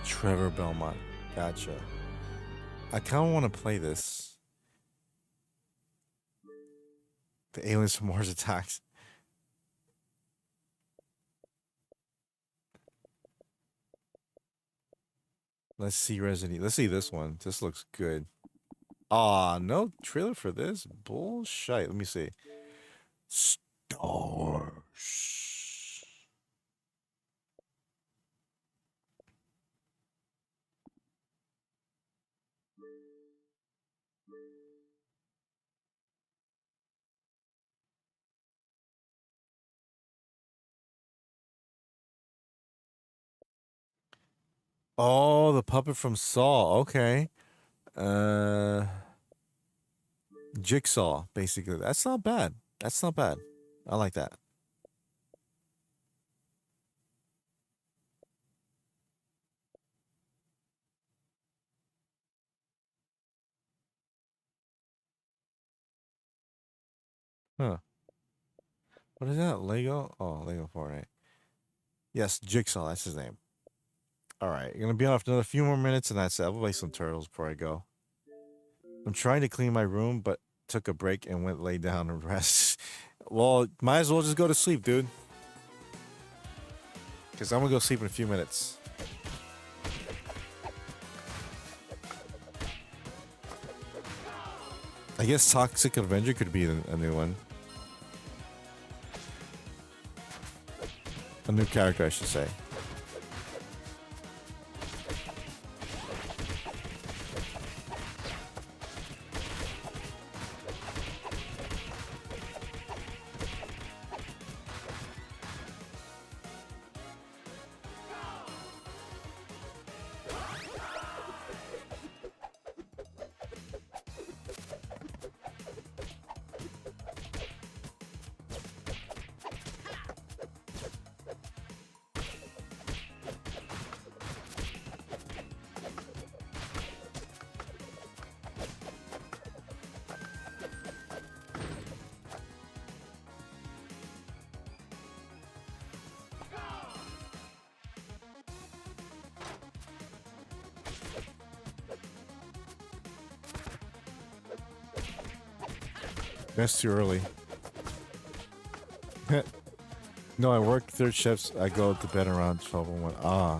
Trevor Belmont. Gotcha. I kind of want to play this. The Aliens from Mars Attacks. Let's see Resident. Let's see this one. This looks good. Ah, no trailer for this? Bullshit. Let me see. Stars. Oh, the puppet from Saw. Okay. Jigsaw, basically. That's not bad. That's not bad. I like that. Huh. What is that? Lego? Oh, Lego Fortnite. Yes, Jigsaw. That's his name. All right. Gonna be on for another few more minutes, and that's it. I'll play some turtles before I go. I'm trying to clean my room, but took a break and went lay down and rest. Well, might as well just go to sleep, dude. Because I'm gonna go sleep in a few minutes. I guess Toxic Avenger could be a new one. A new character, I should say. That's too early. No, I work third shifts. I go to bed around 12 and 1. Ah.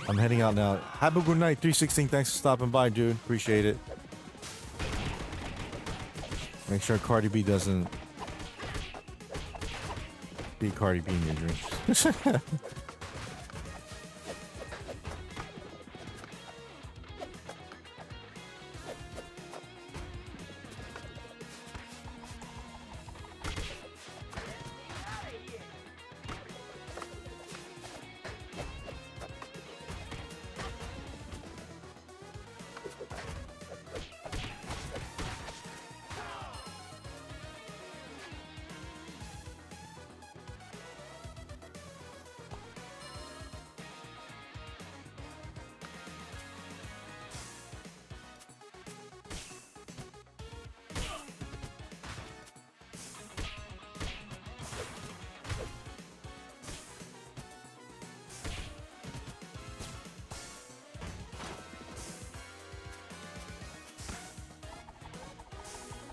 I'm heading out now. Have a good night, 316. Thanks for stopping by, dude. Appreciate it. Make sure Cardi B doesn't be Cardi B in your dreams.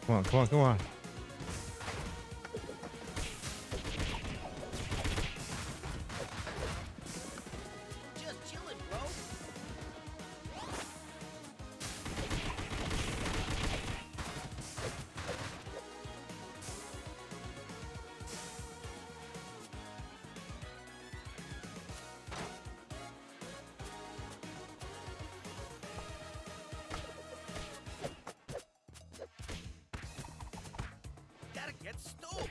Come on, come on, come on. Just chilling, bro. Gotta get stoked.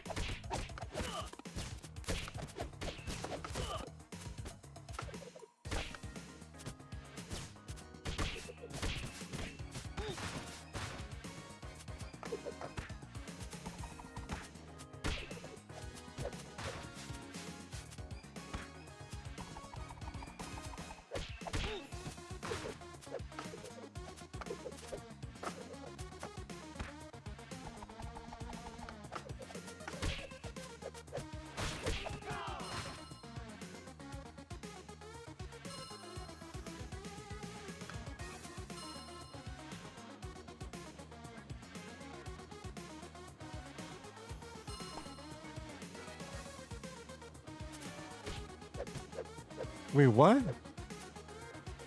Wait, what?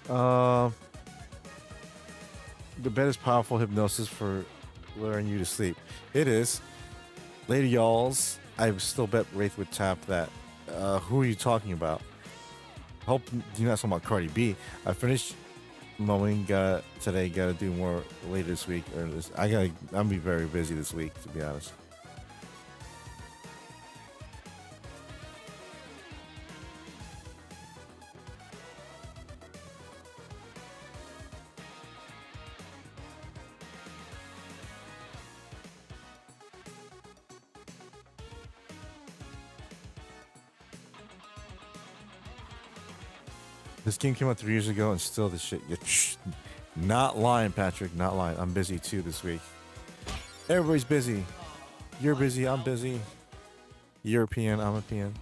The bed is powerful hypnosis for luring you to sleep. It is. Later, y'alls. I still bet Wraith would tap that. Who are you talking about? Hope you're not talking about Cardi B. I finished mowing today. Gotta do more later this week. I'm gonna be very busy this week, to be honest. This game came out 3 years ago and still the shit. Not lying, Patrick. Not lying. I'm busy too this week. Everybody's busy. You're busy. I'm busy. European. I'm a PN.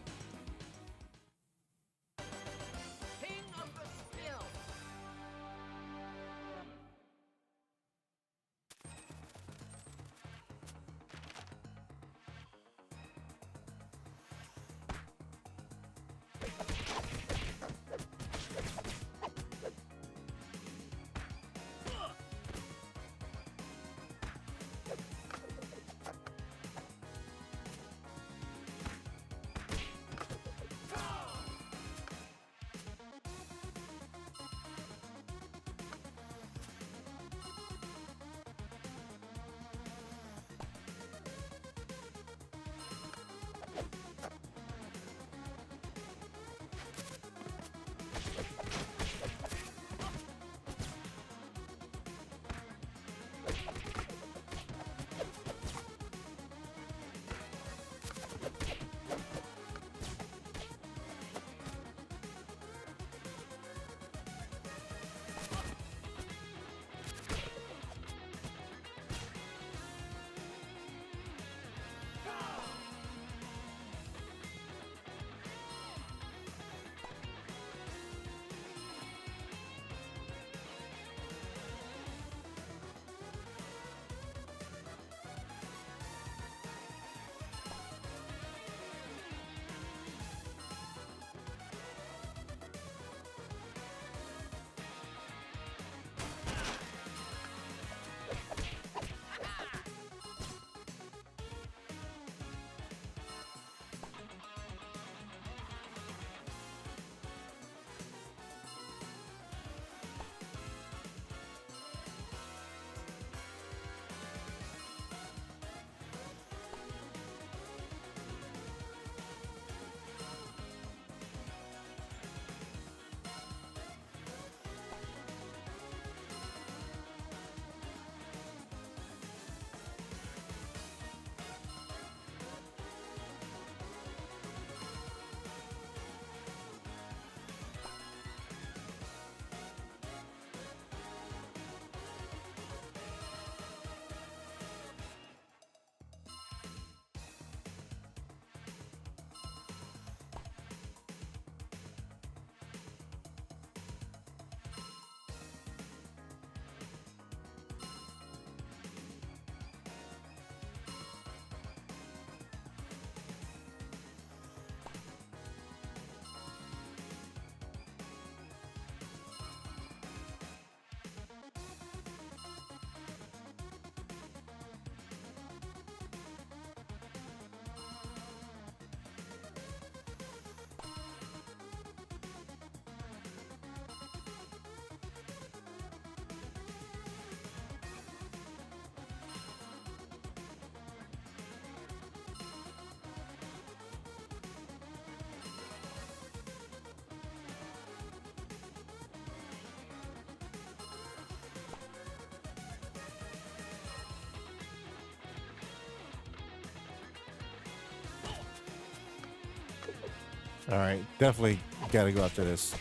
All right, definitely gotta go after this.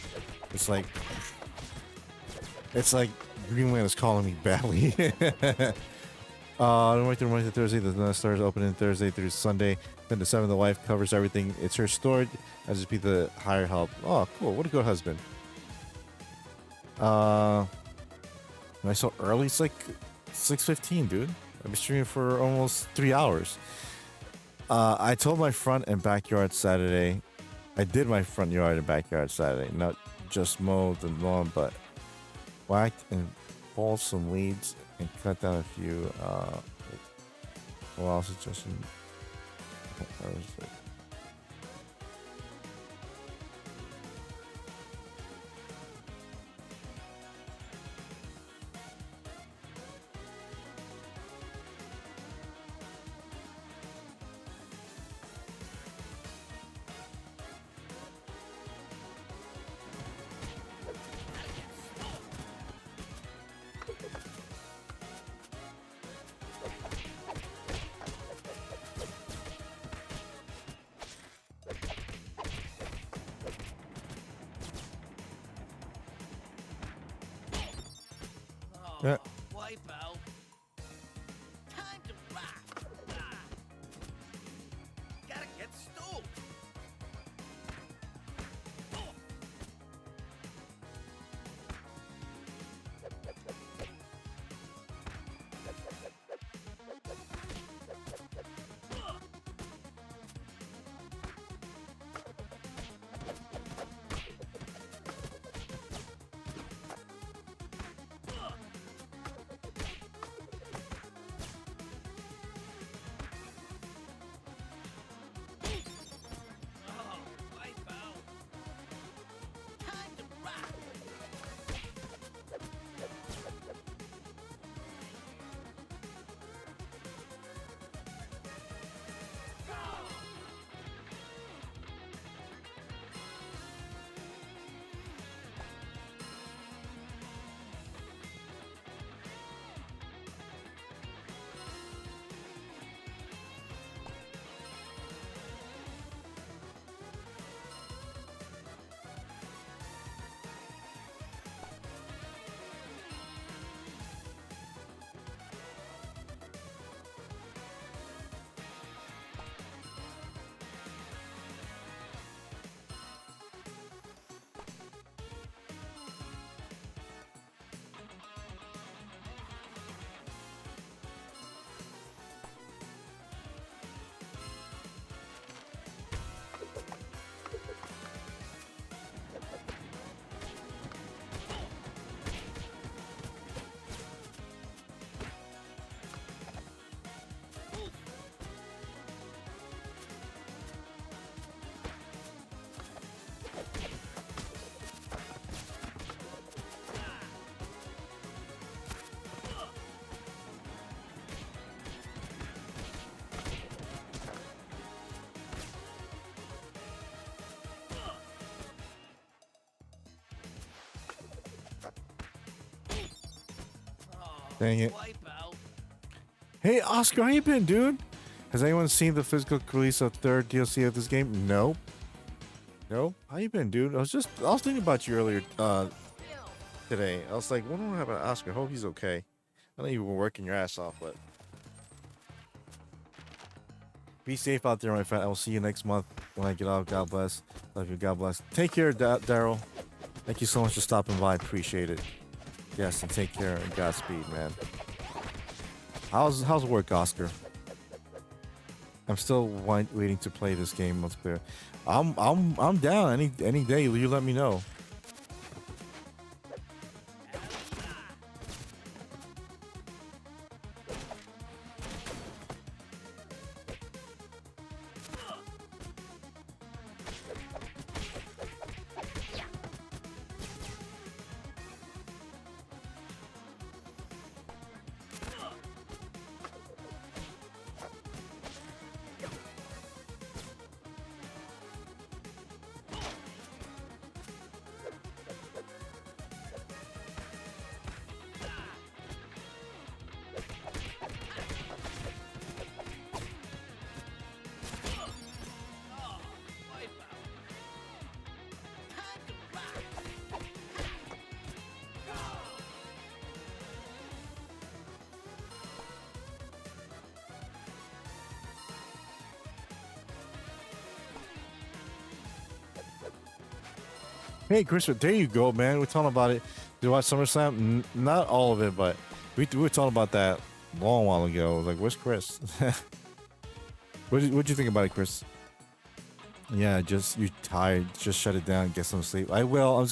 It's like Greenland is calling me badly. Wednesday, Thursday. The stores opening Thursday through Sunday. Then the 7th, the wife covers everything. It's her store. I just be the higher help. Oh, cool. What a good husband. Am I so early? It's like 6:15, dude. I've been streaming for almost 3 hours. I told my front and backyard Saturday. I did my front yard and backyard Saturday. Not just mowed and lawn, but whacked and pulled some weeds and cut down a few. Well, suggestion. Yeah. Wipe out. Time to rock. Dang it. Wipeout. Hey, Oscar, how you been, dude? Has anyone seen the physical release of third DLC of this game? Nope. Nope. How you been, dude? I was thinking about you earlier today. I was like, what do I have about Oscar? I hope he's okay. I know you were working your ass off, but be safe out there, my friend. I will see you next month when I get out. God bless. Love you. God bless. Take care, Daryl. Thank you so much for stopping by. Appreciate it. Yes, and take care and Godspeed, man. How's work, Oscar? I'm still waiting to play this game multiplayer. I'm down any day. You let me know. Hey, Chris, there you go, man. We're talking about it. Did you watch SummerSlam? Not all of it, but we were talking about that a long while ago. I was like, where's Chris? What'd you think about it, Chris? Yeah, you're tired. Just shut it down. Get some sleep. I will.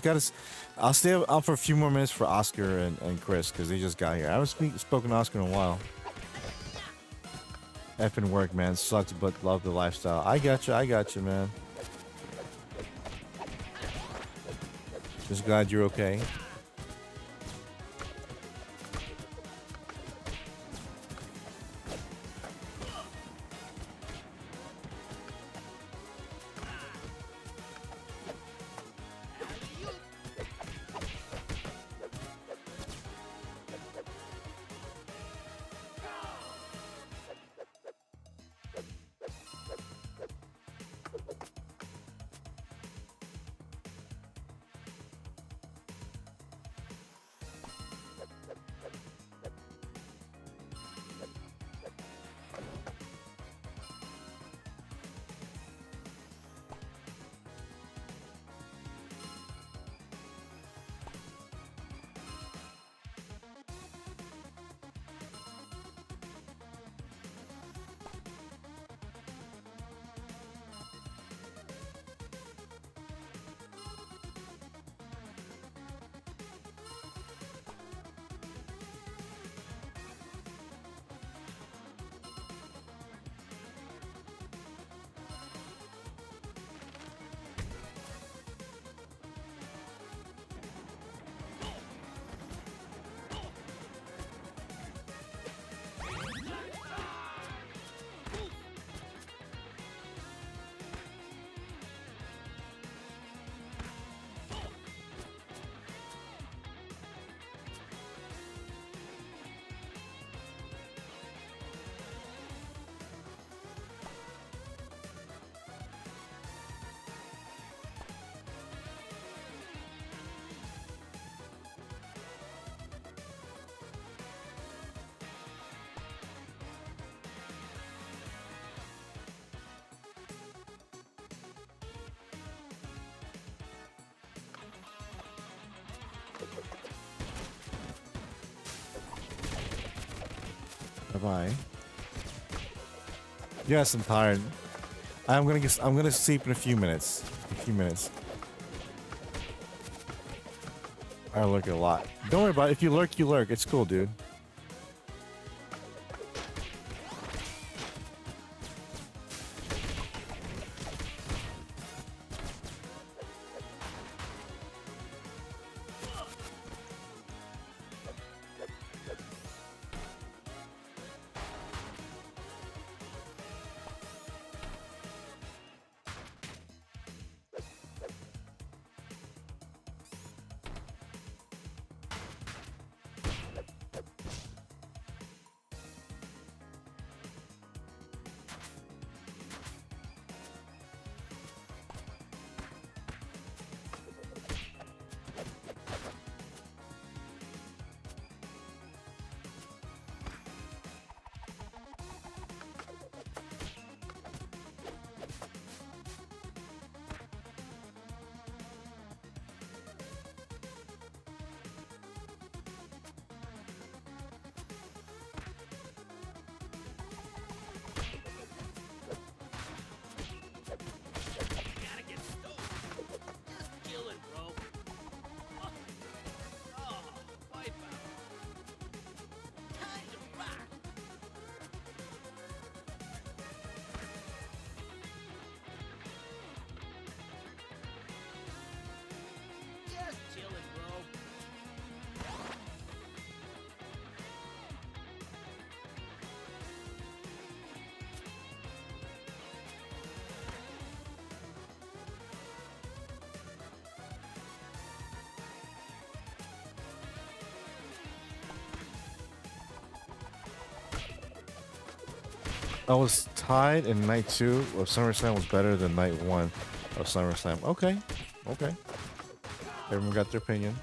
I'll stay up for a few more minutes for Oscar and Chris because they just got here. I haven't spoken to Oscar in a while. Effing work, man. Sucks, but love the lifestyle. I got you, man. Just glad you're okay. Bye-bye. Yes, I'm tired. I'm gonna sleep in a few minutes. I lurk a lot. Don't worry about it. If you lurk, you lurk. It's cool, dude. I was tied in night 2 of SummerSlam was better than night 1 of SummerSlam. Okay. Okay. Everyone got their opinion.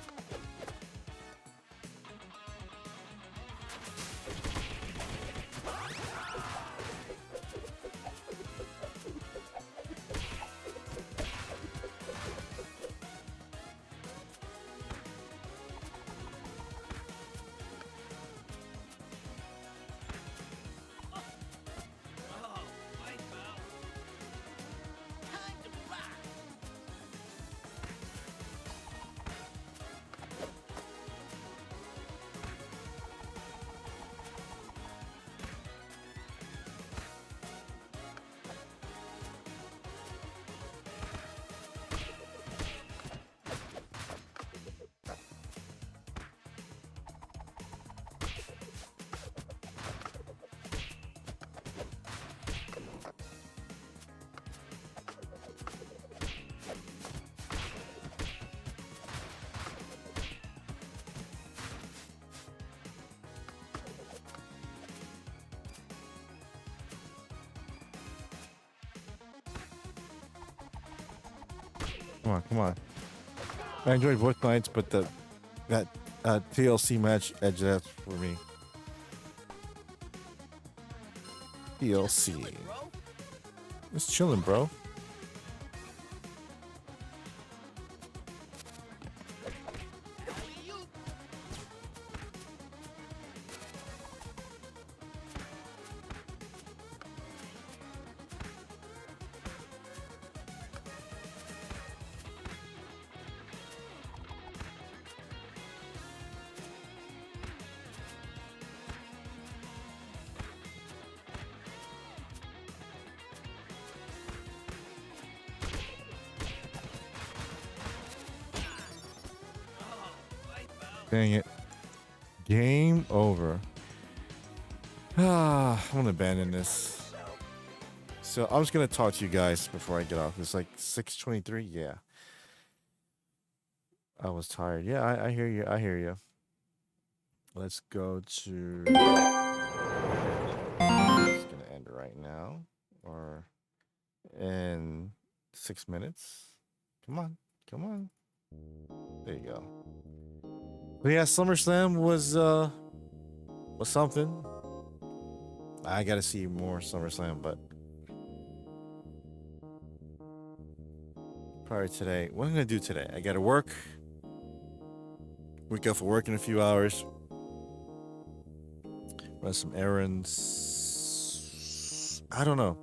Come on, come on. I enjoyed both nights, but that TLC match edge that's for me. TLC. It's chilling, bro. Dang it. Game over. I'm gonna abandon this. So I'm just gonna talk to you guys before I get off. It's like 6:23. Yeah. I was tired. Yeah, I hear you. I hear you. Let's go to. It's gonna end right now, or in 6 minutes. Come on, come on. There you go. But yeah, SummerSlam was something. I gotta see more SummerSlam, but probably today. What am I gonna do today? I gotta work. Wake up for work in a few hours. Run some errands. I don't know.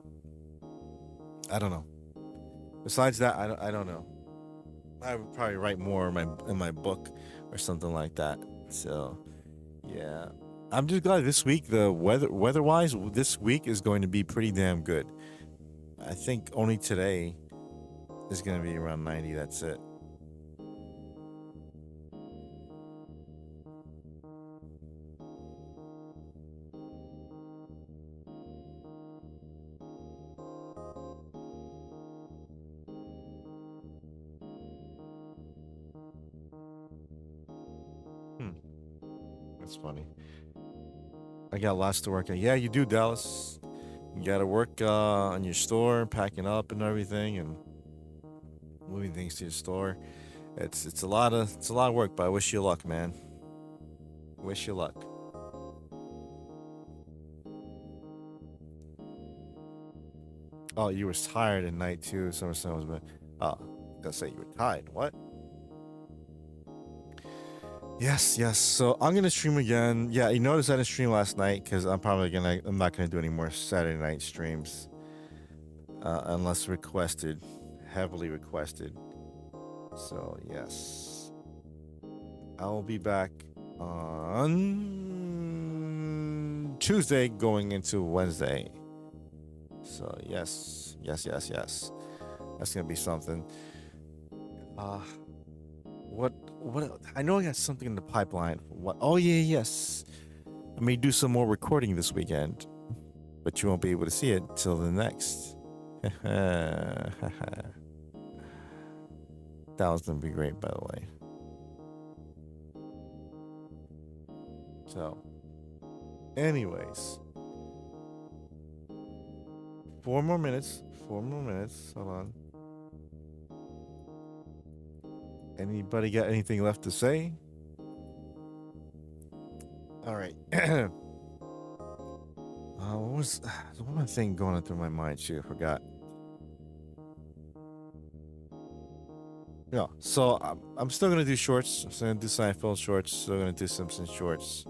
Besides that, I don't know. I would probably write more in my book or something like that. So, yeah. I'm just glad this week, the weather-wise, this week is going to be pretty damn good. I think only today is going to be around 90. That's it. That's funny. I got lots to work on. Yeah, you do, Dallas. You got to work on your store, packing up and everything, and moving things to your store. It's a lot of work, but I wish you luck, man. Wish you luck. Oh, you were tired at night too. SummerSlam was bad. Oh, gonna say you were tired. What? Yes. So I'm gonna stream again. Yeah, you noticed I didn't stream last night because I'm not gonna do any more Saturday night streams unless requested, heavily requested. So yes, I will be back on Tuesday going into Wednesday. So yes. That's gonna be something. What? I know I got something in the pipeline. What? Oh yeah, yes. I may do some more recording this weekend, but you won't be able to see it till the next. That was gonna be great, by the way. So, anyways, 4 more minutes. 4 more minutes. Hold on. Anybody got anything left to say? All right. What was one more thing going through my mind? Shoot, I forgot. Yeah, so I'm still gonna do shorts. I'm still gonna do Seinfeld shorts. Still gonna do Simpsons shorts.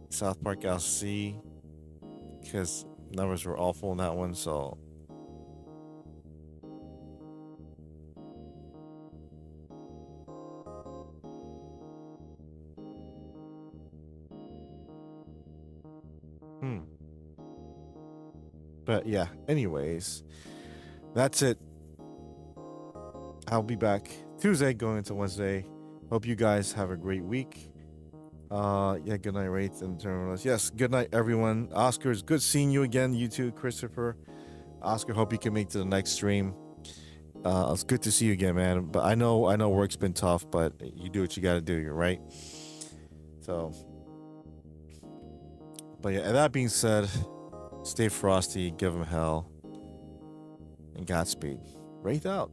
South Park I'll see, because numbers were awful in that one. So but yeah, anyways, that's it. I'll be back Tuesday going into Wednesday. Hope you guys have a great week. Yeah, good night, Wraith and Terminals. Yes, good night, everyone. Oscar, it's good seeing you again. You too, Christopher. Oscar, hope you can make it to the next stream. It's good to see you again, man. But I know work's been tough, but you do what you gotta do, you're right. So, but yeah, and that being said, stay frosty, give them hell, and Godspeed. Wraith out.